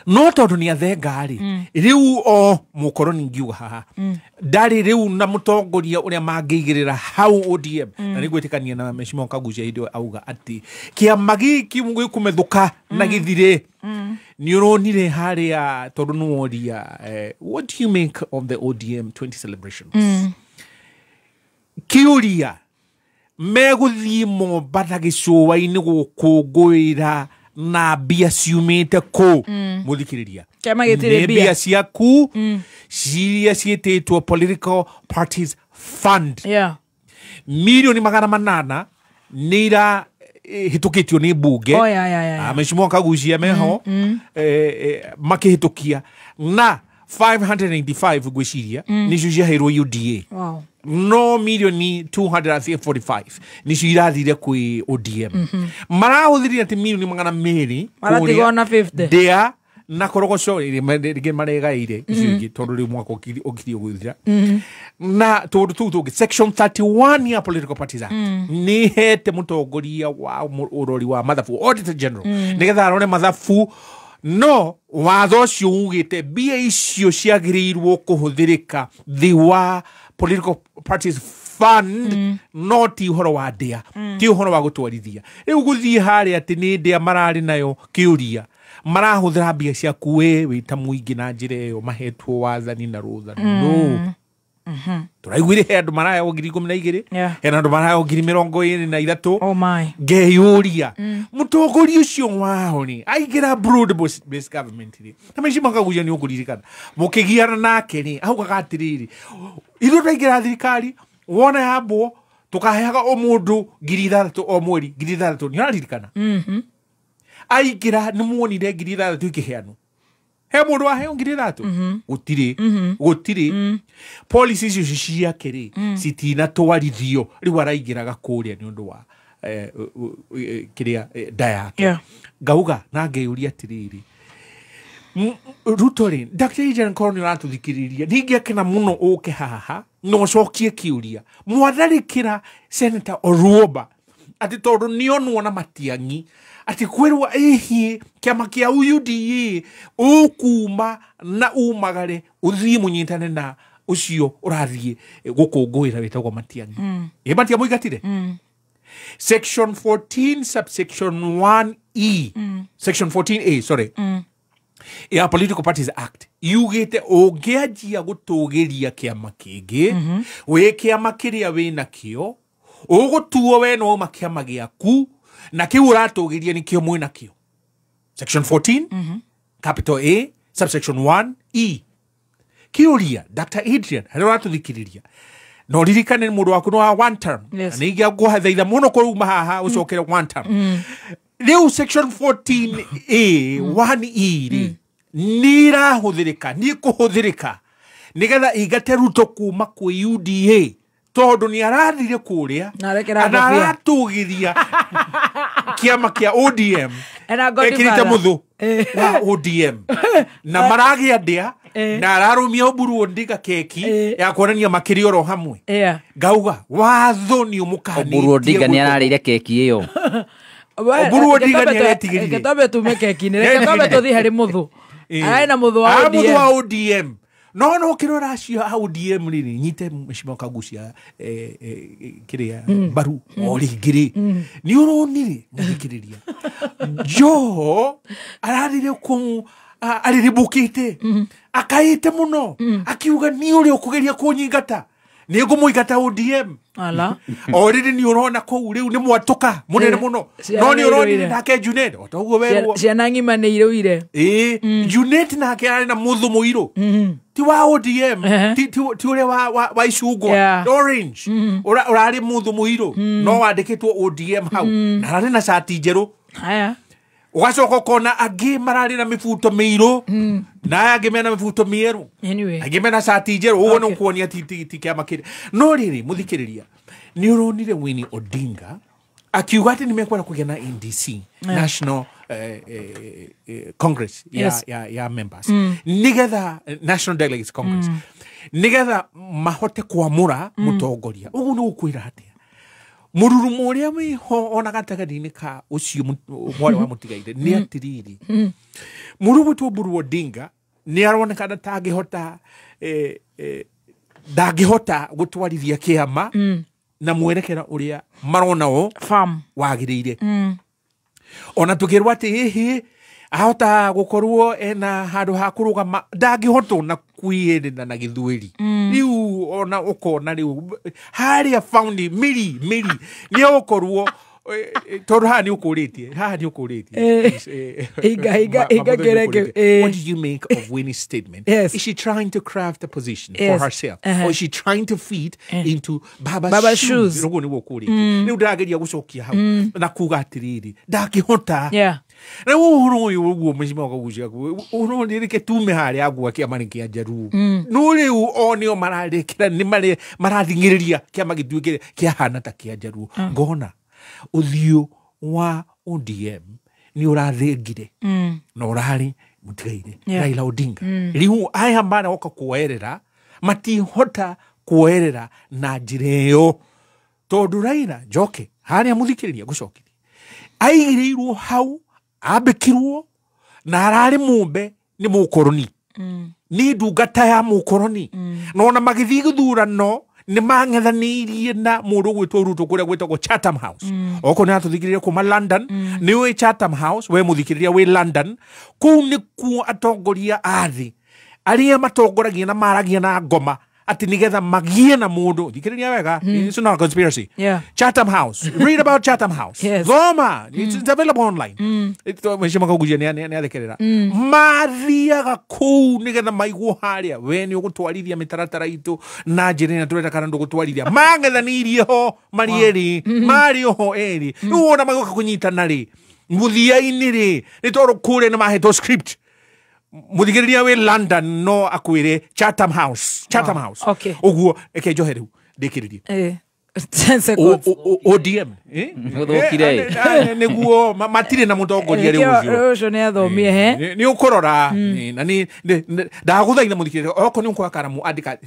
no tondu ni athengari riu o mukoroni ngiuga haha ndari riu na mutongoria uria mangiigirira hau ODM na nigwitikania na Mheshimiwa Kagucia indo auga ati kiama giki kumedhuka na githire ni uronire haria tondu nuoria what do you make of the ODM 20 celebrations kiuria meguthii Mombatha gicuwa-ini gukungwira na mbia ciumite ku muthikiriria mbia ciaku ciria ciititwo political parties fund milioni 800 nira hitukitio ni bunge Mheshimiwa Kagucia meho makihitukia na 585 gwiciria nicio ciaheirwo UDA no milioni 245 nicio irathire kwi ODM marahuthirie ati milioni 200 maratigona 50 dia na korogoco rige maregaire icio ingi tondu ri mwaka ukirio guthira na tondu tu tungi section 31 ya political parties act ni hete mutongoria wa urori wa mathabu auditor general nigetha arone mathabu no watho ucio ugite mbia icio ciagiriirwo kuhuthirika thi wa political parties fund no ti uhoro wa ndia ti uhoro wa gutwarithia riu guthii haria ati ni ndia marari nayo kiuria marahuthira mbia ciaku wita muingi na njira iyo mahetwo wathani na rutha no turaiguire he andu maraya 12,000 he andu maraya 23,000 ngeyuria mutongoria ucio wao ni aigira broad based government ni na Mheshimiwa Kagucia ni ukuririkana mukigiana nake ni augaga atiriri ithu taigira thirikari wona yambo tukaheaga o mundu 6,000 o mweri 6,000 ni aririkana aigira ni muonire 6,000 ikiheanwo he mundu aheo 6,000 gutiri policies icio ciake ri citina twarithio riu araigiraga kuria ni undu wa kiria dayake ngauga na ngeyuria atiriri Rutori Dr. Ejen Koroni ratuthikiriria ningiakena muno uke haha no cokie kiuria mwatharikira Senator Oruoba ati tondu nionwo na Matiang'i ati kwirwa ehi kiama kia UDA ukuma na umagare uthii munyitane na ucio urathie gukungwira witagwo Matiang'i Matia muigatire section 14 subsection 1E section 14A sorry ya Political Parties Act yugite ungianjia gutugiria kiama kingi we kiama kiria wina kio ugutuo we no makiama giaku na kiu uratugiria ni kio mwina kio section 14 capital A subsection 1E kiuria Dr. Adrian haro ratuthikiriria no ririkane mundu waku no one term ni ngia guhathaitha muno kuruma haha ucokere one term riu section 14A 1E ri nira huthirika ni kuhuthirika nigetha igate Ruto kuma kwi UDA tondu ni arathire kuria na aratugiria kiama kia ODM ekirite muthu wa ODM na maragia ndia na ararumia Oburu Odinga keki ya kuonania makirio ro hamwe ngauga watho ni umukani Oburu Odinga ni ararire keki iyo Oburu Odinga ni aretigiririe ketobe tume keki ni ketobe tuthi hari muthu aina muthu wa ODM no kirora acio ODM riri nyite Mheshimiwa Kagucia kiria baru origiri ni uronire muthikiriria jo ararire ku ariribukite akaite muno akiuga ni uri ukugeria kunyingata ni ngumuigata ODM ala oriri ni urona ko riu ni mwatuka munene muno no ni uroni nake Junet otoguo werwo ciana ngima ni iruire Junet nake ari na muthu muiro ti wa ODM ti ure wa icungwa orange urari muthu muiro no wandikitwo ODM hau na ari na shati njeru haya ugacoka kona angi marari na mifuto miiro na angi mena mifuto mieru angi mena shati njeru ugo no kuonia ti kiama kiri no riri muthikiriria ni uronire Winnie Odinga akiuga ati nimekwenda kugena NDC National Congress ya members nigetha National Delegates Congress nigetha mahote kuamura mutongoria ugu ni ukwira atia mururumo uria wi ho ona gatagati-ini ka ucio mwari wa mutigaire ni atiriri murumu tu Oburu Odinga ni aronekana tangihota ndangihota gutwarithia kiama na mwerekera uria maronao wagiriire ona tukirwa ati hihi ahota gukorwo ena handu ha kurugama ndangihotwo na kwiyenda na githweri riu ona ukona riu haria found miri ni ukorwo tondu haha ni ukuritie what do you make of Winnie's statement? Is she trying to craft a position for herself or is she trying to feed into Baba's shoes? Rugo ni ukuritie riu ndageria gucokia hau na kuga atiriri ndangihota na uhoro uyu uguo mheshimiwa Kagucia uhoro ndirike tume hari agua kiama ni kia Jaruo no riu onio mararikira ni marathingiriria kiama gituike kia hana ta kia Jaruo ngona uthio wa ODM ni urathengire na urari mutigaire Raila Odinga riu aya mbana oka kuerera matihota kuerera na njireo tondu Raila Njoke haria muthikiriria gucokiria aigirirwo hau abekirwo na arari mumbe ni mukoroni ni ndungata ya mukoroni nona magithii guthurano ni mang'ethanirie na mundu gwitwo Ruto kuria gwitagwo Chatham House oko ni atuthikiriria kuma London ni we Chatham House we muthikiriria we London kuu ni ku atongoria athi aria matongoragia na maragia na ngoma ati nigetha magie na mundu thikiriria wega it's not a conspiracy Chatham House read about Chatham House Goma it's available online mheshimiwa Kagucia ni athekerera mathiaga kuu nigetha maigwo haria we ni ugutwarithia mitaratara itu na njira na tureta kana ndugutwarithia mang'ethanirie ho marieri mario ho eri uona magoka kunyitana ri muthia-ini ri ni tondu kure ni mahetwo script muthikiriria we London no akwire Chatham House oguo eke joheru ndikiririe 10 seconds ODM niguo matire na mutongoria riu ucio ni athomie ni ukorora na ni ndaguthaitha muthikiriria oko ni ukwakara mu andika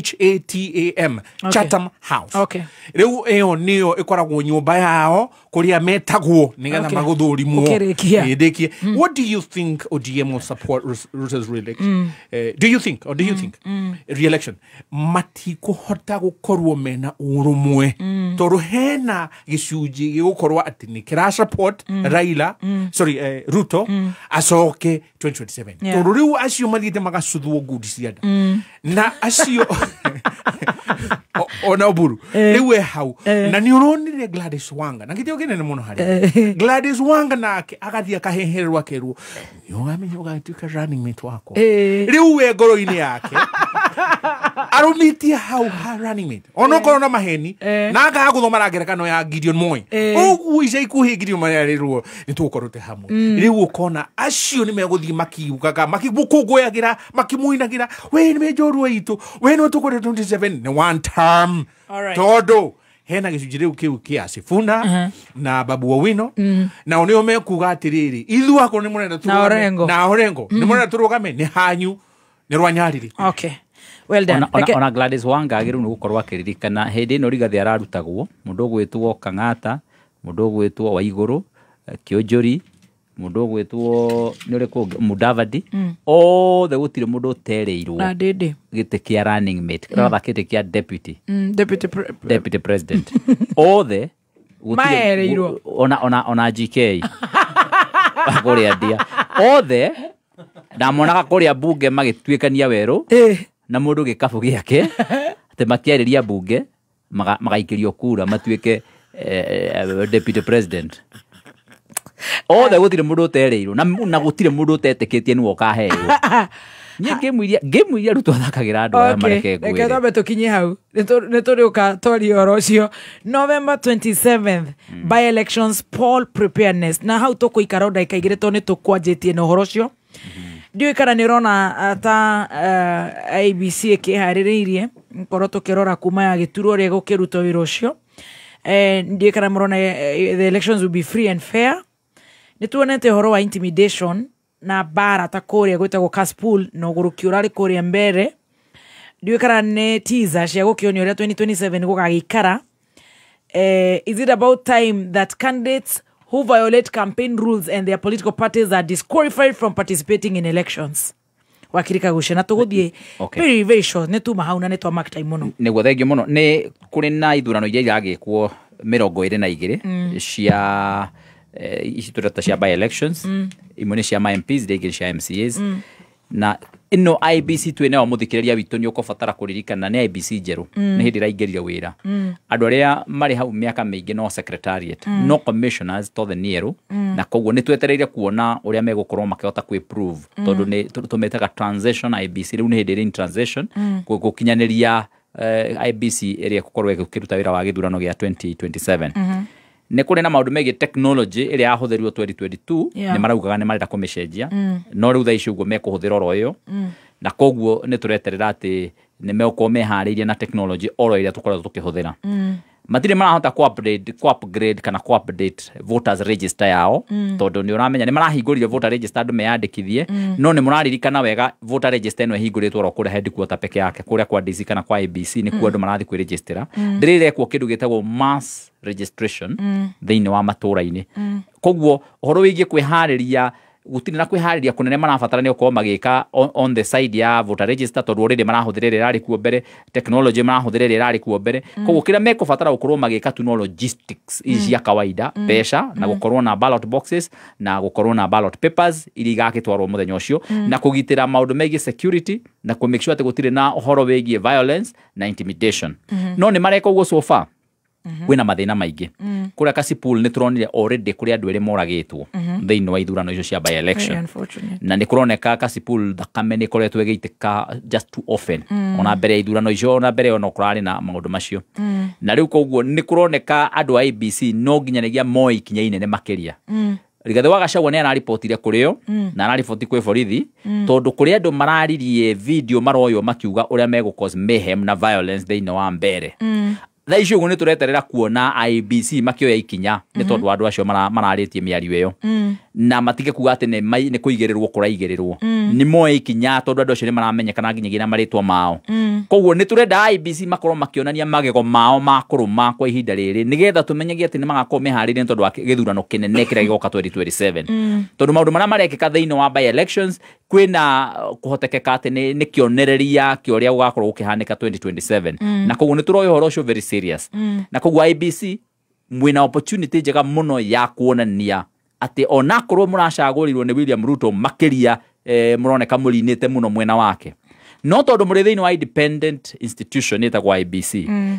CHATAM Chatham House riu eo nio ikoragwo nyumba yao kuria metagwo nigetha maguthurimwo ndikie what do you think ODM will support Ruto's re-election do you think re-election matikuhota gukorwo mena urumwe toru hena gicunji gigukorwa ati ni kira support Raila Ruto acoke 2027 toru riu acio mathite magacuthwo ngudi cianda na acio ona Oburu riu hau na ni uronire Gladys Wanga na gitio kinene muno hari Gladys Wanga nake agathia kahehererwa kerwo yogamenyo gatuika running mate wako riu we ngoro-ini yake arumitie hau running mate ono korona maheni na agaguthoma rangerekano ya Gideon Moi ugu ica ikuhi Gideon Moi arirwo nitukorute hamwe riu ukona acio ni meguthii makiugaga makibukungũyagira makimuinagira we ni mejorwa itu we no tukore 27 ni one term todo hena gicunji riu kiu kia Sifuna na Babu Owino na onio mekuga atiriri ithu ako ni murenda turugame na Orengo ni murenda turugame ni hanyu ni rwanyariri well done ona Gladys Wanga agiru ni gukorwa akiririkana hindi ino Rigathi ararutagwo mundu ugwitwo Kang'ata mundu ugwitwo Waiguru Kionjori mundu ugwitwo ni uriko Mudavadi othe gutire mundu utereirwo na ndindi gite kia running mate rather kite kia deputy president othe maereirwo ona GK kuria ndia othe ndamonaga kuria bunge magituikania weru na mundu gikabu giake ate makiariria bunge magaikirio kura matuike deputy president othe gutire mundu utereirwo na gutire mundu uteteketie ni wokaheirwo ngimuiria Ruto athakagira andu aya mareke ngwire reke thambe tukinye hau ni turiuka twaria oro ucio November 27th by elections poll preparedness na hau tukuikara ndaika igire to ni tukwanjitie na uhoro ucio ndiyo ikara ni rona ata ABC ikihaririirie ngoro tukirora kuma ya gituro ria gukiruta wira ucio ndiyo ikara murona the elections will be free and fair ni tuonete horo wa intimidation na bara ta kuria gwitagwo Kaspool no guruki urari kuria mbere ndiyo ikara ni teaser cia gukionio ria 2027 gugagikara is it about time that candidates who violate campaign rules and their political parties are disqualified from participating in elections? Wakirika gushe na tuguthie very very short ne tuma hau na ne twa time muno niguo thengio muno ni kuri na ithurano iria iragikwo 22 cia ici tureta cia by elections imwe ni cia MPs rĩngĩ cia MCAs na ino IBC twene wa muthikiriria witu ni ukobatara kuririkana ni IBC njeru ni hindi raingirire wira andu aria mari hau miaka mingi no secretariat no commissioners to the near na koguo ni twetereire kuona uria megukorwo makihota ku improve tondu ni tumetaga transition IBC riu ni hindi in transition gukinyaniria IBC area gukorwo ikiruta wira wa githurano gia 2027 ne kuri na maundu megi technology iria ahuthirio 2022 ni maraugaga ni marenda kumicenjia no riu thaici uguo mekuhuthira oro yo na koguo ni tureterera ati ni mekuo mehariirie na technology oro iria tukoretwo tukihuthira matire marahota ku upgrade kana ku update voters register yao tondu ni uramenya ni marahingurire voter register andu meyandikithie no ni muraririkana wega voter register eno ihinguritwo ro kuri headquarter peke yake kuria kwa DC kana kwa IBC ni ku andu marathi ku register ndirire ku kindu gitagwo mass registration thiini wa matura-ini koguo horo wigie kwihariria gutiri na kwihariria kunene marabatara ni ukorwo magika on the side ya voter register tondu already marahuthirira irari kuo mbere technology marahuthirira irari kuo mbere koguo kira mekubatara gukorwo magika tu no logistics cia kawaida pesha na gukorwo na ballot boxes na gukorwo na ballot papers iri igakitwarwo muthenya ucio na kugitira maundu megi security na ku make sure ati gutiri na uhoro wegie violence na intimidation no ni mareka uguo so far wina mathina maingi kuria Kasipul ni turonire already kuria andu eri moragitwo thiini wa ithurano icio cia by election na ni kuroneka Kasipul thakame ni koretwo igeitika just too often ona mbere ya ithurano icio ona mbere ona kurari na maundu macio na riu koguo ni kuroneka andu a IBC no nginyanagia moi kinya inene makiria Rigathi wa Gachagua ni anaripotire kurio na anaripoti kwi borithi tondu kuri andu mararirie video maroyo makiuga uria mego cause mayhem na violence thiini wa mbere thaici uguo ni tureterera kuona IBC makioya ikinya ni tondu andu acio mararitie miario iyo na matige kuga ati ni kuigirirwo kuraigirirwo ni moe ikinya tondu andu acio ni maramenyekana nginyagia na maritwa mao koguo ni turenda IBC makorwo makionania magego mao ma kuruma kwa ihinda riri nigetha tumenyagie ati ni magakorwo meharirie tondu wa githurano kinene kiria gigoka 2027 tondu maundu maria marekika thiini wa by elections kwina kuhotekeka ati ni kionereria kioria gugakorwo gukihanika 2027 na koguo ni turoyo horo ucio very serious na koguo IBC mwina opportunity njega muno ya kuonania ati ona korwo muracagurirwo ni William Ruto makiria muroneka murinite muno mwena wake no tondu muri thiini wa independent institution etagwa IBC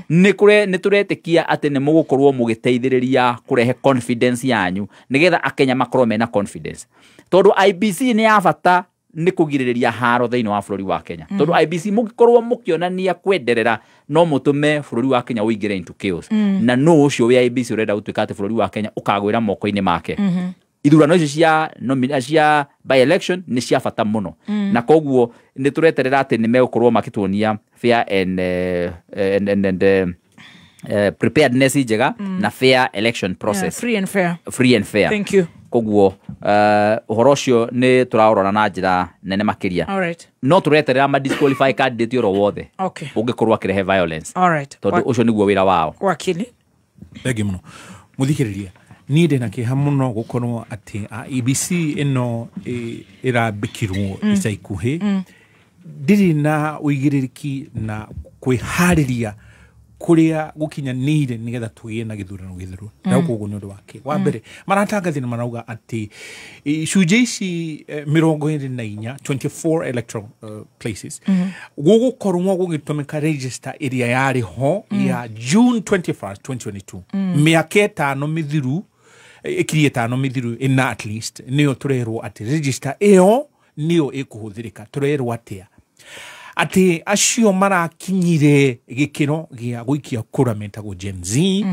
ni turetikia ati ni mugukorwo mugiteithiriria kurehe confidence yanyu nigetha akenya makorwo mena confidence tondu IBC ni yabata ni kugiririria haro thiini wa bururi wa Kenya tondu IBC mugikorwo mukionania kwenderera no mutume bururi wa Kenya uingire into chaos na no ucio we IBC urenda gutuika ati bururi wa Kenya ukagwira moko-ini make ithurano icio cia by election ni cia bata muno na koguo ni tureterera ati ni megukorwo makituonia fair and preparedness njega na fair election process free and fair thank you koguo uhoro ucio ni turaorora na njira nene makiria alright no tureterera ma disqualify candidate oro wothe ungikorwo akirehe violence alright tondu ucio niguo wira wao wakili thegi muno muthikiriria ni ndena kiha muno gukorwo ati IBC ino irambikirwo ica ikuhi ndiri na uigiririki na kwihariria kuria gukinyanire nigetha tugie na githurano githiru na koguo ni undu wake wa mbere maratangathina marauga ati icunjĩ ici 24 electoral places gugukorwo gugitumika register iria yari ho ya June 21st 2022 miaka 5 mithiru ikirie 5 mithiru ina at least niyo turerwo ati register iyo niyo ikuhuthirika turerwo atia ati acio marakinyire gikiro gia guikia kura metagwo Gen Z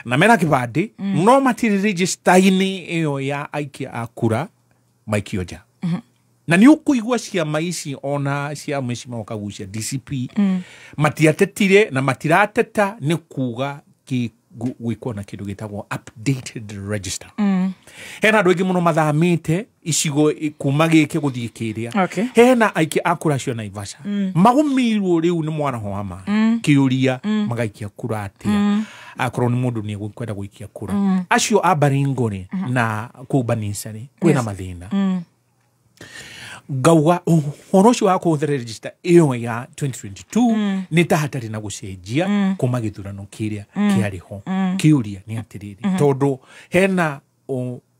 na mena kibandi no matiri register-ini iyo ya aikia akura maikio ja na ni ukuigua ciama ici ona ciama ici makagucia DCP matiatetire na matirateta ni kuga gwikwo na kindu gitagwo updated register hena andu aingi muno mathamite icigo kuma gike guthie kiria hena aiki akura cio Naivasha magumirwo riu ni mwana ho ama kiuria magaikia kura atia akorwo nĩ mũndũ nĩ kwenda gũikia kura acio a Baringo na kũu Banisa kwĩna mathĩna ngauga ũhoro ũcio wa kũhũthĩra register ĩyo ya 2022 nĩ ta hatarĩ na gũcenjia kuma gĩthurano kĩrĩa kĩarĩ ho kĩũria nĩ atĩrĩrĩ tondũ hena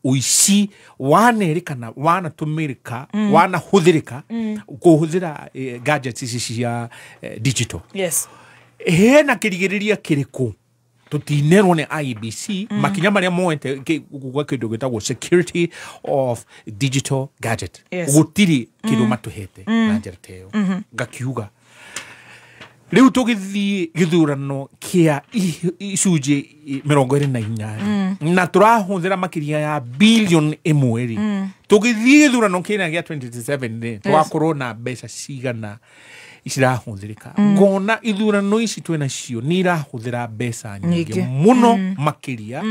uici wanerĩkana wanatũmĩrĩka wanahũthĩrĩka kũhũthĩra gadgets ici cia digital hena kĩrigĩrĩria kĩrĩkũ tutinerwo nĩ IEBC makinya marĩa moete kuga kĩndũ gĩtagwo security of digital gadget gũtirĩ kĩndũ matũhete na njĩra ta ĩyo ngakiuga rĩu tũgĩthiĩ gĩthurano kĩa icunjĩ 24 na tũrahũthĩra makĩria ya billion ĩmwe rĩ tũgĩthiĩ gĩthurano kĩna gĩa 2027 twakorwo na mbeca cigana cirahũthĩrĩka ngona ithurano ici twĩnacio nĩ irahũthĩra mbeca nyingĩ mũno makĩria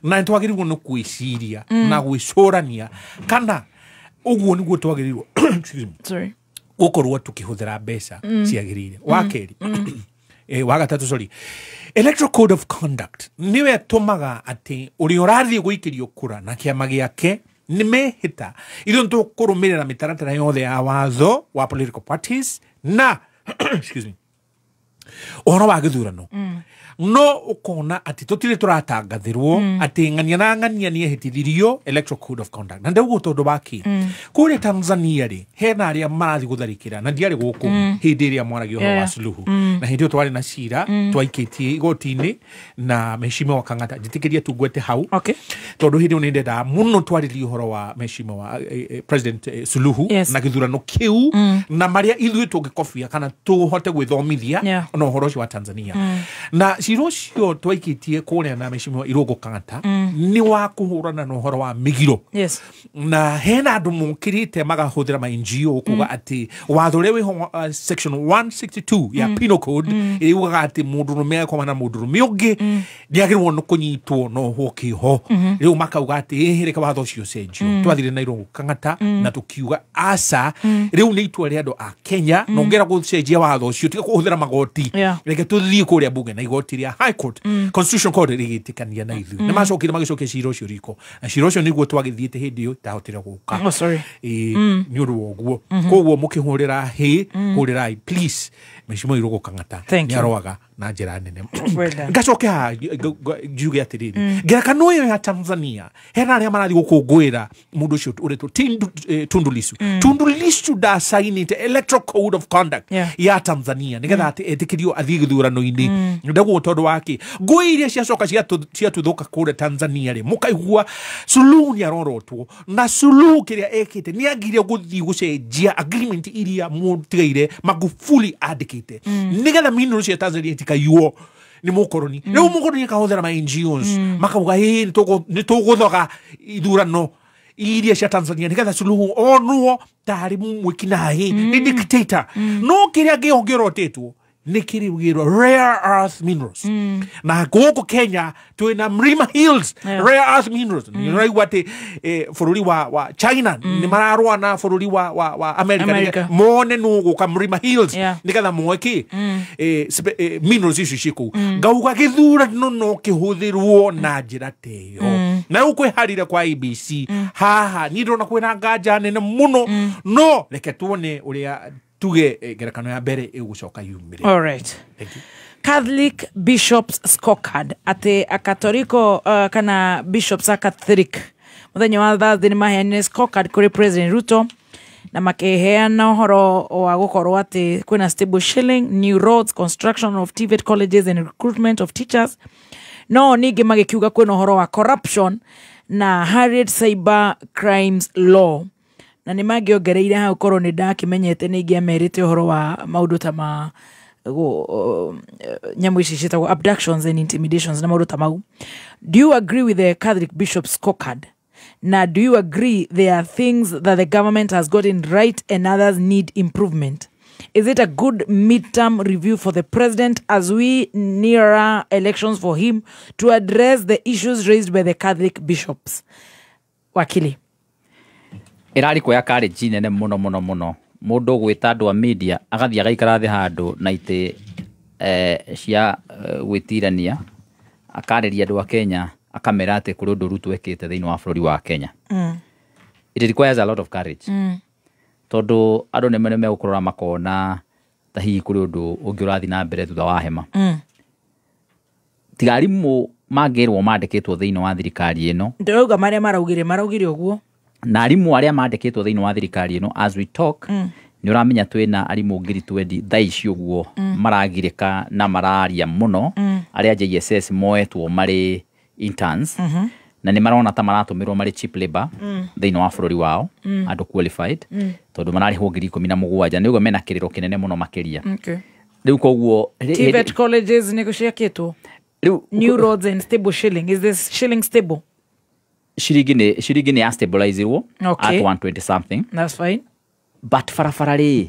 na twagĩrĩirwo nĩ gwĩciria na gwĩcũrania kana ũguo nĩguo twagĩrĩirwo gũkorwo tukĩhũthĩra mbeca ciagĩrĩire wa kerĩ wa gatatũ electoral code of conduct niwe atũmaga atĩ ũrĩa ũrathiĩ gũikĩrio kura na kĩama gĩake nĩ mehĩta ithuĩ tũkũrũmĩrĩra mĩtaratara yothe ya watho wa political parties na ũhoro wa gĩthurano no ũkona atĩ tũtirĩ tũratangathĩrwo atĩ ng'ania na ng'ania nĩ ehĩtithirio electoral code of conduct na ndĩguo tondũ waki kũrĩa Tanzania rĩ hena arĩa marathiĩ gũtharĩkĩra na ndiarĩ gũkũ hĩndĩ ĩrĩa mwaragio ũhoro wa Suluhu na hĩndĩ ĩyo twarĩ na cira twaikĩtie igoti-inĩ na Mheshimiwa Kang'ata njĩtĩkĩria tungwete hau tondũ hĩndĩ ĩyo nĩ ndendaga mũno twarĩrie ũhoro wa Mheshimiwa President Suluhu na gĩthurano kĩu na marĩa ithuĩ tũngĩkobia kana tũhote gwĩthomithia na ũhoro ũcio wa Tanzania na cira ũcio twaikĩtie kũrĩa na Mheshimiwa Irũngũ Kang'ata nĩ wa kũhũrana na ũhoro wa mĩgiro na hena andũ mokĩrĩte magahũthĩra ma NGO kuga atĩ watho ũrĩa wĩho section 162 ya penal code ĩugaga atĩ mũndũrũme akoma na mũndũrũme ũngĩ nĩagĩrĩirwo nĩ kũnyitwo na ohwo kĩoho rĩu makauga atĩ reke watho ũcio ũcenjio twathire na Irũngũ Kang'ata na tũkiuga aca rĩu nĩ itua rĩa andũ a Kenya na ongera gũcenjia watho ũcio tiga kũhũthĩra magoti reke tũthiĩ kũrĩa bunge na igoti rĩa High Court Constitutional Court rĩgĩtĩkania na ithuĩ nĩ macokire magĩcokia cira ũcio riko na cira ũcio nĩguo twagĩthiĩte hĩndĩ ĩyo tahotire gũka nĩ ũndũ wa ũguo koguo mũkĩhũrĩra hũrĩrai please Mheshimiwa Irũngũ Kang'ata nĩ aroaga na njĩra nene ngacoke njuge atĩrĩrĩ ngerekano ĩyo ya Tanzania hena arĩa marathiĩ gũkũngũĩra mũndũ ũcio ũretwo Tundu Lissu ndacainĩte electoral code of conduct ya Tanzania nĩgetha atĩ etĩkĩrio athiĩ gĩthurano-inĩ ndaguo tondũ wake ngũĩ iria ciacoka ciatuthũka kũrĩa Tanzania rĩ mũkaigua Suluhu nĩ arorotwo na Suluhu kĩrĩa ekĩte nĩ agire gũthiĩ gũcenjia agreement iria mũtigaire Magufuli andĩkĩte nĩgetha minũrũ cia Tanzania itikaiyo nĩ mũkoroni rĩu mũkoroni akahũthĩra ma NGOs makauga nĩ tũgũthoga ithurano iria cia Tanzania nĩgetha Suluhu onwo tarĩ mwĩkinaĩ nĩ dictator no kĩrĩa gĩongerotĩtwo nĩ kĩrĩgĩrwo rare earth minerals na gũkũ Kenya twĩna Mlima Hills rare earth minerals nĩ ũraigua atĩ bũrũri wa China nĩ mararũa na bũrũri wa America mone nũ gũka Mlima Hills nĩgetha moeke minerals icio ciĩ ngauga gĩthurano no kĩhũthĩrwo na njĩra ta ĩyo na ũkwĩharĩra kwa IEBC haha nĩ ndĩrona kwĩna nganja nene mũno no reke tuone ũrĩa tuge ngerekano ya mbere ĩgũcoka yumĩre. All right. Catholic Bishops Scorecard ati akatoriko kana bishops Catholic muthenya wa Thursday ni maheanire scorecard kuri President Ruto na makiheana uhoro wa gukorwo ati kwina stable shilling, new roads, construction of TVET colleges and recruitment of teachers. No ningi magikiuga kwina uhoro wa corruption na harried cyber crimes law. Na nĩ mangĩongereire hau korwo nĩ ndakimenyete nĩ ingĩamerĩte ũhoro wa maũndũ ta ma nyamũ ici ciĩtagwo abductions and intimidations na maũndũ ta mau. Do you agree with the Catholic Bishops Scorecard? Na do you agree there are things that the government has gotten right and others need improvement? Is it a good midterm review for the president as we near elections for him to address the issues raised by the Catholic bishops? Wakili. Irari kwa courage nene muno mundu gwita andu a media agathia agaikara thi handu na ite cia gwitirania akarĩria andũ a Kenya akamera atĩ kũrĩ ũndũ Ruto ekĩte thĩinĩ wa bũrũri wa Kenya. It requires a lot of courage. Tondũ andũ nĩ megũkorora makona ta hihi kũrĩ ũndũ ũngĩ ũrathiĩ na mbere thutha wa hema. Tiga arimũ mangĩrwo mandĩkĩtwo thĩinĩ wa thirikari ĩno. Ndĩrauga marĩa maraugire ũguo. Na arimũ arĩa mandĩkĩtwo thĩinĩ wa thirikari ĩno as we talk nĩ ũramenya twĩna arimũ ngiri 20 thaa ici ũguo maragirĩka na mararia mũno arĩa JSS moetwo marĩ interns na nĩ marona ta maratũmĩrwo marĩ cheap labor thĩinĩ wa bũrũri wao andũ qualified tondũ mararĩhwo ngiri 17 nĩ ũguo mena kĩrĩro kĩnene mũno makĩria. Rĩu koguo TVET colleges nĩ gũciakĩtwo. New roads and stable shilling. Is this shilling stable? Shiringi nĩ stabilizerwo at 120 something. That's fine. But farafara rĩ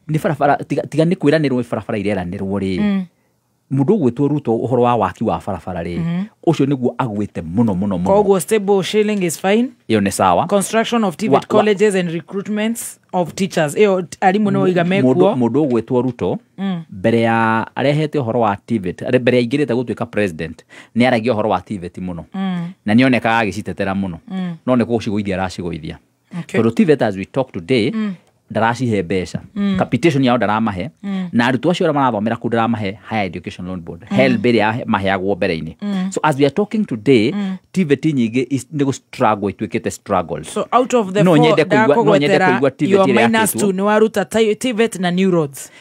nĩ farafara tiga nĩ kwĩranĩrwo farafara ireranĩrwo rĩ mũndũ ũgwĩtwo Ruto ũhoro wa waki wa farafara rĩ ũcio nĩguo agwĩte mũno. Koguo stable shilling is fine. Iyo nĩ sawa. Construction of TVET colleges and recruitments of teachers. Iyo arimũ no igamekuo. Mũndũ ũgwĩtwo Ruto mbere ya arehete ũhoro wa TVET mbere ya ingĩrĩte gũtuĩka president nĩ aragia ũhoro wa TVET mũno na nĩ onekaga agĩcitetera mũno no nĩ gũcigũithia aracigũithia. Tondũ TVET as we talk today ndaracihe mbeca capitation yao ndaramahe na arutwo acio marathomera ku ndaramahe Higher Education Loan Board HELB ĩrĩa maheagwo mbere-inĩ. So as we are talking today TVET nyingĩ nĩ gũ struggle ituĩkĩte struggles. So out of the four ndakũgwetera your minus 2 nĩ waruta TVET na New Roads.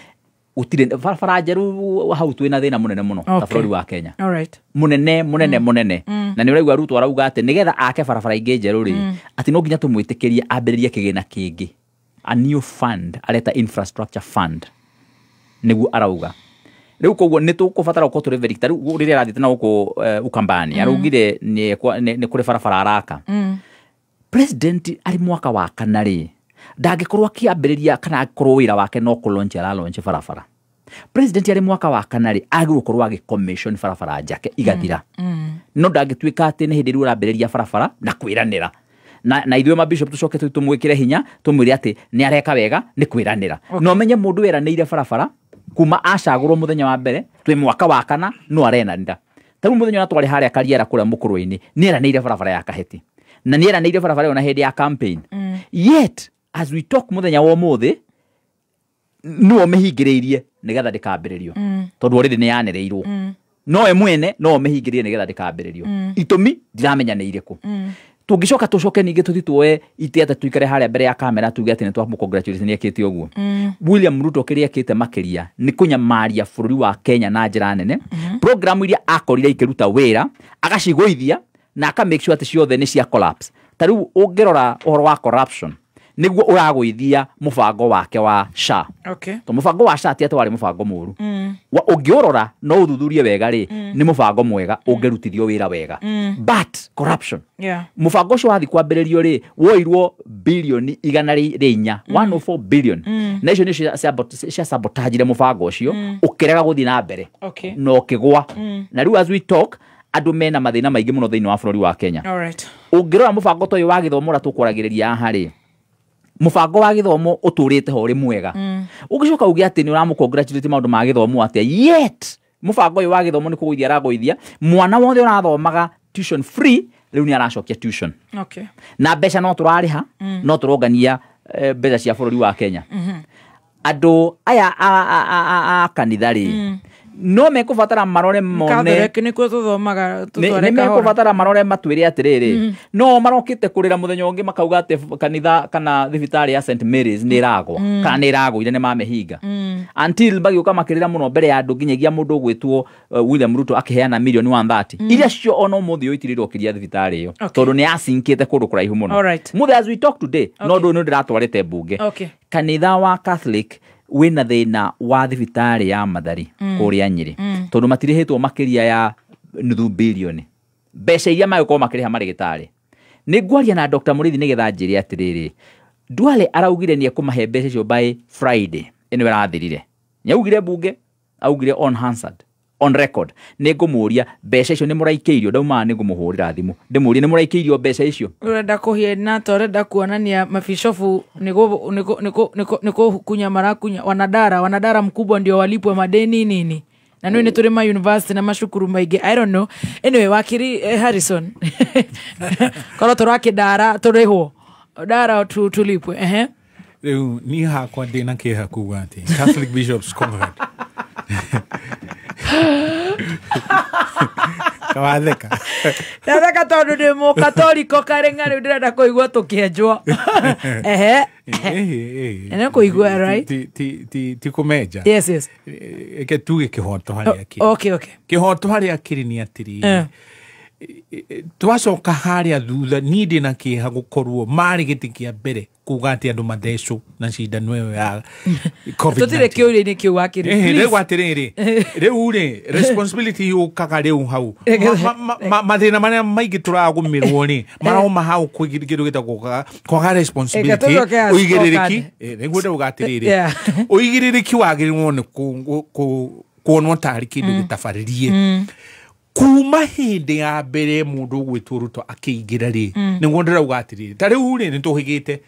Utire barabara njeru hau twĩna thĩna mũnene mũno ta bũrũri wa Kenya. All right. Mũnene na nĩ ũraigua Ruto arauga atĩ nĩgetha ake barabara ingĩ njerũ rĩ atĩ no nginya tũmwĩtĩkĩrie ambĩrĩrie kĩgĩna kĩngĩ a new fund areta infrastructure fund nĩguo arauga. Rĩu koguo nĩ tũkũbatara gũkorwo tũrĩ very rĩu rĩrĩa arathĩte na gũkũ Ukambani araugire nĩ kũrĩ barabara araka. President arĩ mwaka wa kana rĩ ndangĩkorwo akĩambĩrĩria kana akorwo wĩra wake no kũlaunch barabara. President arĩ mwaka wa kana rĩ agĩrĩirwo gũkorwo agĩcommission barabara njake igathira. No ndangĩtuĩka atĩ nĩ hĩndĩ ĩrĩa ũrambĩrĩria barabara na kwĩranĩra na ithuĩ mabishop tucoke tumwĩkĩre hinya tumwĩre atĩ nĩ areka wega nĩ kwĩranĩra. No menye mũndũ weranĩire barabara kuma acagũrwo mũthenya wa mbere twĩ mwaka wa kana no arenanira. Tarĩu mũthenya twarĩ harĩa Kariera kũrĩa mũkũrũ-inĩ nĩ eranĩire barabara ya Kaheti na nĩ eranĩire barabara ona hĩndĩ ya campaign. Yet as we talk mũthenya wa ũmũthĩ no mehingĩrĩirie nĩgetha ndĩkambĩrĩrio tondũ already nĩ yanĩrĩirwo. No mwene no mehingĩrĩrie nĩgetha ndĩkambĩrĩrio. Itũmi ndiramenya nĩ irĩkũ. Tũngĩcoka tũcoke ningĩ tũthi tuoe itĩ ata tuikare harĩa mbere ya kamera tuge atĩ nĩ twamũcongratulate nĩ ekĩte ũguo. William Ruto kĩrĩa ekĩte makĩria nĩ kũnyamaria bũrũri wa Kenya na njĩra nene. Program iria akorire ikĩruta wĩra agacigũithia na aka make sure atĩ ciothe nĩ cia collapse. Tarĩu ũngĩrora ũhoro wa corruption nĩguo ũragũithia mũbango wake wa SHA. To mũbango wa SHA ti atĩ warĩ mũbango mũru. Ũngĩorora no ũthuthurie wega rĩ nĩ mũbango mwega ũngĩrutithio wĩra wega. But corruption. Mũbango ũcio wathi kwambĩrĩrio rĩ woirwo bilioni 104 104 billion. Na icio nĩ cia sabotage mũbango ũcio ũkĩrega gũthiĩ na mbere. No kĩgwa. Na rĩu as we talk andũ mena mathĩna maingĩ mũno thĩinĩ wa bũrũri wa Kenya. Ũngĩrora mũbango ta ũyũ wa gĩthomo ũrĩa tũkwaragĩrĩria haha rĩ mũbango wa gĩthomo ũtũrĩte ho rĩ mwega. Ũgĩcoka uge atĩ nĩ ũramũcongratulate maũndũ ma gĩthomo atĩa yet mũbango ũyũ wa gĩthomo nĩ kũgũithia aragũithia mwana wothe ũrathomaga tuition free rĩu nĩ aracokia tuition. Na mbeca no tũrarĩha no tũrongania mbeca cia bũrũri wa Kenya. Andũ aya a kanitha rĩ no mekũbatara marore mone nĩkuo tũthomaga nĩ mekũbatara marore matwĩre atĩrĩrĩ no marokĩte kũrĩra mũthenya ũngĩ makauga atĩ kanitha kana thibitarĩ ya St Mary's nĩ ĩragwa kana nĩ ĩragũire nĩ mamehinga until bagĩũka makĩrĩra mũno mbere ya andũ nginyagia mũndũ ũgwĩtwo William Ruto akĩheana milioni 130 iria cio ona ũmũthĩ ũitirĩrwo kĩria thibitarĩ ĩyo tondũ nĩ asinkĩte kũndũ kũraihu mũno. Mũthĩ as we talk today no ndũ nĩ ndĩratwarĩte mbunge kanitha wa Catholic wĩna thĩna wa thibitarĩ ya Mathari kũrĩa Nyĩrĩ tondũ matirĩhĩtwo makĩria ya nuthu bilioni mbeca iria magĩkorwo makĩrĩha marĩgĩtarĩ. Nĩ ngwaria na Dr. Mũrĩithi nĩgetha njĩre atĩrĩrĩ Duale araugire nĩ ekũmahe mbeca icio by Friday ĩno ĩrathirire. Nĩaugire mbunge augire on Hansard on record nĩ ngũmũria mbeca icio nĩ mũraikĩirio ndauma nĩ ngũmũhũrĩra thimũ ndĩmũrie nĩ mũraikĩirio mbeca icio. Ũrenda kũhiana ta ũrenda kuonania mabishofu nĩkũ kunya marakunya wanadara mkubwa ndio walipwe madeni nini na nä tå rä ma university na macukuru maingä I don't know anyway wakiri Harrison korwo tå rakä ndara tå rä hwo ndara tå lipwe Rĩu niĩ hakwa ndĩna kĩeha kuga atĩ Catholic Bishops Conference kawatheka ndatheka tondũ ndĩ mũkatoriko karenga rĩu ndĩrenda kũigua tũkĩenjwo nĩ kũigua right ti kũmenja yes eke tuge kĩhoto harĩa kĩrĩ kĩhoto harĩa kĩrĩ nĩ atĩrĩrĩ twacoka harĩa thutha niĩ ndĩna kĩeha gũkorwo marĩ gĩtĩ kĩa mbere kuga atĩ andũ mathecwo na cindano ĩyo ya COVID-19 tũtirĩ kĩũria-inĩ kĩu wakĩrĩ rĩu atĩrĩrĩ rĩu-rĩ responsibility yũkaga rĩu hau mathĩna marĩa maingĩ tũragũmĩrwo rĩ marauma hau kĩndũ gĩtagwo kwaga responsibility ũigĩrĩrĩki nĩguo ndauga atĩrĩrĩ ũigĩrĩrĩki wagĩrĩirwo nĩ kuonwo tarĩ kĩndũ gĩtabarĩrie kuma hĩndĩ ya mbere mũndũ gwĩtwo Ruto akĩingĩra rĩ nĩguo ndĩrauga atĩrĩrĩ ta rĩu rĩ nĩ tũhĩgĩte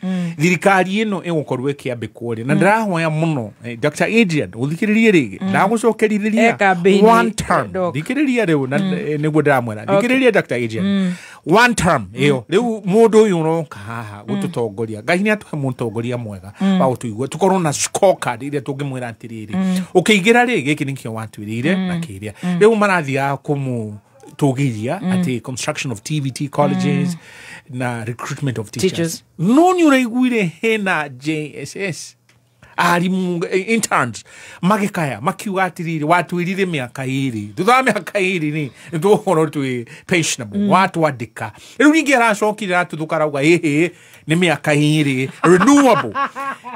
thirikari ĩno ĩgũkorwo ĩkĩambĩkwo rĩ na ndĩrahoya mũno Dr. Adrian ũthikĩrĩrie rĩngĩ ndagũcokerithĩria one term thikĩrĩria rĩu nĩguo ndĩramwĩra thikĩrĩria Dr. Adrian one term ĩyo rĩu mũndũ ũyũ ũroka haha gũtũtongoria Ngai nĩ atũhe mũtongoria mwega wa gũtũigua tũkorwo na scorecard iria tũngĩmwĩra atĩrĩrĩ ũkĩingĩra rĩ gĩkĩ nĩkĩo watuĩrĩire na kĩrĩa rĩu marathiaga tugiria ati construction of TVT colleges na recruitment of teachers no nĩ ũraiguire hena JSS arimu interns magĩkaya makiuga atĩrĩrĩ watuĩrire mĩaka ĩrĩ thutha wa mĩaka ĩrĩ nĩ tũgũkorwo twĩ pensionable watwandĩka rĩu ningĩ aracokire atũthũka arauga nĩ mĩaka ĩrĩ renewable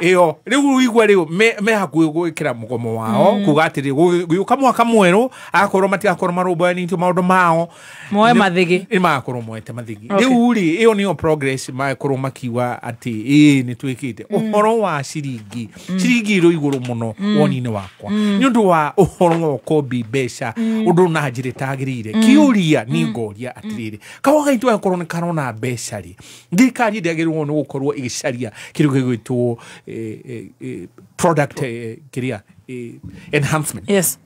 ĩyo rĩu igua rĩu me hakuhĩ gwĩkĩra mũgomo wao kuga atĩrĩ gũka mwaka mwerũ agakorwo matigakorwo marũmbanĩtio maũndũ mao moe mathigi magakorwo moete mathigi rĩu rĩ ĩyo nĩyo progress magakorwo makiuga atĩ nĩ twĩkĩte ũhoro wa ciringi ĩrĩ igũrũ mũno woni-inĩ wakwa nĩ ũndũ wa ũhoro wa ũkombi mbeca ũndũ na njĩra ĩtagĩrĩire kĩũria nĩ ngoria atĩrĩrĩ kawaga itũ agakorwo nĩ karona mbeca rĩ thirikari ndĩagĩrĩirwo nĩ gũkorwo ĩgĩcaria kĩndũ gĩgwĩtwo product kĩrĩa enhancement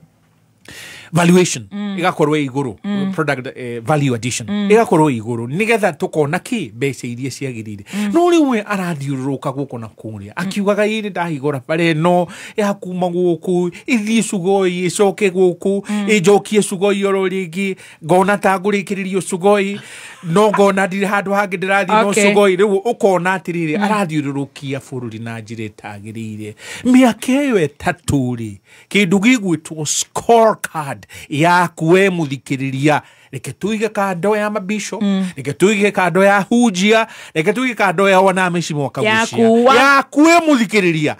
valuation igakorwo igũrũ product value addition igakorwo igũrũ nigetha tukona ki mbeca iria ciagirire no rĩu arathiũrũrũka gũkũ na kũrĩa akiugaga ĩrĩ ndahigora bare no ya kuma gũkũ ithie Sugoi icoke gũkũ ijokie Sugoi oro rĩngĩ ngona ta ngũrĩkĩrĩrio Sugoi no ngona ndirĩ handũ hangĩ ndĩrathiĩ no Sugoi rĩu ũkona atĩrĩrĩ arathiũrũrũkia bũrũri na njĩra ĩtagĩrĩire mĩaka ĩyo ĩtatũ rĩ kĩndũ gĩgwĩtwo scorecard yaku we muthikiriria reke tuige kando ya mabisho reke tuige kando ya hujia reke tuige kando ya wana meshimo kabushia yaku we muthikiriria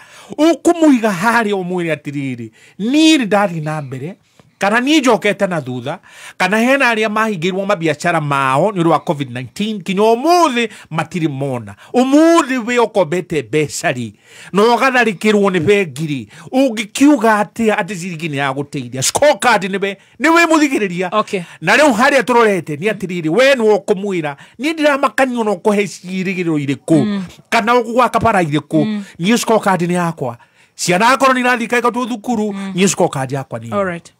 ukumuiga hari omwire atiriri ni ndari na mbere kana ni njokete na thutha kana hena aria mahingirwo mabiacara mao ni ro COVID-19 kinyo muthi matiri mona umuthi we okombete besari no gatharikirwo ni bengiri ungikiuga ati cirigini ya guteithia scorecard ni we muthikiriria na riu haria turorete ni atiriri we no kumwira ni ndiramakania no kuhe cirigiro iriku kana ugwaka bara iriku ni scorecard ni yakwa ciana korwo ni rathika ikatu thukuru ni scorecard yakwa ni all right.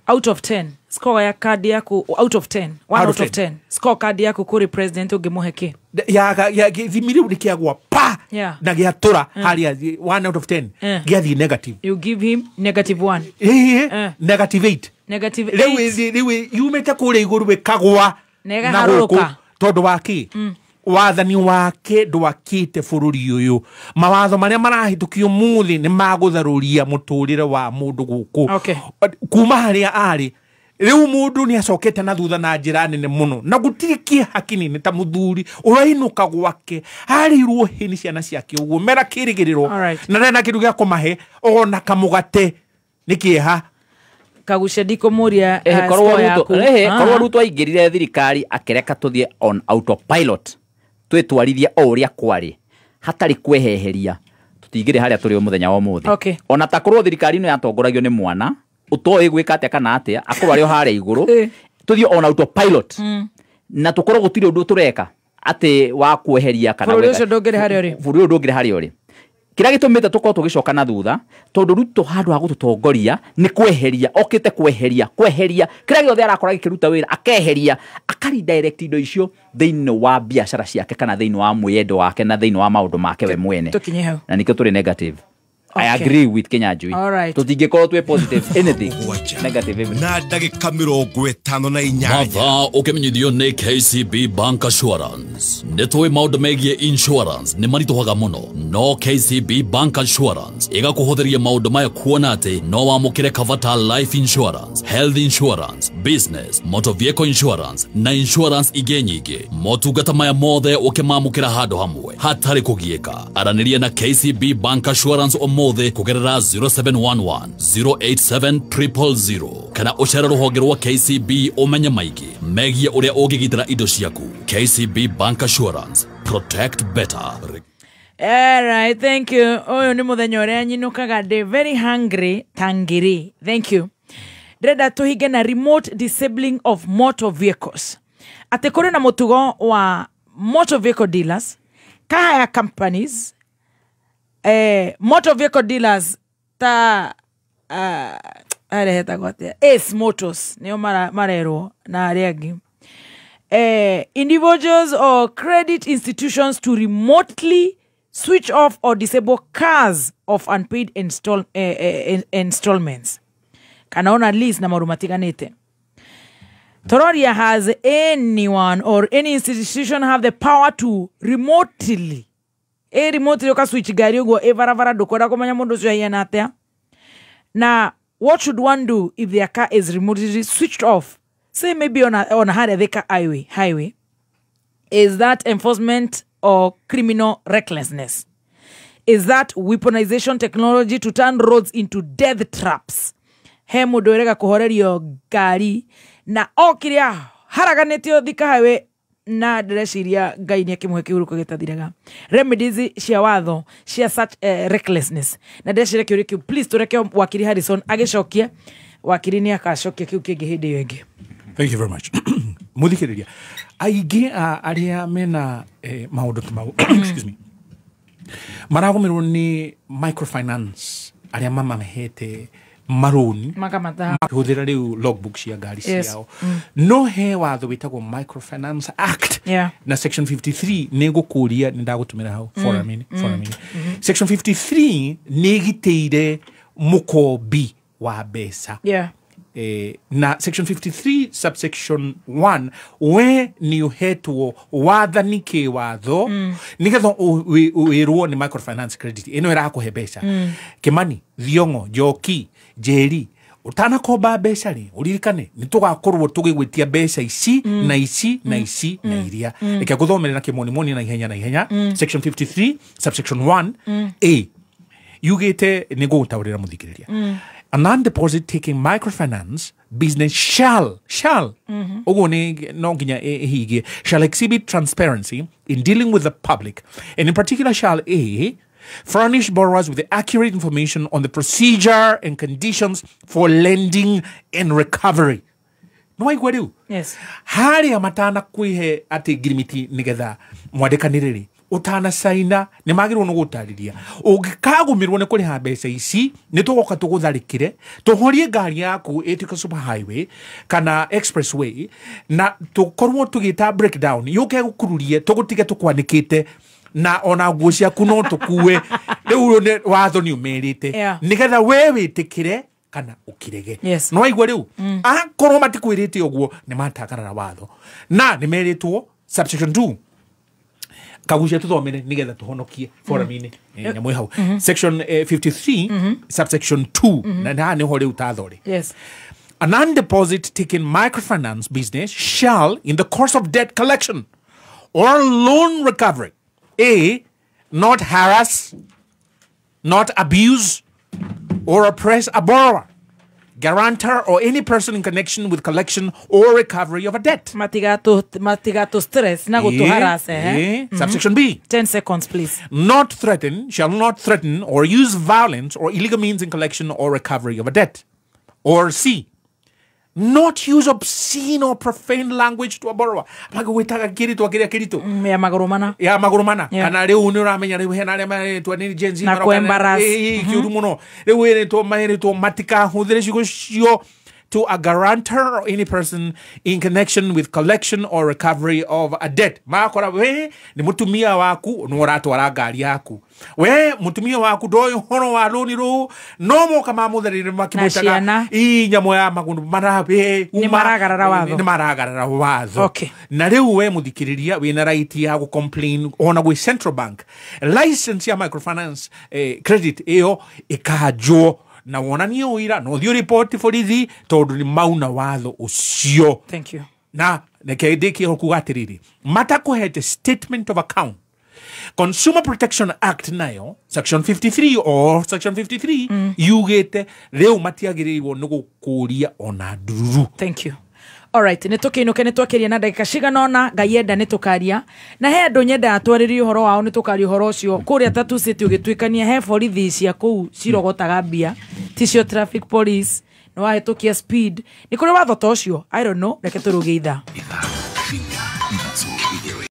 Out of 10 score ya card yako out of 10 1 out of 10 score card yako kuri president ugimuheke ya thimiri udikiagwa pa na giatura haria 1 out of 10 giathi negative you give him -1 negative 8 lewe yumete kure iguru bekagwa na guku tondu waki wathani wake ndwakite bururi uyu mawatho maria marahitukio muthi ni magutharuria muturire wa mundu guku kuma haria ari riu mundu ni acokete na thutha na njira nene muno na gutiri kieha kinini ta muthuri urainuka gwake harirwo hini ciana ciake uguo mera kirigiriro na rena kindu gya kumahe ona kamugate ni kieha kagusha diko muria korwo Ruto aingirire thirikari akereka tuthie on autopilot twetwarithia o uria kwari hatari kweheheria tutingire haria turi muthenya wa muthi ona ta korwo thirikari no yatongoragio ni mwana utoe gwika atia kana atia akorwo ari haria iguru tuthie on autopilot na tukorwo gutiri undu tureka ati wa kweheria kana buri ucio ndungire haria uri buri kira gitumite tukorwo tugicoka na thutha tondu ruto handu ha gututongoria ni kweheria okite kweheria kira giothe arakora gikiruta wira akeheria akaridirect indo icio thiini wa biashara ciake kana thiini wa mwiyendo wake na thiini wa maundu make we mwene na nikio turi negative. I agree with Kenya Jui. Alright. Tutingĩkorwo twĩ positive anything negative na ndagĩka 54 mathaa ũkĩmenyithio nĩ KCB Bank Assurance nĩ tũĩ maũndũ megiĩ insurance nĩ maritũhaga mũno no KCB Bank Assurance ĩgakũhũthĩria maũndũ maya kuona atĩ no wamũkĩre cover ta life insurance, health insurance, business, motor vehicle insurance na insurance ingĩ nyingĩ. Motungata maya mothe ũkĩmamũkĩra handũ hamwe hatarĩ kũgiĩka. Aranĩria na KCB Bank Assurance mothe kugerera 0711 087 000 kana ucera ruhonge rwa KCB umenye maingĩ megiĩ ũrĩa ũngĩgitĩra indo ciaku. KCB Bank Assurance, protect better. Alright, thank you. Oyo ni muthenya ũrĩa nyinukaga ndĩ very hungry tangiri. Thank you. Ndĩrenda tũhinge na remote disabling of motor vehicles. Atĩ kũrĩ na mũtugo wa motor vehicle dealers, kaya companies, motor vehicle dealers ta areheta gwatia Ace Motors nio marerwo na ariagi individuals or credit institutions to remotely switch off or disable cars of unpaid installments kana on at least na maru matiganite. Tororia, has anyone or any institution have the power to remotely remotely yoka switch gari ugo varavara dokora kumanya mundu ucio hiana atia? Na what should one do if their car is remotely switched off? Say maybe on a Thika highway. Is that enforcement or criminal recklessness? Is that weaponization technology to turn roads into death traps? He mundu erega kuhorerio gari na okiria haraganetio Thika highway na ndĩreciria Ngai nĩ akĩmũhe kĩhurũko gĩtathiraga. Remedies cia watho cia such recklessness na ndĩreciria kĩũria kĩu please tũreke wakiri Harrison agĩcokia. Wakiri nĩ akacokia kĩu kĩngĩ hĩndĩ ĩyo ĩngĩ. Thank you very much. Muthikĩrĩria aingĩ arĩa mena maũndũ tumau excuse me maragũmĩrwo nĩ microfinance arĩa mamahete maroni hũthĩra rĩu logbook cia ngari ciao no he watho wĩtagwo Microfinance Act na section 53 nĩ gũkũria nĩ ndagũtũmĩra hau for a minute section 53 nĩ gitĩire mũkombi wa mbeca na section 53 subsection 1 we nĩ ũhetwo wathani kĩwatho nĩgetha wĩrwo nĩ microfinance credit ĩno ĩrakũhe mbeca Kimani, Thiongo, Njoki, Njeri utanakomba mbeca rĩ uririkane nĩ tũgakorwo tũgĩgwĩtia mbeca ici na ici na ici na iria reke gũthomerera kĩmonimoni na ihenya section 53 subsection 1 a yugĩte nĩ gũgũtaũrĩra mũthikĩrĩria a non-deposit taking microfinance business shall shall exhibit transparency in dealing with the public, and in particular shall A, furnish borrowers with accurate information on the procedure and conditions for lending and recovery. No I gwadu. Yes. Hari amatana kuihe ati girimiti nigetha mwadekaniriri. Utana saina ni magirwo no gutariria ugikagumirwo ni kuri ha mbeca ici ni tugoka tugutharikire tuhorie ngari yaku etika super highway kana expressway na tukorwo tugita breakdown yuke gukururie tugutige tukwanikite na ona nguo ciaku no tukue riu ne watho ni umerite nigetha we witikire kana ukirege no aigwa riu akorwo matikwirite uguo ni matakarara watho na ni meritwo subsection 2 kagucia tuthomere nigetha tuhonokie for a minute nyamwe hau section 53 subsection 2 na ni ho riu tathori a non-deposit taken microfinance business shall in the course of debt collection or loan recovery A, not harass, not abuse or oppress a borrower, guarantor or any person in connection with collection or recovery of a debt. Matigato stress na gutu harass Subsection B. 10 seconds please. Not threaten, shall not threaten or use violence or illegal means in collection or recovery of a debt. Or C. not use obscene or profane language to a borrower. Magwitaga kiritu akiria kiritu. Ya magurumana. Ya magurumana. Kana riu ni uramenya riu hena ria maitwa ni Gen Z na kwembaras. Kiuru muno. Riu ere to maire to matika huthire cigo cio to a guarantor or any person in connection with collection or recovery of a debt. Makora we ni mutumia waku no ratwara ngari yaku. We mutumia waku ndoi horo wa runi ru no mo kama mutherire makimutaga nyamo ya magundu marabe ni maragarara watho ni maragarara watho. Okay. Na riu we muthikiriria we na right ya go complain ona we Central Bank license ya microfinance credit iyo ikajo na wonanie uira no thio report borithi tondu ni mauna watho ucio. Thank you. Na nekendiki hokugatiriri matakuhete statement of account. Consumer Protection Act nayo section 53 or section 53 yugete reu matiagiriwo no gukuria ona nduru. Thank you. Alright, nitukiinuke nitwakiria na ndagika ciganona ngaienda nitukaria na he andu nyenda atwaririe uhoro wao nitukaria uhoro ucio kuria tatu city ugitwikania he borithi cia kuu cirogotaga mbia ticio traffic police no wahitukia speed ni kuri watho tocio I don't know reke turuge itha